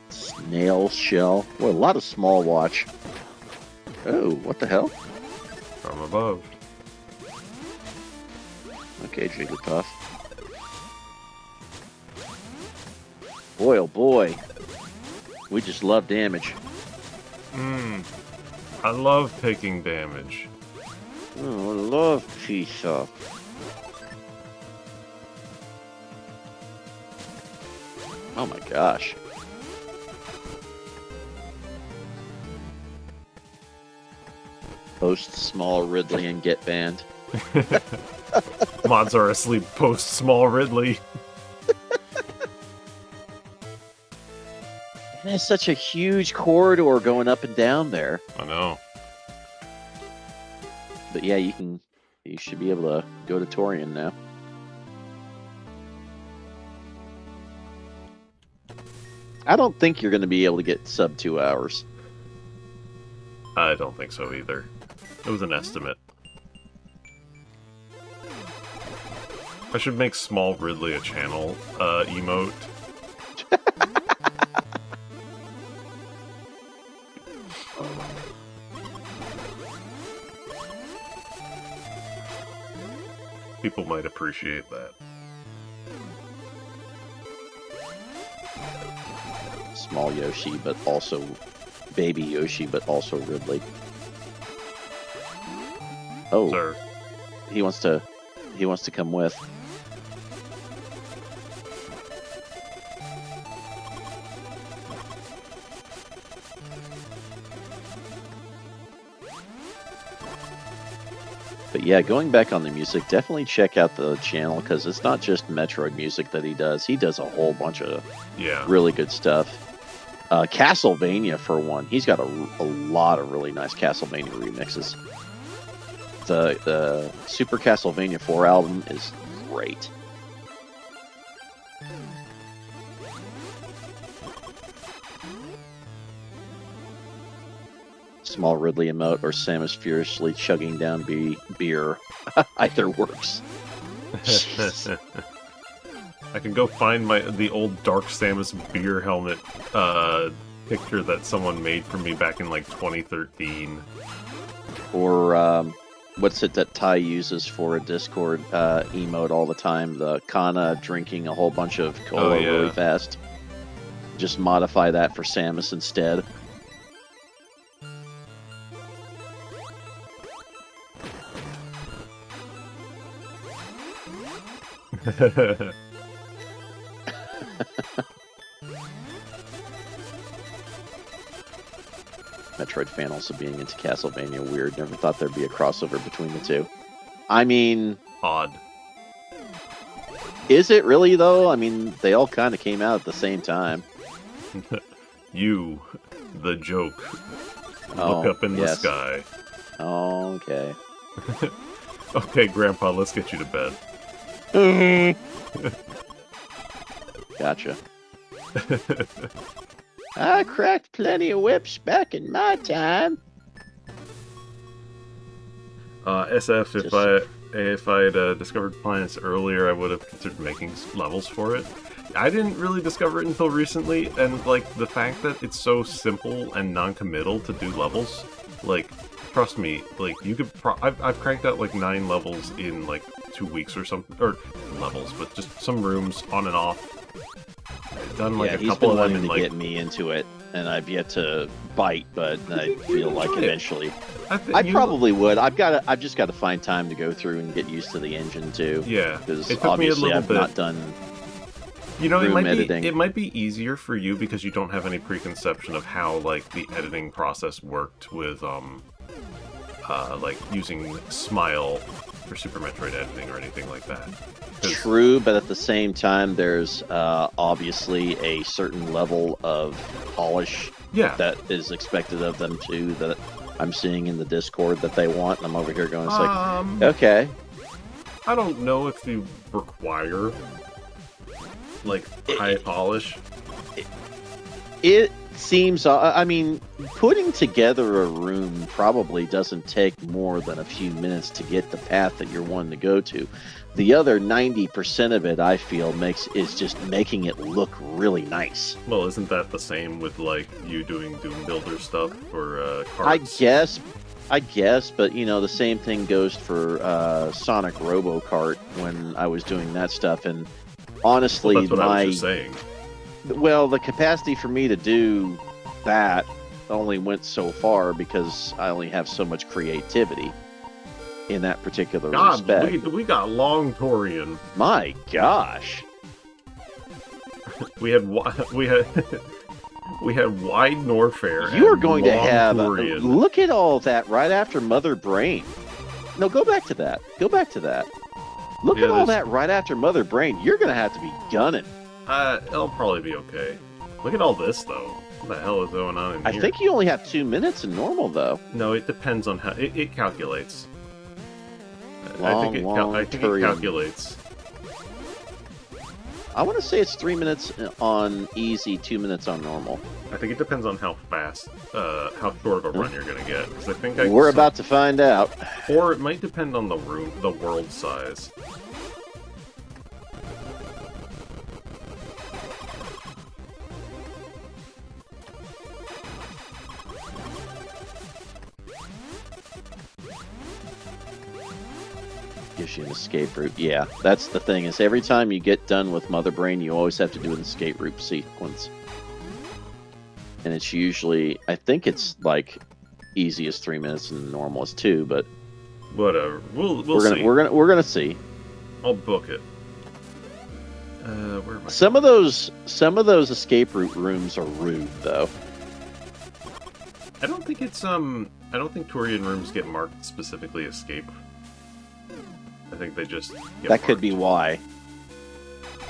Snail shell. Well, a lot of small watch. Oh, what the hell? From above. Okay, Jigglypuff. Boy, oh boy. We just love damage. I love taking damage. Oh, I love pizza. Oh my gosh. Post small Ridley and get banned. Mods are asleep post Small Ridley. And it's such a huge corridor going up and down there. I know. But yeah, you should be able to go to Torian now. I don't think you're going to be able to get sub 2 hours. I don't think so either. It was an estimate. I should make Small Ridley a channel emote. People might appreciate that. Small Yoshi, but also baby Yoshi, but also Ridley. Oh, Sir. he wants to come with. But yeah, going back on the music, definitely check out the channel because it's not just Metroid music that he does. He does a whole bunch of really good stuff. Castlevania, for one. He's got a lot of really nice Castlevania remixes. The Super Castlevania 4 album is great. Small Ridley emote or Samus furiously chugging down beer. Either works. I can go find the old Dark Samus beer helmet picture that someone made for me back in like 2013. Or what's it that Ty uses for a Discord emote all the time? The Kana drinking a whole bunch of cola really fast. Just modify that for Samus instead. Metroid fan also being into Castlevania, weird. Never thought there'd be a crossover between the two. I mean... Odd. Is it really, though? I mean, they all kind of came out at the same time. You, the joke. Look up in the sky. Oh, okay. Okay, Grandpa, let's get you to bed. Gotcha. I cracked plenty of whips back in my time. SF, if I had discovered Planets earlier, I would have considered making levels for it. I didn't really discover it until recently, and like the fact that it's so simple and non-committal to do levels, like, trust me, like you could. I've cranked out like 9 levels in like 2 weeks or something, or levels, but just some rooms on and off. I've done like a couple of them in like. Get me into it, and I've yet to bite, but I feel like eventually. I probably would. I've just got to find time to go through and get used to the engine too. Yeah, because obviously I've not done. You know, it might be easier for you because you don't have any preconception of how like the editing process worked with like using Smile for Super Metroid editing or anything like that. True, but at the same time, there's obviously a certain level of polish that is expected of them too. That I'm seeing in the Discord that they want, and I'm over here going, it's like, Um, okay. I don't know if you require like high polish. It seems, I mean, putting together a room probably doesn't take more than a few minutes to get the path that you're wanting to go to. The other 90% of it, I feel, is just making it look really nice. Well, isn't that the same with like you doing Doom Builder stuff for cards? I guess, but you know, the same thing goes for Sonic RoboKart when I was doing that stuff, and honestly, Well, that's what I was just saying. Well, the capacity for me to do that only went so far because I only have so much creativity in that particular respect. We got Long Torian. My gosh. We had we had Wide Norfair. You are going to Long have Torian. look at all that right after Mother Brain. No, go back to that. Go back to that. Look at all that right after Mother Brain. You're going to have to be gunning. It'll probably be okay. Look at all this though. What the hell is going on in here? I think you only have 2 minutes in normal though. No, it depends on how it calculates. Long, I think it Torian. calculates. I want to say it's 3 minutes on easy, 2 minutes on normal. I think it depends on how fast, how short of a run you're gonna get. 'Cause I think We're about to find out. Or it might depend on the world size. Gives you an escape route. Yeah, that's the thing, is every time you get done with Mother Brain, you always have to do an escape route sequence. And it's usually, I think it's like easy as 3 minutes and normal as 2, but Whatever. We'll we're see. gonna see. I'll book it. Where am I? Some of those escape route rooms are rude though. I don't think it's I don't think Torian rooms get marked specifically escape. I think they just get That could be marked. why.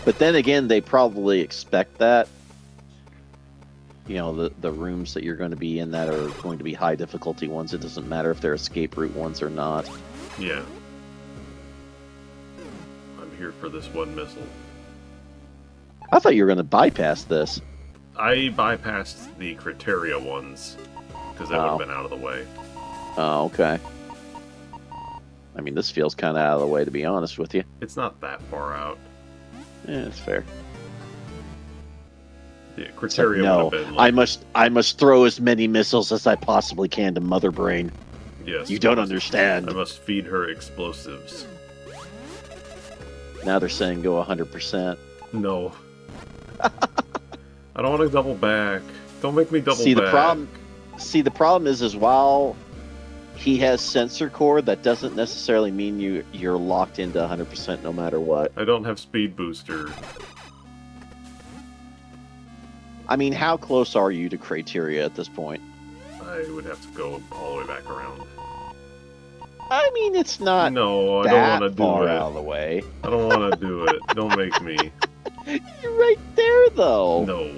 But then again, they probably expect that. You know, the rooms that you're going to be in that are going to be high difficulty ones. It doesn't matter if they're escape route ones or not. Yeah. I'm here for this one missile. I thought you were going to bypass this. I bypassed the criteria ones because that would have been out of the way. Oh, okay. I mean, this feels kind of out of the way, to be honest with you. It's not that far out. Yeah, it's fair. Yeah, It's like, criteria no, would have been like, I must throw as many missiles as I possibly can to Mother Brain. yes. You don't I understand. must feed her explosives. Now they're saying go 100%. No. I don't want to double back. Don't make me double See, back. the problem is while he has sensor core, that doesn't necessarily mean you're locked into 100% no matter what. I don't have speed booster. I mean, how close are you to criteria at this point? I would have to go all the way back around. I mean, it's not No, I don't that want to far do it. out of the way. I don't want to do it. Don't make me. You're right there, though. No.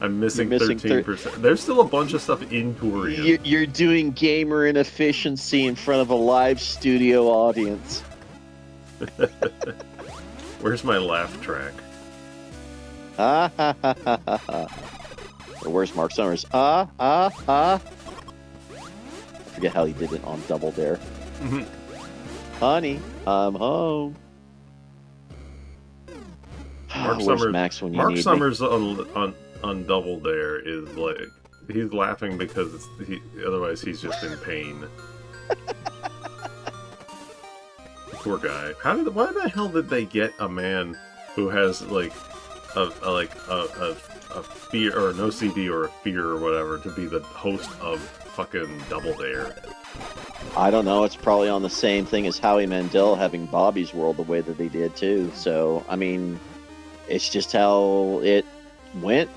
I'm missing You're missing 13%. There's still a bunch of stuff in Torian. You're doing gamer inefficiency in front of a live studio audience. Where's my laugh track? Ah ha ha ha ha ha. Or where's Mark Summers? Ah ah ah. I forget how he did it on Double Dare. Mhm. Honey, I'm home. Mark Where's Summers. Max when you Mark need Summers on Double Dare is like he's laughing because otherwise he's just in pain. Poor guy. Why the hell did they get a man who has like a fear or no CD or a fear or whatever to be the host of fucking Double Dare? me? I don't know. It's probably on the same thing as Howie Mandel having Bobby's World the way that they did too. So I mean, it's just how it went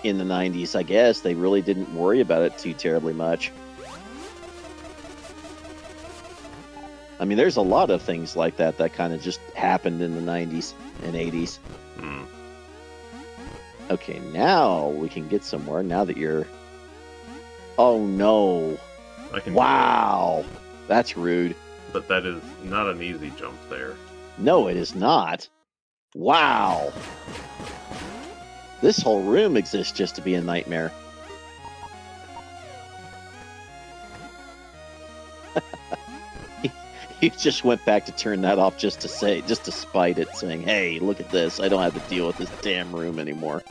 in the 90s, I guess. They really didn't worry about it too terribly much. I mean, there's a lot of things like that that kind of just happened in the 90s and 80s. Hmm. Okay, now we can get somewhere, now that you're Oh no! I can Wow, that's rude. but that is not an easy jump there. No, it is not. Wow. This whole room exists just to be a nightmare. He just went back to turn that off just to spite it, saying, hey, look at this. I don't have to deal with this damn room anymore.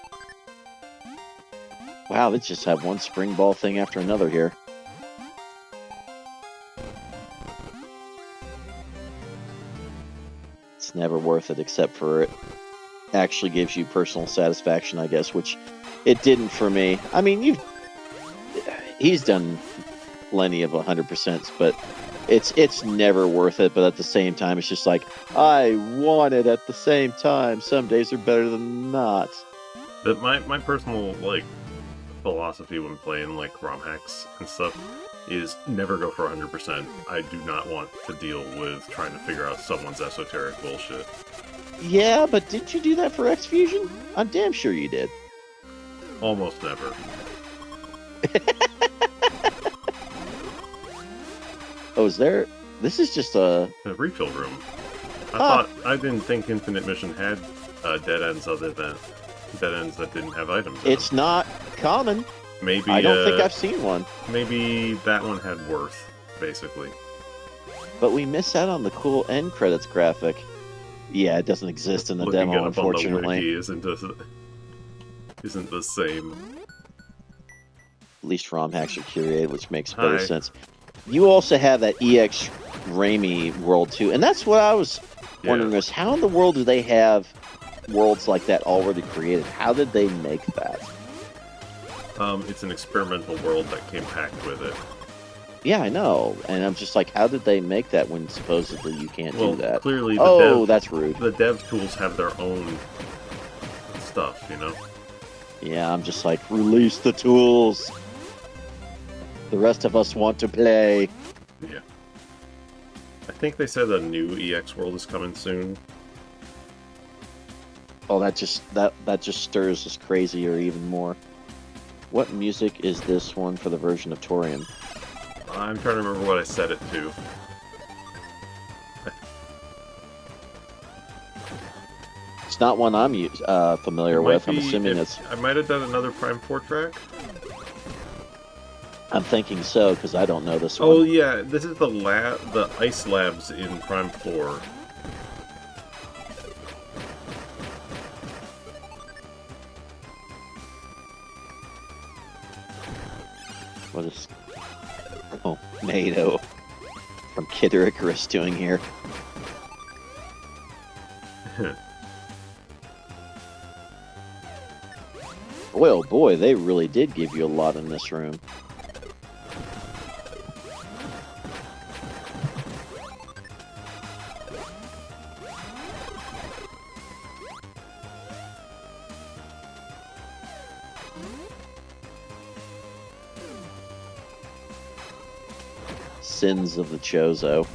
Wow, they just have one spring ball thing after another here. It's never worth it, except for it actually gives you personal satisfaction, I guess, which it didn't for me. I mean, he's done plenty of 100%, but it's never worth it. But at the same time, it's just like, I want it at the same time. Some days are better than not. But my personal philosophy when playing ROM hacks and stuff is never go for 100%. I do not want to deal with trying to figure out someone's esoteric bullshit. Yeah, but didn't you do that for X-Fusion? I'm damn sure you did. Almost never. Oh, is there... This is just a refill room. I didn't think Infinite Mission had dead ends other than dead ends that didn't have items in It's them. not common. Maybe I don't think I've seen one. Maybe that one had worth, basically. But we miss out on the cool end credits graphic. Yeah, it doesn't exist in the Looking demo, it up on the unfortunately. wiki isn't the same. At least ROM hacks are curated, which makes better sense. You also have that EX Raimi world too, and that's what I was wondering is how in the world do they have worlds like that already created? How did they make that? It's an experimental world that came packed with it. Yeah, I know, and I'm just like, how did they make that when supposedly you can't do that? Clearly, that's rude. The dev tools have their own stuff, you know. Yeah, I'm just like, release the tools. The rest of us want to play. Yeah. I think they said a new EX world is coming soon. Oh, that just stirs us crazier even more. What music is this one for the version of Torium? I'm trying to remember what I set it to. It's not one I'm familiar with. I'm assuming it's... I might have done another Prime 4 track. I'm thinking so, because I don't know this one. Oh yeah, this is the ice labs in Prime 4. What is... Oh, NATO from Kid Icarus doing here? Boy, oh boy, they really did give you a lot in this room. Sins of the Chozo.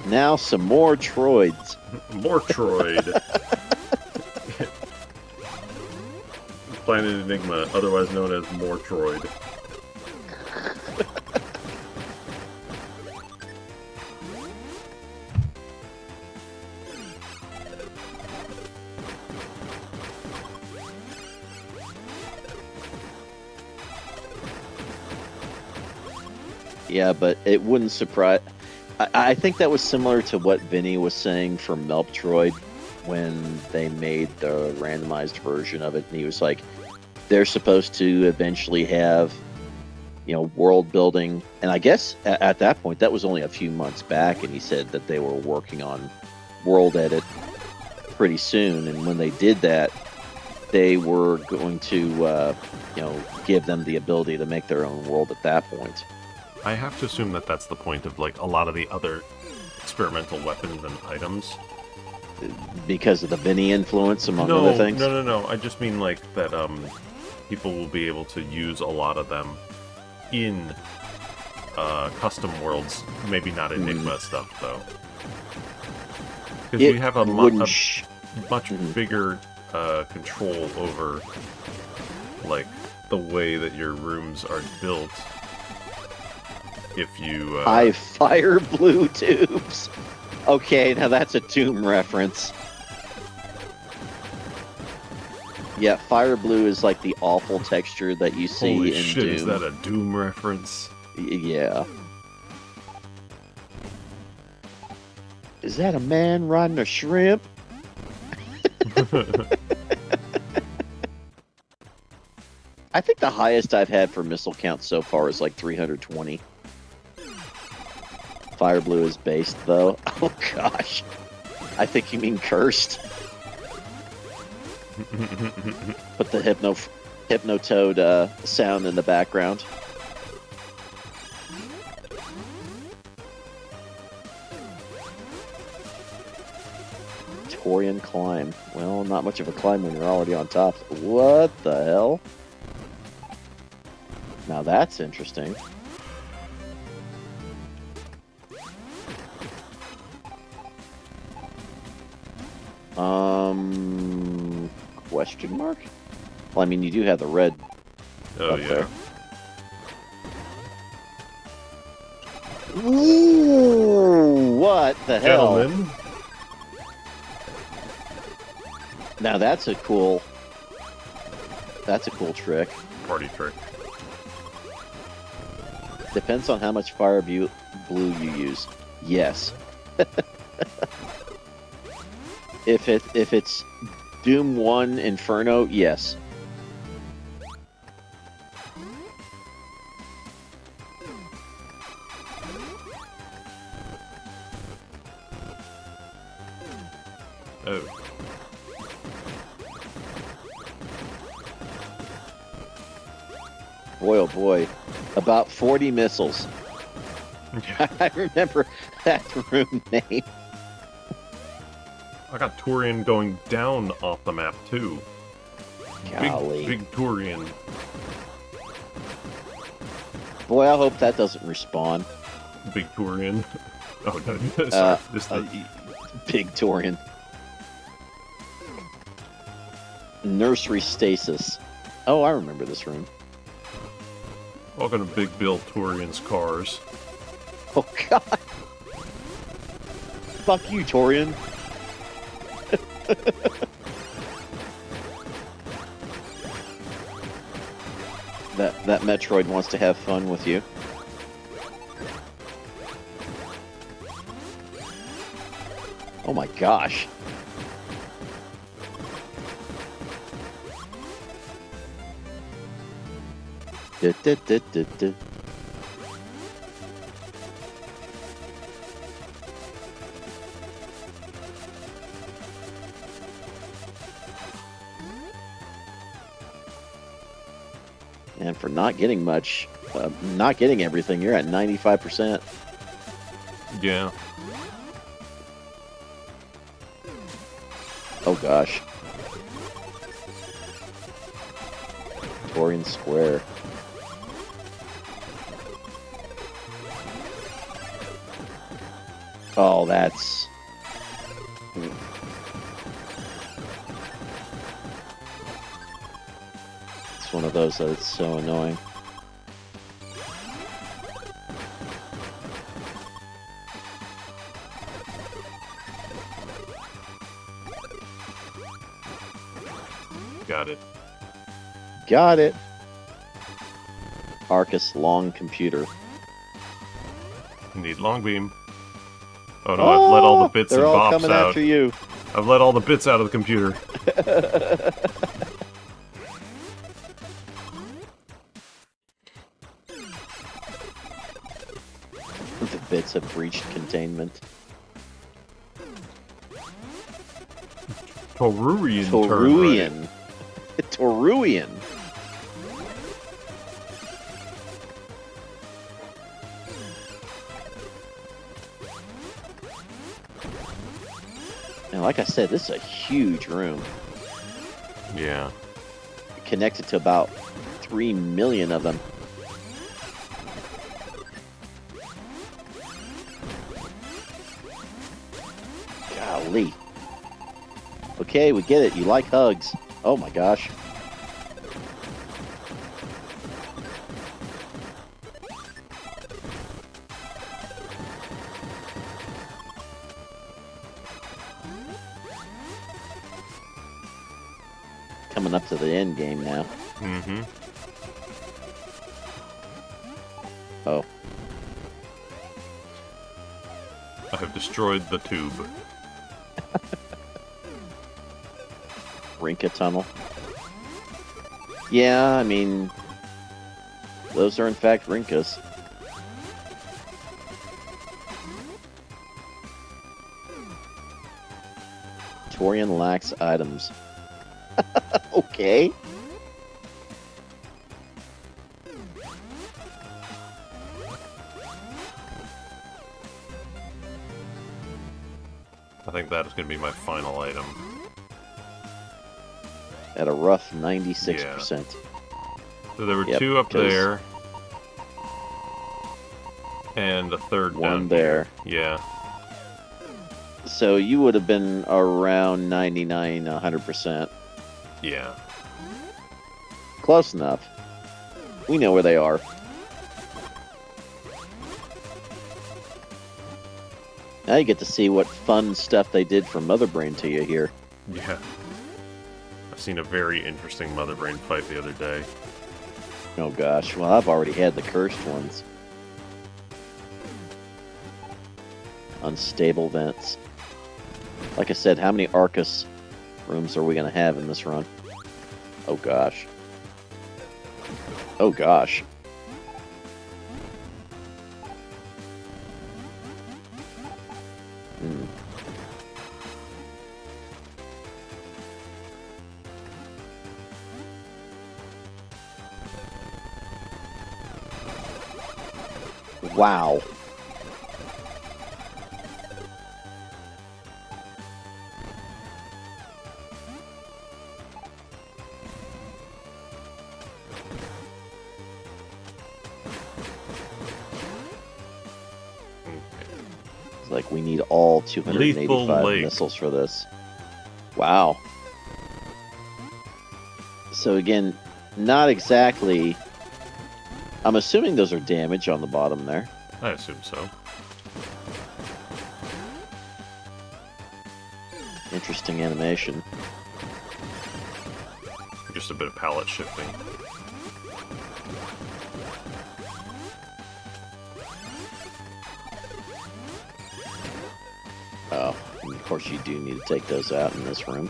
Now some more Troids. More Troid. Planet Enigma, otherwise known as More Troid. Yeah, but it wouldn't surprise... I think that was similar to what Vinny was saying for Melptroid when they made the randomized version of it. And he was like, they're supposed to eventually have, world building. And I guess at that point, that was only a few months back. And he said that they were working on world edit pretty soon. And when they did that, they were going to, give them the ability to make their own world at that point. I have to assume that that's the point of a lot of the other experimental weapons and items. Because of the Vinny influence, among other things? No. I just mean that people will be able to use a lot of them in custom worlds. Maybe not Enigma stuff, though. Because you have a wouldn't much bigger control over, like, the way that your rooms are built. If you... I fire blue tubes! Okay, now that's a Doom reference. Yeah, fire blue is like the awful texture that you see Holy in shit, Doom. is that a Doom reference? Yeah. Is that a man riding a shrimp? I think the highest I've had for missile count so far is like 320. Fire blue is based, though. Oh, gosh. I think you mean cursed. Put the Hypnotoad sound in the background. Torian climb. Well, not much of a climb when you're already on top. What the hell? Now that's interesting. Question mark? Well, I mean, you do have the red Oh, up yeah. there. Ooh, what the hell? Gentlemen, Now that's a cool trick. party trick. Depends on how much fire blue you use. Yes. If it's Doom 1 Inferno, yes. Oh. Boy, oh boy. About 40 missiles. I remember that room name. I got Turian going down off the map, too. Golly. Big Turian. Boy, I hope that doesn't respawn. Big Turian. Oh, no. Sorry. Just the... Big Torian. Nursery stasis. Oh, I remember this room. Welcome to Big Bill Turian's cars. Oh, God. Fuck you, Torian. That Metroid wants to have fun with you. Oh my gosh. Du, du, du, du, du. And for not getting much, not getting everything, you're at 95%. Yeah. Oh gosh. Torian Square. Oh, that's... It's one of those that it's so annoying. Got it. Got it. Arcus long computer. Need long beam. Oh no, I've let all the bits and they're all bops coming out. after you. I've let all the bits out of the computer. The bits have breached containment. Toruian. Toruian. Toruian. And like I said, this is a huge room. Yeah. Connected to about 3 million of them. Golly. Okay, we get it. You like hugs. Oh my gosh. Coming up to the end game now. Mm-hmm. Oh. I have destroyed the tube. Rinka tunnel. Yeah, I mean, those are in fact Rinkas. Torian lacks items. Okay. I think that is going to be my final item. At a rough 96%. So there were Yep, two up 'cause- there. And a third One down there. here. Yeah. So you would have been around 99, 100%. Yeah. Close enough. We know where they are. Now you get to see what fun stuff they did for Mother Brain to you here. Yeah. I've seen a very interesting Mother Brain fight the other day. Oh gosh, well I've already had the cursed ones. Unstable vents. Like I said, how many Arcus rooms are we going to have in this run? Oh gosh. Oh gosh. Hmm. Wow. It's like we need all 285 Lake. missiles for this. Wow. So again, not exactly... I'm assuming those are damage on the bottom there. I assume so. Interesting animation. Just a bit of palette shifting. Oh, and of course you do need to take those out in this room.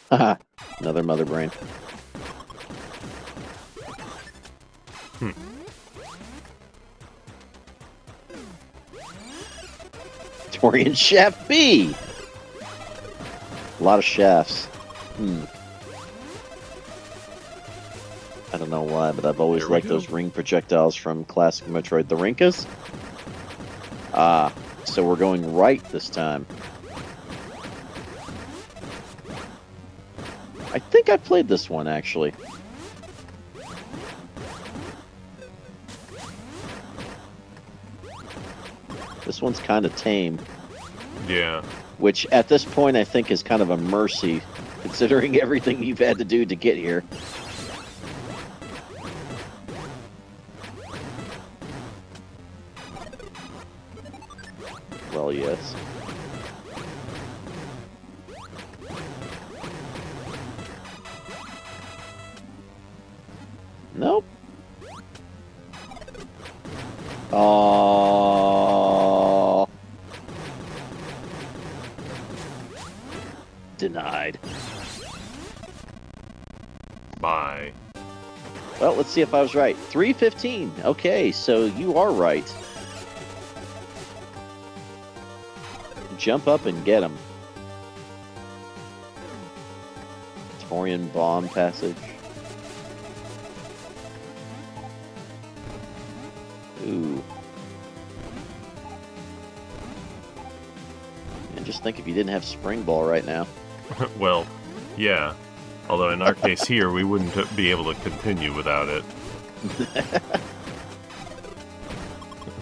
Haha, another Mother Brain. Torian Shaft B! A lot of shafts. I don't know why, but I've always Here we liked go. those ring projectiles from classic Metroid, the Rinkas. Ah, so we're going right this time. I think I played this one, actually. This one's kind of tame, Yeah. which at this point I think is kind of a mercy, considering everything you've had to do to get here. Well, yes. Nope. Oh. Denied. Bye. Well, let's see if I was right. 315. Okay, so you are right. Jump up and get him. Torian bomb passage. Ooh. And just think if you didn't have Spring Ball right now. Well, yeah. Although in our case here, we wouldn't be able to continue without it.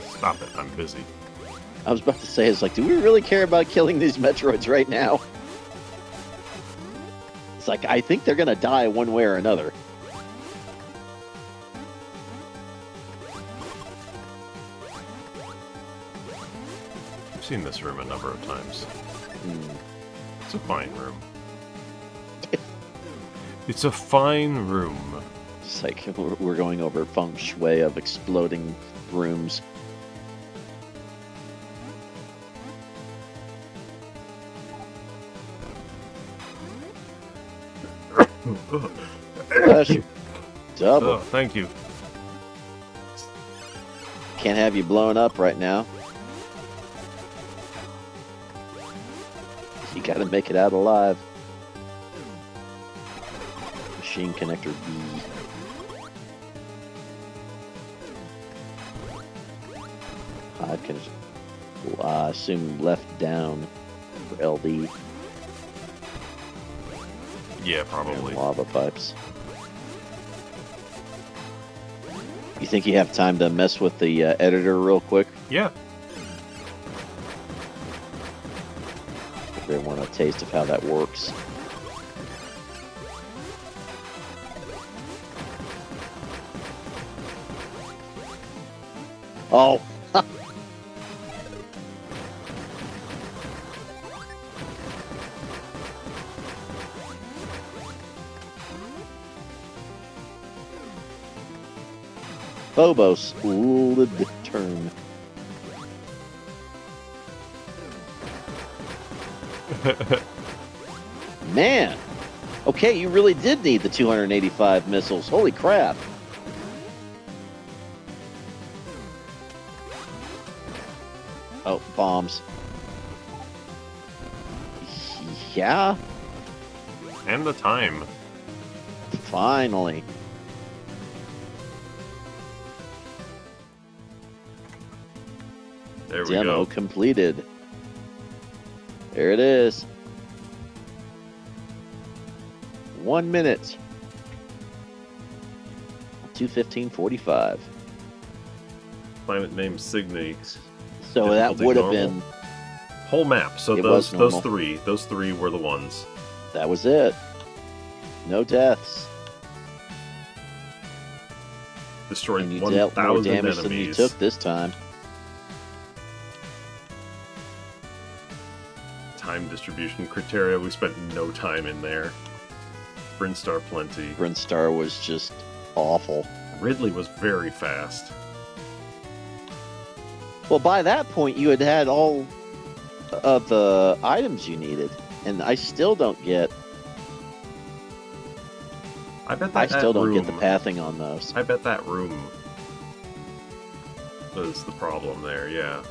Stop it, I'm busy. I was about to say, it's like, do we really care about killing these Metroids right now? It's like, I think they're gonna die one way or another. I've seen this room a number of times. It's a fine room. It's a fine room. It's like, we're going over feng shui of exploding rooms. Bless you. Double. Oh, thank you. Can't have you blown up right now. You gotta make it out alive. Machine connector B. I can assume left down for LD. Yeah, probably. And lava pipes. You think you have time to mess with the editor real quick? Yeah. If they want a taste of how that works. Oh! Phobos, the turn. Man! Okay, you really did need the 285 missiles. Holy crap! Oh, bombs. Yeah? And the time. Finally. There we Demo go. completed. There it is. 1 minute. 2:15:45. Planet named Signy. So that Difficulty would have normal. been. Whole map. So It those was normal. those three were the ones. That was it. No deaths. Destroyed And you dealt more 1,000 damage than you enemies. took this time. Time distribution criteria. We spent no time in there. Brinstar plenty. Brinstar was just awful. Ridley was very fast. Well, by that point, you had had all of the items you needed, and I still don't get. I bet I that still don't room, get the pathing on those. I bet that room was the problem there. Yeah.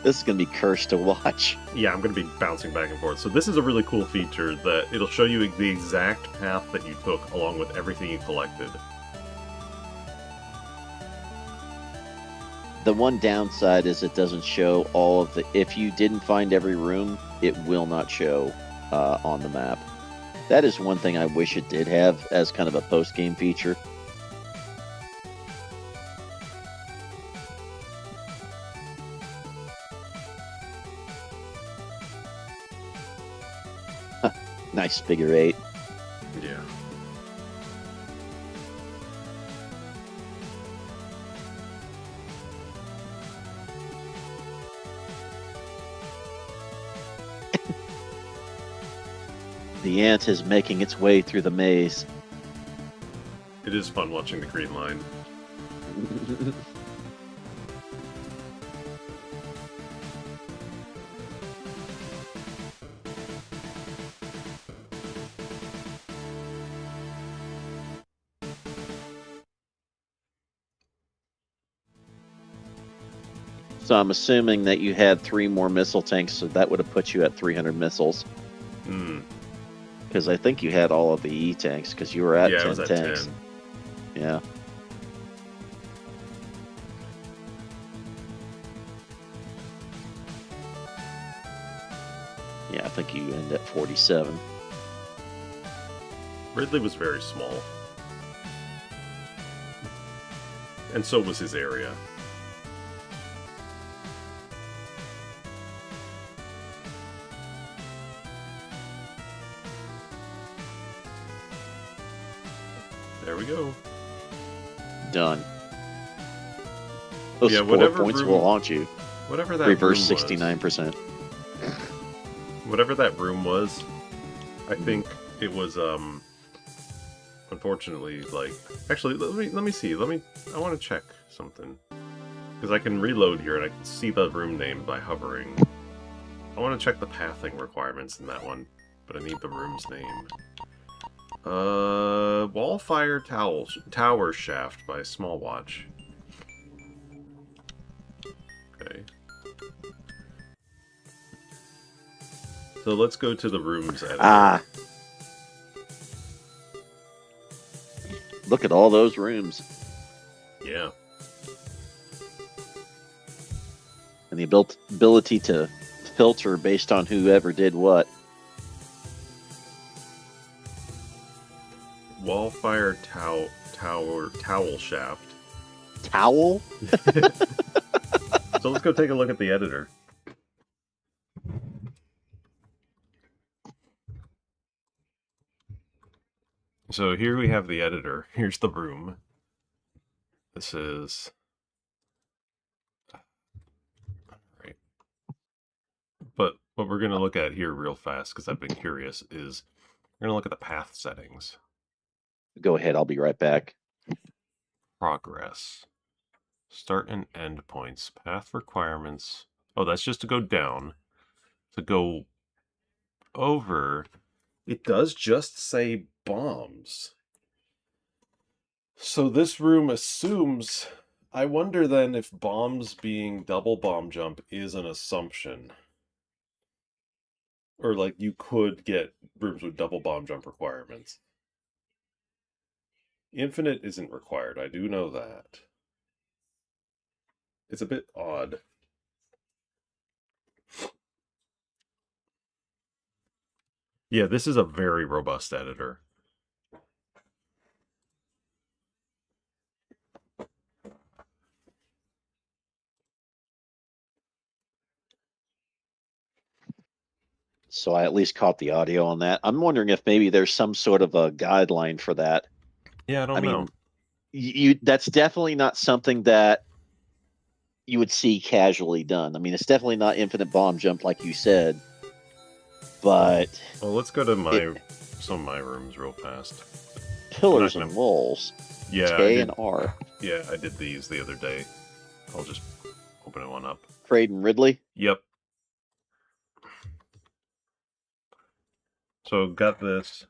This is gonna be cursed to watch. Yeah, I'm going to be bouncing back and forth. So this is a really cool feature that it'll show you the exact path that you took along with everything you collected. The one downside is it doesn't show all of the. If you didn't find every room, it will not show on the map. That is one thing I wish it did have as kind of a post-game feature. Nice figure eight. Yeah. The ant is making its way through the maze. It is fun watching the green line. So I'm assuming that you had 3 more missile tanks, so that would have put you at 300 missiles. Hmm. Because I think you had all of the E tanks, because you were at Yeah, 10 I was at tanks. 10. Yeah. Yeah, I think you end at 47. Ridley was very small. And so was his area. There we go. Done. Those Yeah, score whatever points room- will haunt you. Whatever that Reverse room was, 69%. whatever that room was, I think it was unfortunately, like, actually, let me see. I want to check something because I can reload here and I can see the room name by hovering. I want to check the pathing requirements in that one, but I need the room's name. Wallfire Tower Shaft by Small Watch. Okay. So let's go to the rooms editor. Ah. Look at all those rooms. Yeah. And the ability to filter based on whoever did what. Wallfire Towel Shaft. Towel? So let's go take a look at the editor. So here we have the editor. Here's the room. This is... Right. But what we're going to look at here real fast, because I've been curious, is we're going to look at the path settings. Go ahead, I'll be right back. Progress. Start and end points. Path requirements. Oh, that's just to go down. To go over, it does just say bombs. So this room assumes... I wonder then if bombs being double bomb jump is an assumption. Or, like, you could get rooms with double bomb jump requirements. Infinite isn't required, I do know that. It's a bit odd. Yeah, this is a very robust editor. So I at least caught the audio on that. I'm wondering if maybe there's some sort of a guideline for that. Yeah, I don't know. That's definitely not something that you would see casually done. I mean, it's definitely not infinite bomb jump like you said, but Well, let's go to some of my rooms real fast. pillars I'm not and gonna- walls, Yeah, K and R. Yeah, I did these the other day. I'll just open one up. Craig and Ridley. Yep. So got this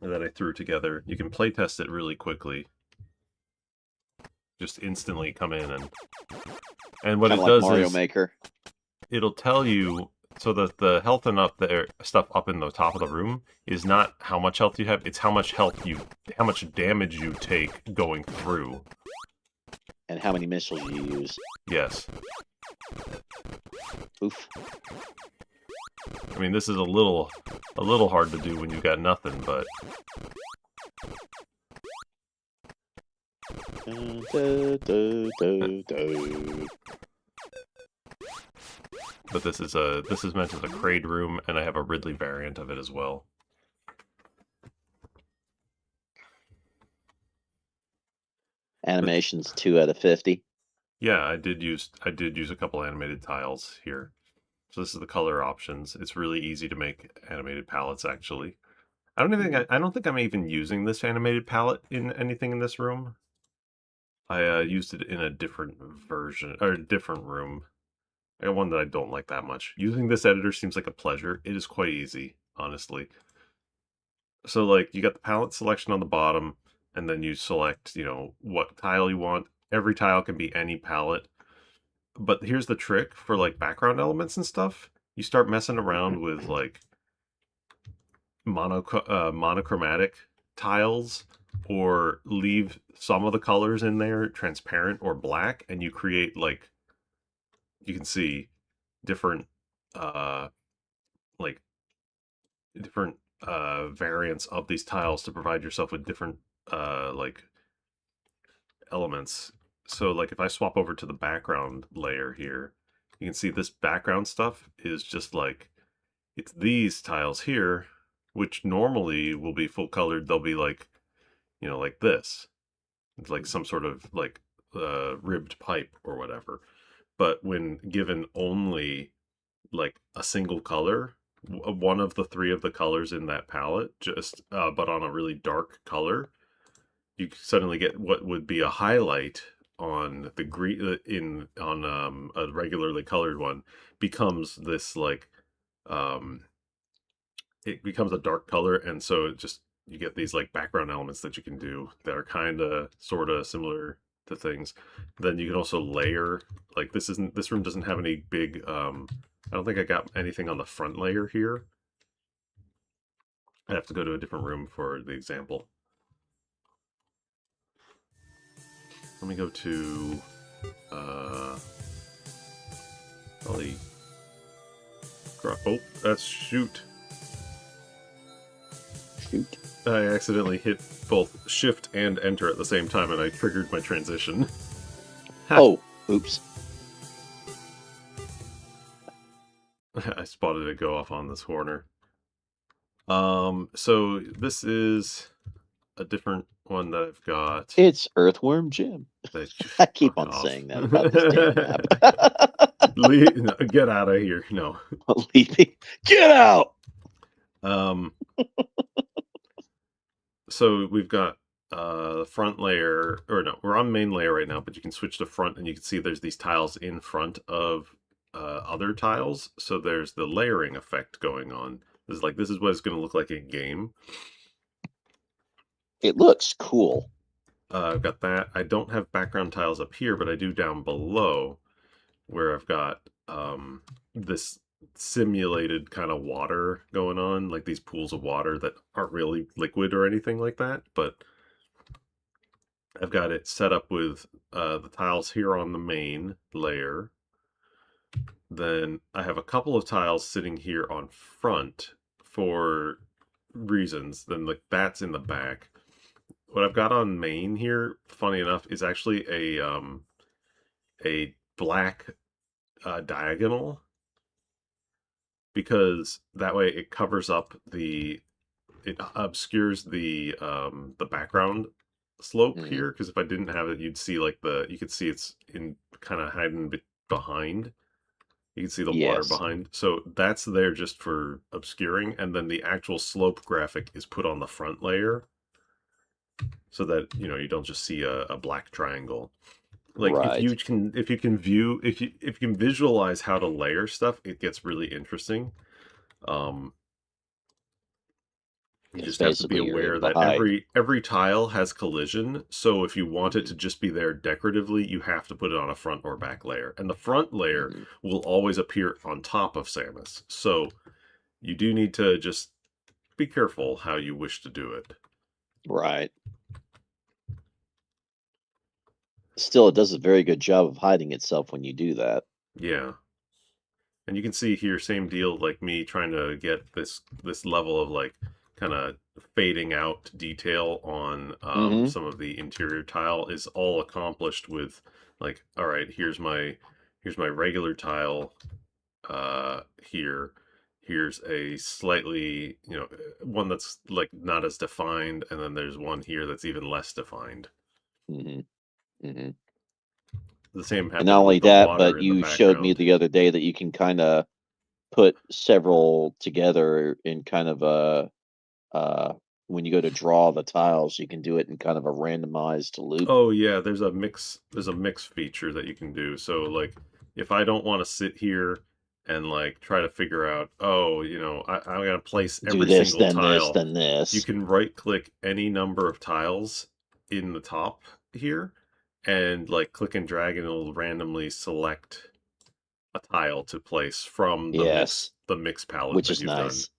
that I threw together. You can playtest it really quickly. Just instantly come in and what Kinda it like does Mario is Maker. it'll tell you so that the health and stuff up in the top of the room is not how much health you have, it's how much damage you take going through. And how many missiles you use. Yes. Oof. I mean, this is a little hard to do when you've got nothing, but this is meant as a Kraid room, and I have a Ridley variant of it as well. Animations 2 out of 50. Yeah, I did use a couple animated tiles here. So this is the color options. It's really easy to make animated palettes, actually. I don't think I'm even using this animated palette in anything in this room. I used it in a different version, or a different room. I got one that I don't like that much. Using this editor seems like a pleasure. It is quite easy, honestly. So, like, you got the palette selection on the bottom, and then you select, what tile you want. Every tile can be any palette. But here's the trick for, like, background elements and stuff. You start messing around with, like, monochromatic tiles, or leave some of the colors in there transparent or black, and you create, like, you can see different like different variants of these tiles to provide yourself with different like elements. So like if I swap over to the background layer here, you can see this background stuff is just like, it's these tiles here, which normally will be full colored. They'll be like, like this. It's like some sort of like ribbed pipe or whatever. But when given only like a single color, one of the three of the colors in that palette, just but on a really dark color, you suddenly get what would be a highlight on the green in on a regularly colored one becomes this like um it becomes a dark color, and so it just you get these like background elements that you can do that are kind of sort of similar to things. Then you can also layer, like this room doesn't have any big I don't think I got anything on the front layer here. I have to go to a different room for the example. Let me go to probably oh, that's shoot. I accidentally hit both shift and enter at the same time, and I triggered my transition. Oh, oops. I spotted it go off on this corner. So this is a different one that I've got. It's Earthworm Jim. I keep on saying that about this damn map. Get out of here. No. Get out! So we've got the front layer, or no, we're on main layer right now, but you can switch to front and you can see there's these tiles in front of other tiles. So there's the layering effect going on. This is what it's going to look like in game. It looks cool. I've got that. I don't have background tiles up here, but I do down below, where I've got this simulated kind of water going on, like these pools of water that aren't really liquid or anything like that, but I've got it set up with the tiles here on the main layer. Then I have a couple of tiles sitting here on front for reasons. Then like that's in the back. What I've got on main here, funny enough, is actually a black diagonal, because that way it covers up it obscures the background slope here, because if I didn't have it, you'd see like you could see it's in kind of hiding behind. You can see the water behind. So that's there just for obscuring, and then the actual slope graphic is put on the front layer so that you don't just see a black triangle. Like if you can visualize how to layer stuff, it gets really interesting. You just have to be aware that every tile has collision, so if you want it to just be there decoratively, you have to put it on a front or back layer. And the front layer will always appear on top of Samus, so you do need to just be careful how you wish to do it. Right. Still, it does a very good job of hiding itself when you do that. Yeah. And you can see here, same deal, like me trying to get this level of like kind of fading out detail on some of the interior tile is all accomplished with like, all right, here's my regular tile here. Here's a slightly, one that's like not as defined, and then there's one here that's even less defined. The same happens. And not only that, but you showed me the other day that you can kind of put several together in kind of a when you go to draw the tiles, you can do it in kind of a randomized loop. Oh yeah, there's a mix feature that you can do. So like if I don't want to sit here and like try to figure out, I'm gonna place every single tile. Then this. You can right click any number of tiles in the top here and like click and drag, and it'll randomly select a tile to place from the mix palette, which that is you've nice. done.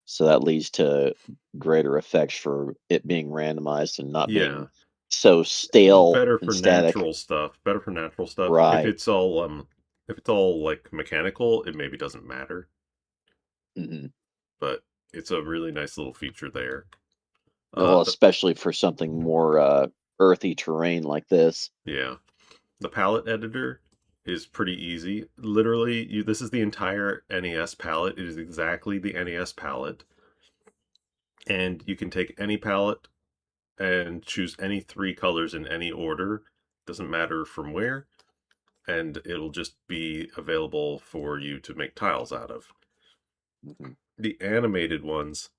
So that leads to greater effects for it being randomized and not being so stale. Better for static. natural stuff. Right. If it's all like mechanical, it maybe doesn't matter. But it's a really nice little feature there. Well, The especially for something more earthy terrain like this. Yeah, the palette editor is pretty easy. Literally, this is the entire NES palette. It is exactly the NES palette, and you can take any palette and choose any three colors in any order. Doesn't matter from where, and it'll just be available for you to make tiles out of. Mhm. The animated ones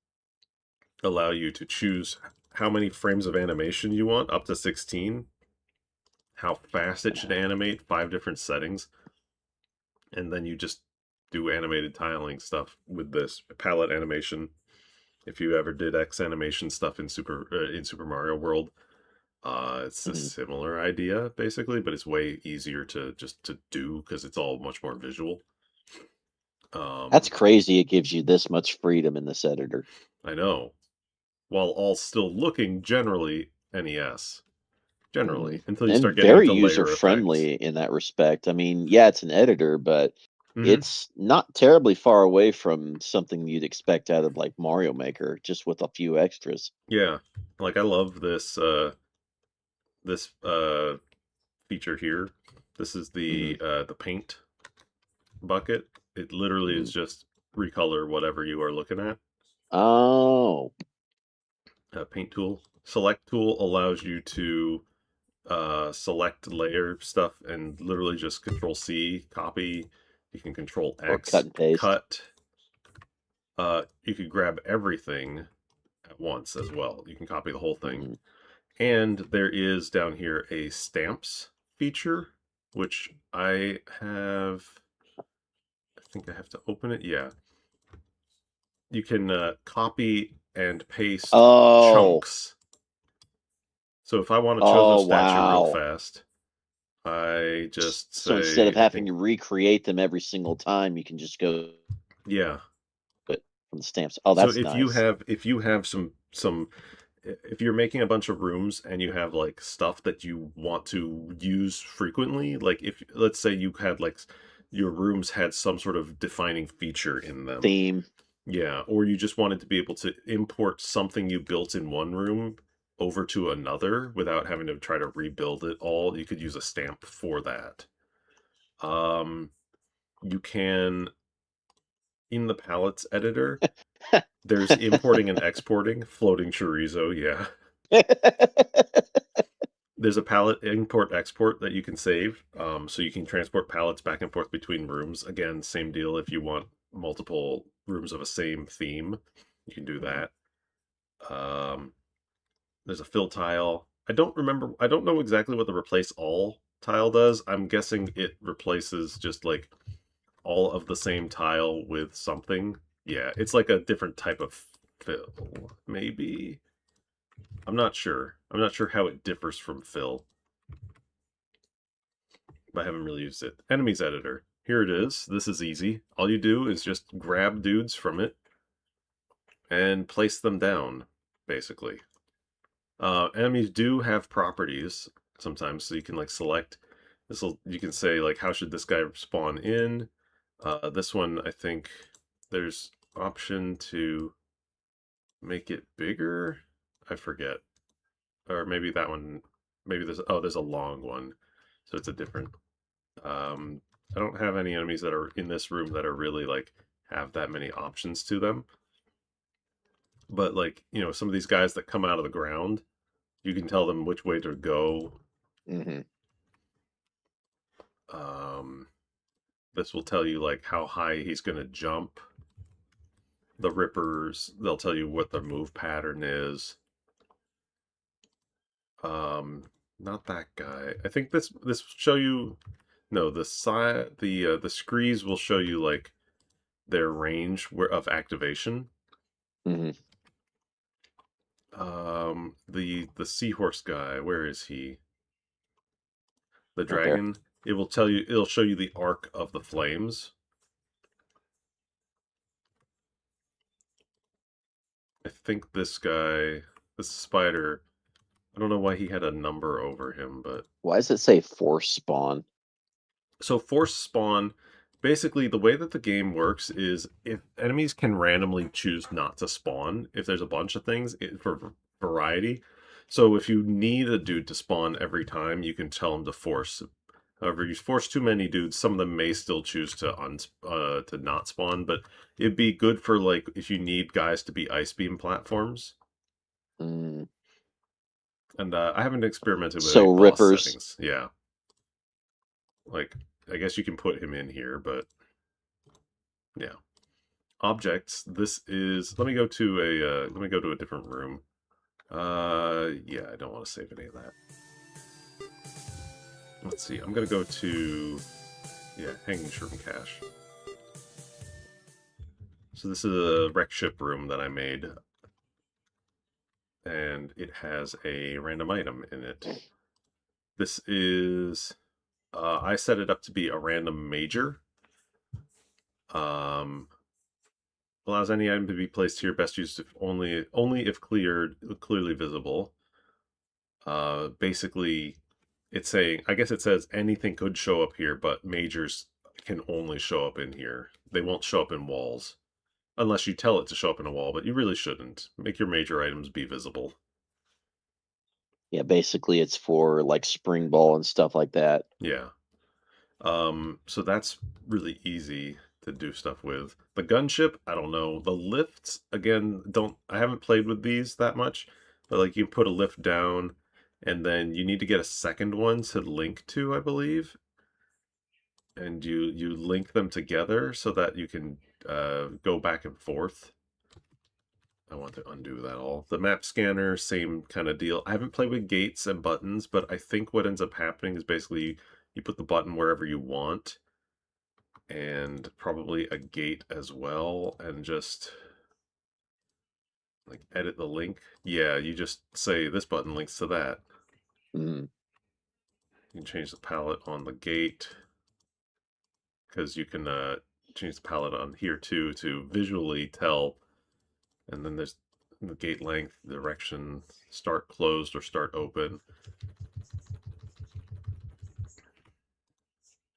allow you to choose how many frames of animation you want, up to 16, how fast it should animate, 5 different settings, and then you just do animated tiling stuff with this palette animation. If you ever did X animation stuff in Super Mario World, it's a Mhm. similar idea basically, but it's way easier to do because it's all much more visual. That's Um, crazy. It gives you this much freedom in this editor. I know, while all still looking generally NES, Hmm. generally until you And start getting very into user layer effects. friendly in that respect. I mean, yeah, it's an editor, but Hmm. it's not terribly far away from something you'd expect out of like Mario Maker, just with a few extras. Yeah, like I love this feature here. This is Hmm. the paint bucket. It literally Hmm. is just recolor whatever you are looking at. Oh, Paint tool. Select tool allows you to select layer stuff and literally just Control C, copy. You can Control or cut X, and paste. cut. You could grab everything at once as well. You can copy the whole thing. Hmm. And there is down here a stamps feature, which I have. I think I have to open it. Yeah. You can copy and paste Oh, chunks. So if I want to choose a oh, statue real wow. fast, I just So instead say, of I having think, to recreate them every single time, you can just go yeah. it from the stamps. Oh, So that's nice. if you have some if you're making a bunch of rooms and you have like stuff that you want to use frequently, like if let's say you had like your rooms had some sort of defining feature in them. Theme. Yeah, or you just wanted to be able to import something you built in one room over to another without having to try to rebuild it all. You could use a stamp for that. Um, you can in the palettes editor, there's importing and exporting, floating chorizo, yeah. There's a palette import export that you can save. So you can transport palettes back and forth between rooms. Again, same deal if you want multiple rooms of a same theme, you can do Mhm. that. Um, There's a fill tile. I don't know exactly what the replace all tile does. I'm guessing it replaces just like all of the same tile with something. Yeah, it's like a different type of fill, maybe. I'm not sure. I'm not sure how it differs from fill. I haven't really used it. Enemies editor. Here it is. This is easy. All you do is just grab dudes from it and place them down, basically. Enemies do have properties sometimes, so you can like select this. You can say like, how should this guy spawn in? This one, I think there's option to make it bigger. I forget, or maybe that one. Maybe there's a long one, so it's a different. Um, I don't have any enemies that are in this room that are really like have that many options to them. But like some of these guys that come out of the ground, you can tell them which way to go. Hmm. Um, this will tell you like how high he's going to jump. The rippers, they'll tell you what the move pattern is. Um, Not that guy. I think this will show you. No, the screes will show you like their range of activation. Hmm. The seahorse guy, where is he? The Right there. dragon. It will tell you. It'll show you the arc of the flames. I think this guy, this spider. I don't know why he had a number over him, but Why does it say force spawn? so force spawn. Basically, the way that the game works is if enemies can randomly choose not to spawn, if there's a bunch of things variety. So if you need a dude to spawn every time, you can tell him to force. However, you force too many dudes, some of them may still choose to not spawn, but it'd be good for like if you need guys to be ice beam platforms. Mm. And I haven't experimented with any So boss Rippers. settings. Yeah, like I guess you can put him in here, but yeah. Objects. This is. Let me go to a. Let me go to a different room. Yeah, I don't want to save any of that. Let's see. I'm gonna go to. Yeah, hanging shroom cache. So this is a wreck ship room that I made, and it has a random item in it. This is. I set it up to be a random major. Um, allows any item to be placed here. Best used if only if clearly visible. Basically, it's saying, I guess it says anything could show up here, but majors can only show up in here. They won't show up in walls. Unless you tell it to show up in a wall, but you really shouldn't. Make your major items be visible. Yeah, basically it's for like spring ball and stuff like that. Yeah. So that's really easy to do stuff with. The gunship, I don't know. The lifts, again, I haven't played with these that much, but like you put a lift down and then you need to get a second one to link to, I believe. And you link them together so that you can go back and forth. I want to undo that all. The map scanner, same kind of deal. I haven't played with gates and buttons, but I think what ends up happening is basically you put the button wherever you want, and probably a gate as well, and just like edit the link. Yeah, you just say this button links to that. Mm. You can change the palette on the gate, because you can change the palette on here too to visually tell. And then there's the gate length, direction, start closed or start open.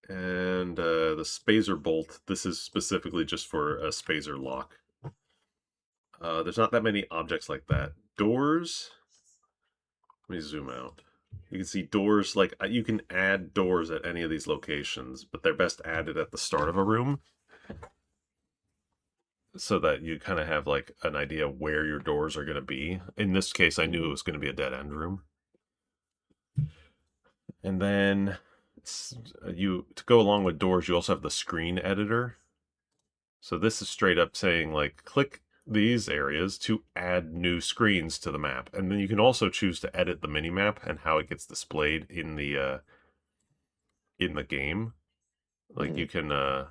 And the spazer bolt, this is specifically just for a spazer lock. There's not that many objects like that. Doors, let me zoom out. You can see doors, like you can add doors at any of these locations, but they're best added at the start of a room, so that you kind of have like an idea where your doors are going to be. In this case, I knew it was going to be a dead end room. And then to go along with doors, you also have the screen editor. So this is straight up saying like click these areas to add new screens to the map. And then you can also choose to edit the mini map and how it gets displayed in the game. Like you can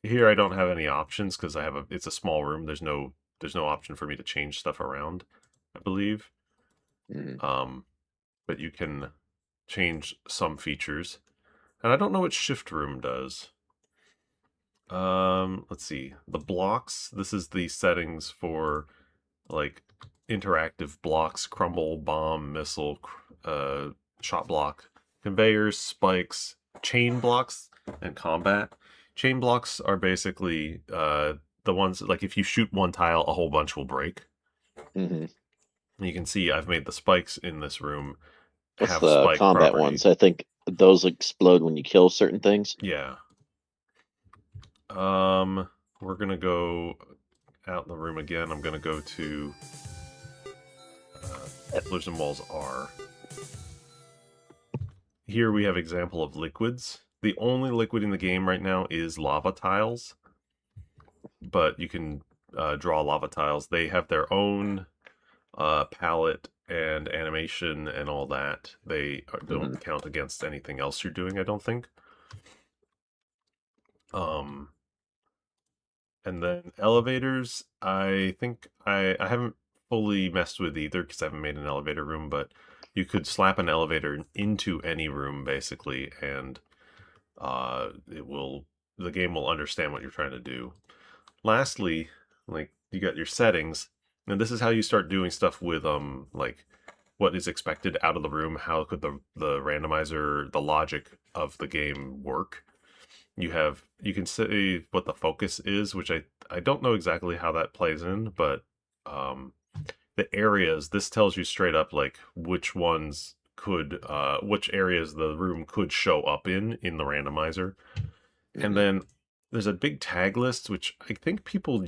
here I don't have any options because it's a small room. There's no option for me to change stuff around, I believe. But you can change some features. And I don't know what shift room does. Let's see. The blocks, this is the settings for like interactive blocks, crumble, bomb, missile, shot block, conveyors, spikes, chain blocks, and combat. Chain blocks are basically the ones, like if you shoot one tile, a whole bunch will break. Mm-hmm. You can see I've made the spikes in this room What's have the spike combat property. ones? I think those explode when you kill certain things. Yeah. We're gonna go out in the room again. I'm gonna go to Pillars and Walls R. Here we have example of liquids. The only liquid in the game right now is lava tiles, but you can draw lava tiles. They have their own palette and animation and all that. They don't count against anything else you're doing, I don't think. And then elevators, I think I haven't fully messed with either because I haven't made an elevator room, but you could slap an elevator into any room basically, and the game will understand what you're trying to do. Lastly, like you got your settings, and this is how you start doing stuff with like what is expected out of the room. How could the randomizer, the logic of the game work? You can say what the focus is, which I don't know exactly how that plays in, but the areas, this tells you straight up like which areas the room could show up in the randomizer. And Mhm. then there's a big tag list, which I think people can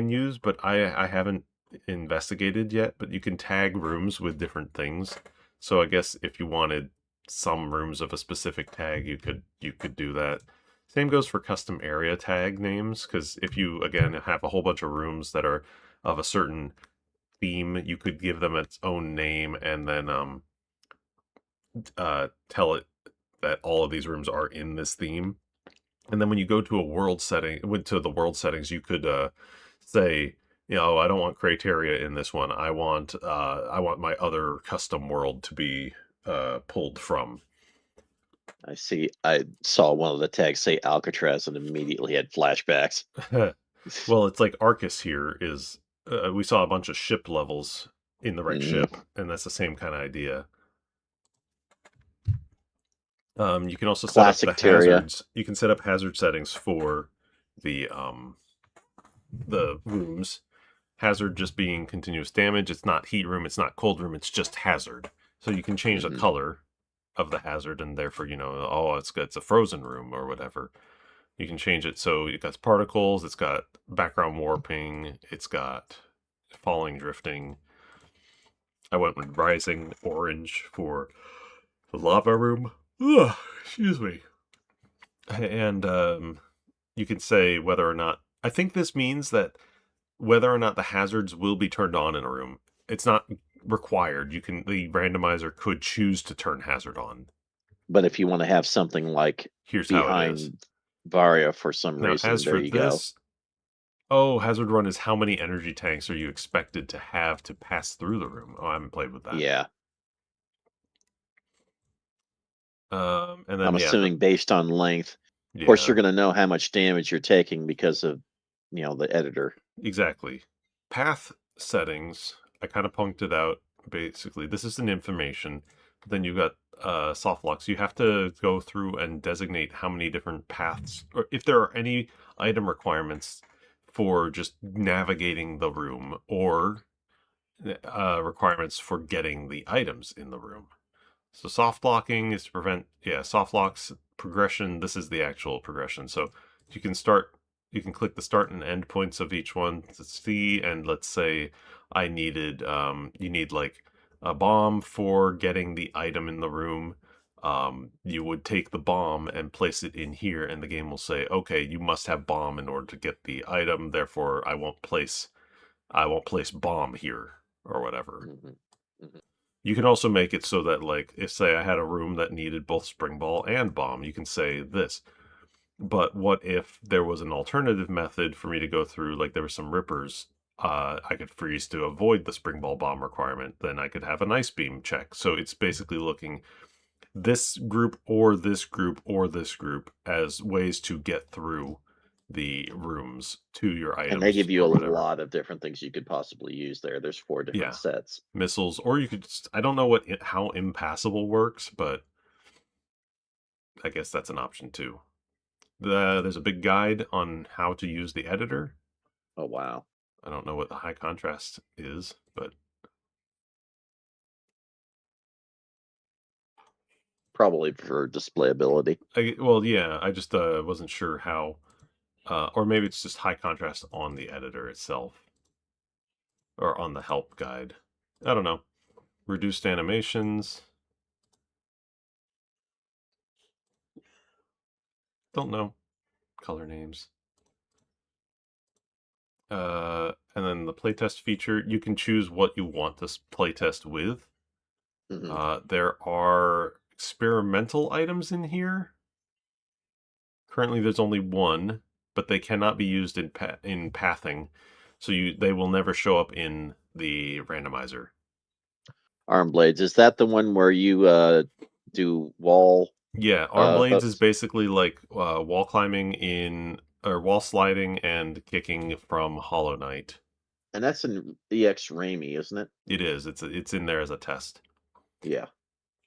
use, but I haven't investigated yet. But you can tag rooms with different things. So I guess if you wanted some rooms of a specific tag, you could do that. Same goes for custom area tag names, because if you again have a whole bunch of rooms that are of a certain theme, you could give them its own name and then tell it that all of these rooms are in this theme. And then when you go to a world setting, went to the world settings, you could say, I don't want criteria in this one. I want my other custom world to be pulled from. I see. I saw one of the tags say Alcatraz and immediately had flashbacks. Well, it's like Arcus here is. We saw a bunch of ship levels in the wrecked Mhm. ship, and that's the same kind of idea. You can also set up the Classic Terria. hazards. You can set up hazard settings for the rooms. Hazard just being continuous damage. It's not heat room. It's not cold room. It's just hazard. So you can change the Mhm. color of the hazard, and therefore it's a frozen room or whatever. You can change it so it got particles. It's got background warping. It's got falling drifting. I went with rising orange for the lava room. Ugh, excuse me. And you can say whether or not. I think this means that whether or not the hazards will be turned on in a room. It's not required. The randomizer could choose to turn hazard on. But if you want to have something like Here's how it is. behind Varia for some Now, reason, as there for you go. this, hazard run is how many energy tanks are you expected to have to pass through the room? Oh, I haven't played with that. Yeah. And then I'm yeah, assuming based on length. Of course, yeah, you're going to know how much damage you're taking because of, the editor. exactly. Path settings. I kind of punked it out. Basically, this is an information. But then you've got soft locks. You have to go through and designate how many different paths, or if there are any item requirements for just navigating the room, or requirements for getting the items in the room. So soft locking is to prevent, soft locks progression. This is the actual progression. So you can click the start and end points of each one to see. And let's say you need like a bomb for getting the item in the room. You would take the bomb and place it in here, and the game will say, okay, you must have bomb in order to get the item. Therefore, I won't place bomb here or whatever. Mhm. Mhm. You can also make it so that, like, if say I had a room that needed both spring ball and bomb, you can say this. But what if there was an alternative method for me to go through? Like there were some rippers, I could freeze to avoid the spring ball bomb requirement. Then I could have an ice beam check. So it's basically looking this group or this group or this group as ways to get through the rooms to your And they items give you or a whatever. lot of different things you could possibly use there. There's 4 different Yeah. sets. Missiles, or you could I don't know how impassable works, but I guess that's an option too. There's a big guide on how to use the editor. Oh, wow. I don't know what the high contrast is, but Probably for displayability. I just wasn't sure how, or maybe it's just high contrast on the editor itself or on the help guide. I don't know. Reduced animations. Don't know. Color names. And then the playtest feature, you can choose what you want this playtest with. Mhm. There are experimental items in here. Currently, there's only one, but they cannot be used in pathing, so they will never show up in the randomizer. Arm blades. Is that the one where you do wall Yeah, arm blades is hooks? basically like wall climbing or wall sliding and kicking from Hollow Knight. And that's an EX Ramy, isn't it? It is. It's in there as a test. Yeah.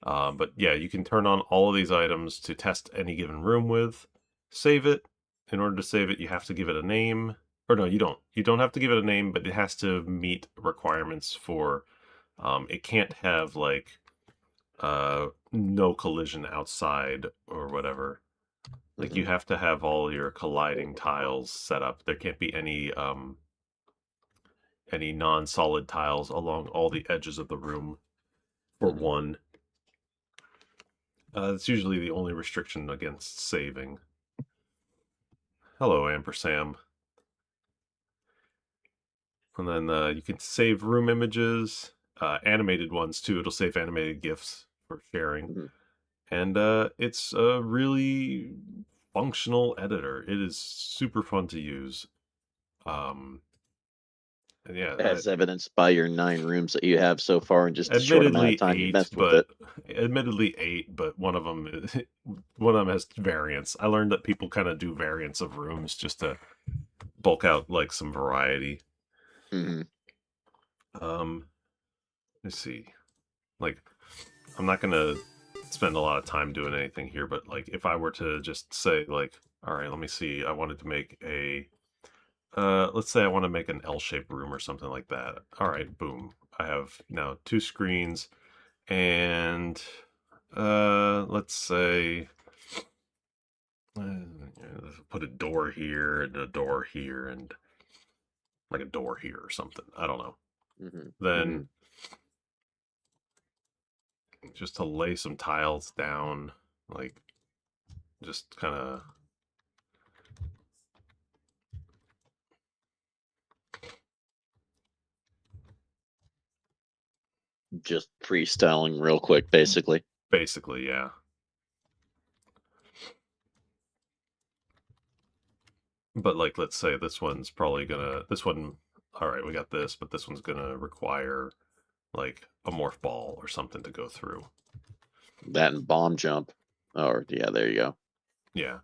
But yeah, you can turn on all of these items to test any given room with. Save it. In order to save it, you have to give it a name. or no, you don't. You don't have to give it a name, but it has to meet requirements for. It can't have like no collision outside or whatever. Like you Mhm. have to have all your colliding tiles set up. There can't be any non-solid tiles along all the edges of the room for Mhm. one. That's usually the only restriction against saving. Hello, Ampersam. And then you can save room images, animated ones too. It'll save animated GIFs for sharing. Mhm. And it's a really functional editor. It is super fun to use. And yeah, As evidenced by your 9 rooms that you have so far in just the short amount of admittedly time you eight, messed with it. but one of them has variants. I learned that people kind of do variants of rooms just to bulk out like some variety. Mhm. Um, let's see. Like, I'm not gonna spend a lot of time doing anything here, but like, if I were to just say like, all right, let me see. I wanted to make a, let's say I want to make an L-shaped room or something like that. All right, boom. I have now 2 screens, and let's say put a door here and a door here and like a door here or something. I don't know. Mhm. Then Mhm. just to lay some tiles down, like just kind of Just freestyling real quick, basically. basically, yeah. But like, let's say this one's probably gonna, this one, all right, we got this, but this one's gonna require like a morph ball or something to go through. That and bomb jump. Or yeah, there you go. Yeah.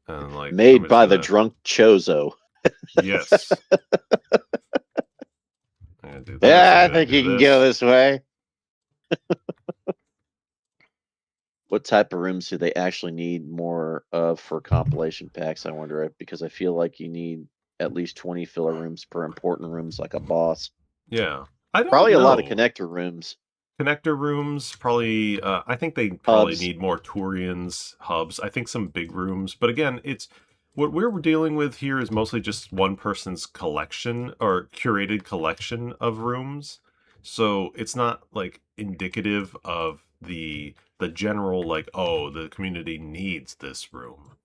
And like Made somebody's by the gonna, drunk Chozo. yes. I'm gonna do this, I'm Yeah, I gonna think do you can go this. this way. What type of rooms do they actually need more of for compilation packs? I wonder because I feel like you need at least 20 filler rooms per important rooms like a boss. Yeah. I don't Probably a lot of know. connector rooms. Connector rooms probably I think they probably Hubs. need more Turians hubs. I think some big rooms, but again, it's what we're dealing with here is mostly just one person's collection or curated collection of rooms. So it's not like indicative of the general like, oh, the community needs this room.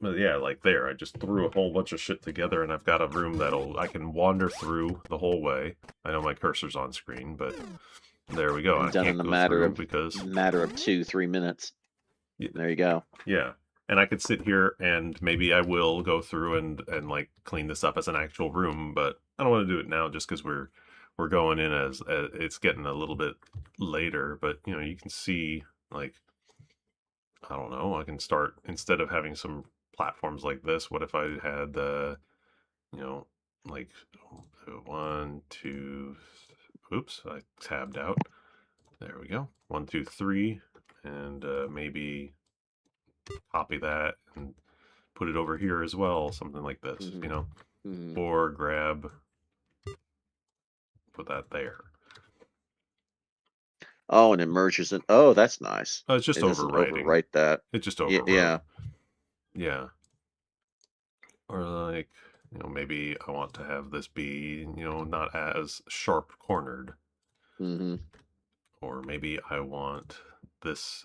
But yeah, like there, I just threw a whole bunch of shit together, and I've got a room I can wander through the whole way. I know my cursor's on screen, but there we go. And I done can't in a go through because matter of 2-3 minutes. There you go. yeah, and I could sit here and maybe I will go through and like clean this up as an actual room, but I don't want to do it now just because we're going in as it's getting a little bit later. But you know, you can see like I don't know. I can start instead of having some platforms like this. What if I had you know, like one, two, oops, I tabbed out. There we go. 1, 2, 3, and maybe copy that and put it over here as well, something like this, Hmm. Hmm. or grab, put that there. Oh, and it merges in. Oh, that's nice. It's just It doesn't overwriting. overwrite that. It just Yeah, overwrote. yeah. Yeah. Or like, maybe I want to have this be, not as sharp cornered. Hmm. Or maybe I want this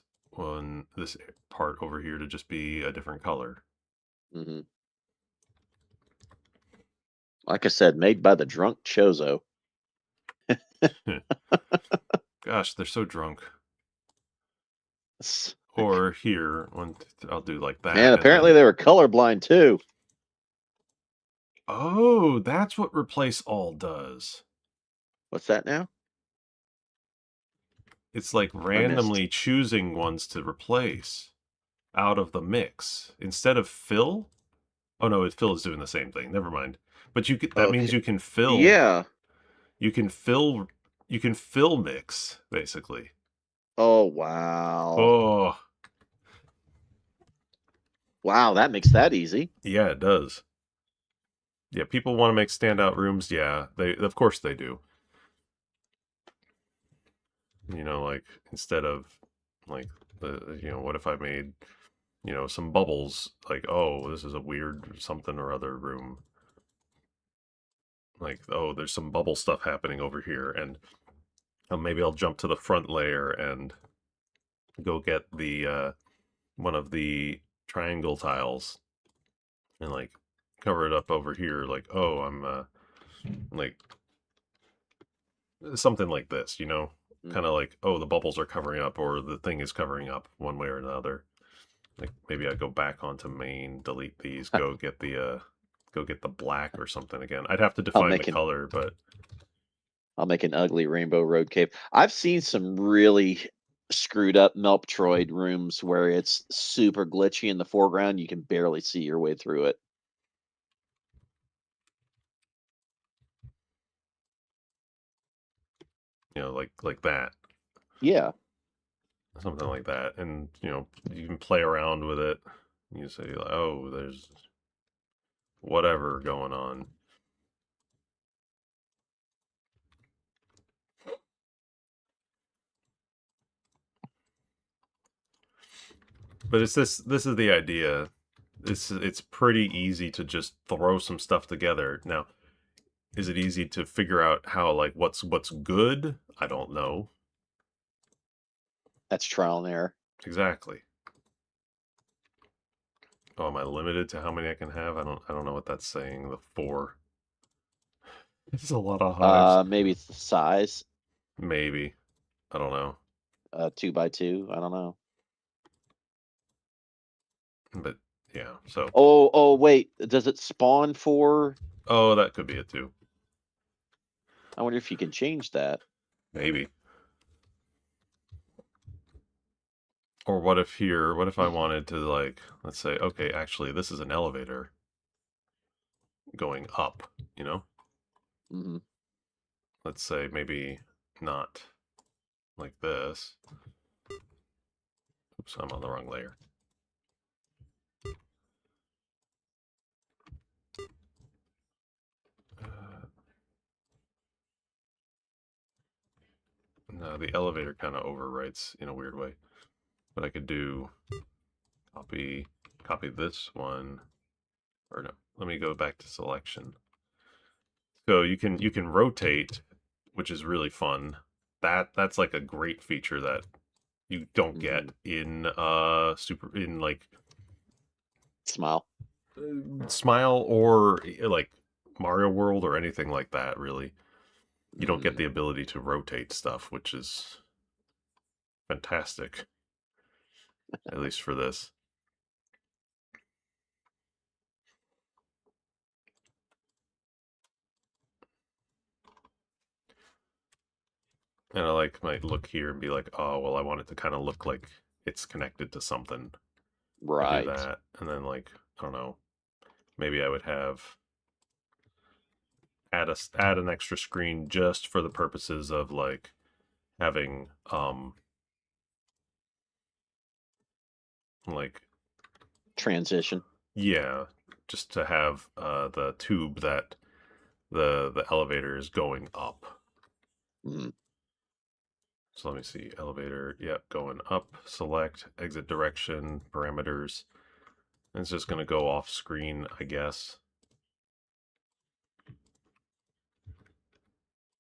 this part over here to just be a different color. Hmm. Like I said, made by the drunk Chozo. Gosh, they're so drunk. Or here, I'll do like Man, that, and apparently then they were colorblind too. oh, that's what replace all does. What's that now? It's like I missed. randomly choosing ones to replace out of the mix instead of fill. Oh no, fill is doing the same thing. Never mind. But that means Okay. you can fill. Yeah. You can fill. you can fill mix basically. Oh wow. Oh, Wow, that makes that easy. yeah, it does. Yeah, people want to make standout rooms. Yeah, they of course they do. Like instead of like what if I made some bubbles, like, oh, this is a weird something or other room, like, oh, there's some bubble stuff happening over here, and maybe I'll jump to the front layer and go get the one of the triangle tiles and like cover it up over here, like, oh, I'm like something like this, kind of like, oh, the bubbles are covering up or the thing is covering up one way or another. Like maybe I go back onto main, delete these, go get the black or something again. I'd have to I'll define the make an color, but I'll make an ugly rainbow road cave. I've seen some really screwed up Metroid rooms where it's super glitchy in the foreground. You can barely see your way through it. like that, Yeah. something like that, and you can play around with it. You say, like, oh, there's whatever going on. But it's this is the idea. It's pretty easy to just throw some stuff together. Now, is it easy to figure out how, like, what's good? I don't know. That's trial and error. Exactly. Oh, am I limited to how many I can have? I don't know what that's saying. The 4. It's a lot of hives. Maybe it's the size. Maybe. I don't know. 2x2. I don't know. But yeah, so Oh, wait. Does it spawn for? oh, that could be it too. I wonder if you can change that. Maybe. Or what if I wanted to, like, let's say, okay, actually this is an elevator going up, Hmm. Let's say maybe not like this. Oops, I'm on the wrong layer. No, the elevator kind of overwrites in a weird way. But I could do copy this one, or no, let me go back to selection. So you can rotate, which is really fun. That's like a great feature that you don't get in like Smile. Smile or like Mario World or anything like that. Really, you don't get the ability to rotate stuff, which is fantastic, at least for this. And I might look here and be like, oh, well, I want it to kind of look like it's connected to something. I do Right. that, and then, like, I don't know, maybe I would have add an extra screen just for the purposes of, like, having like, Transition. yeah, just to have the tube that the elevator is going up. Mm. So let me see, elevator, yep, going up, select, exit direction, parameters. And it's just going to go off screen, I guess.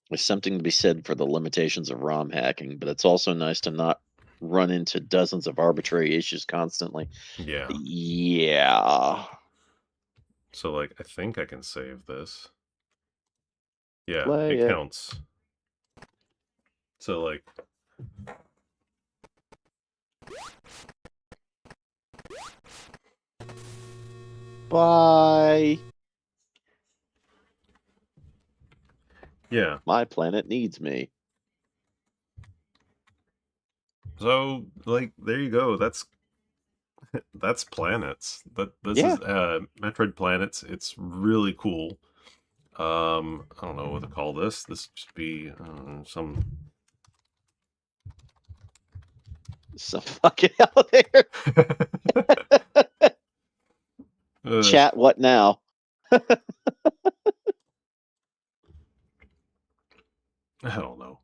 There's something to be said for the limitations of ROM hacking, but it's also nice to not run into dozens of arbitrary issues constantly. Yeah. Yeah. So, like, I think I can save this. Yeah, Play it it. counts. So, like, Bye. yeah. My planet needs me. So, like, there you go. That's Planets. This Yeah. is Metroid Planets. It's really cool. I don't know what to call this. This should be some. Some fucking elevator. Chat, what now? I don't know.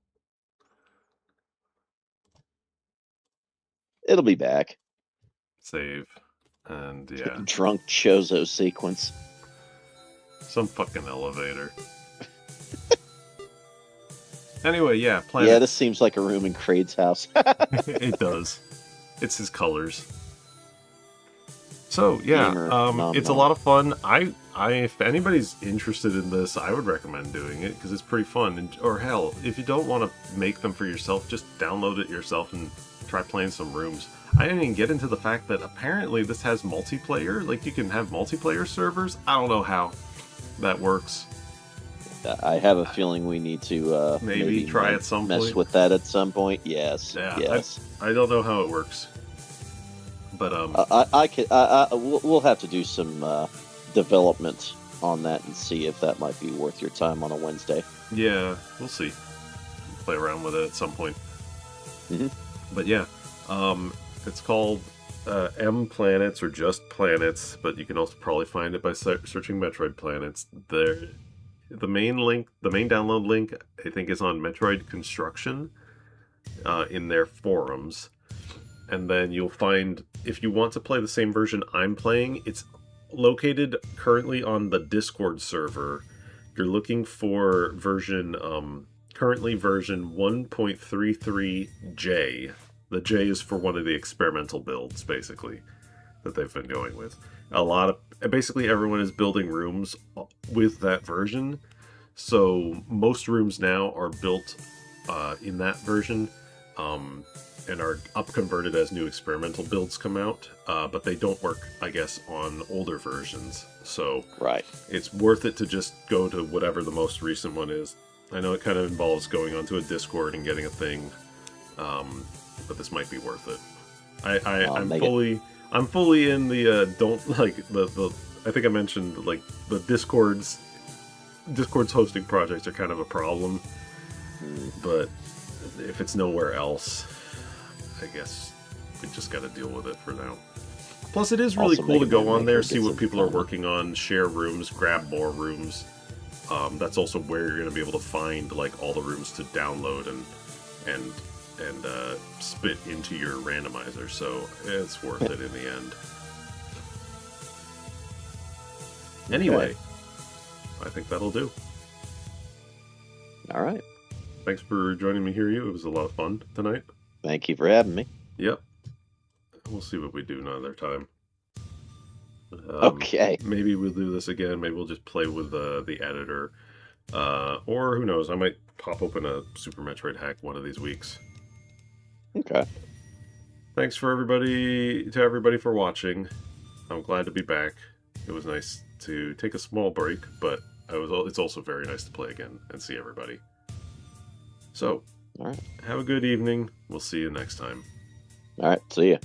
It'll be back. Save. And yeah. Drunk Chozo sequence. Some fucking elevator. Anyway, yeah, Planets. Yeah, this seems like a room in Kraid's house. It does. It's his colors. So yeah, it's a lot of fun. If anybody's interested in this, I would recommend doing it because it's pretty fun. And, or hell, if you don't want to make them for yourself, just download it yourself and try playing some rooms. I didn't even get into the fact that apparently this has multiplayer. Like you can have multiplayer servers. I don't know how that works. I have a feeling we need to maybe try at some mess point. with that at some point. Yes. Yeah, yes. I don't know how it works. But we'll have to do some development on that and see if that might be worth your time on a Wednesday. Yeah, we'll see. Play around with it at some point. Mm-hmm. But yeah, it's called M Planets or just Planets, but you can also probably find it by searching Metroid Planets. The main download link, I think, is on Metroid Construction in their forums. And then you'll find, if you want to play the same version I'm playing, it's located currently on the Discord server. You're looking for currently version 1.33J. The J is for one of the experimental builds, basically, that they've been going with. Basically everyone is building rooms with that version. So most rooms now are built in that version. And are up-converted as new experimental builds come out, but they don't work, I guess, on older versions. So right, it's worth it to just go to whatever the most recent one is. I know it kind of involves going onto a Discord and getting a thing, but this might be worth it. I'm fully in the don't like the. I think I mentioned like the Discord's hosting projects are kind of a problem, but if it's nowhere else, I guess we just got to deal with it for now. Plus, it is really cool to go on there, see what people are working on, share rooms, grab more rooms. That's also where you're going to be able to find like all the rooms to download and spit into your randomizer. So it's worth it in the end. Anyway, I think that'll do. All right. Thanks for joining me here, you. It was a lot of fun tonight. Thank you for having me. Yep. We'll see what we do another time. Okay. Maybe we'll do this again. Maybe we'll just play with the editor. Or who knows, I might pop open a Super Metroid hack one of these weeks. Okay. Thanks for everybody for watching. I'm glad to be back. It was nice to take a small break, but it's also very nice to play again and see everybody. So, all right. Have a good evening. We'll see you next time. All right. See ya.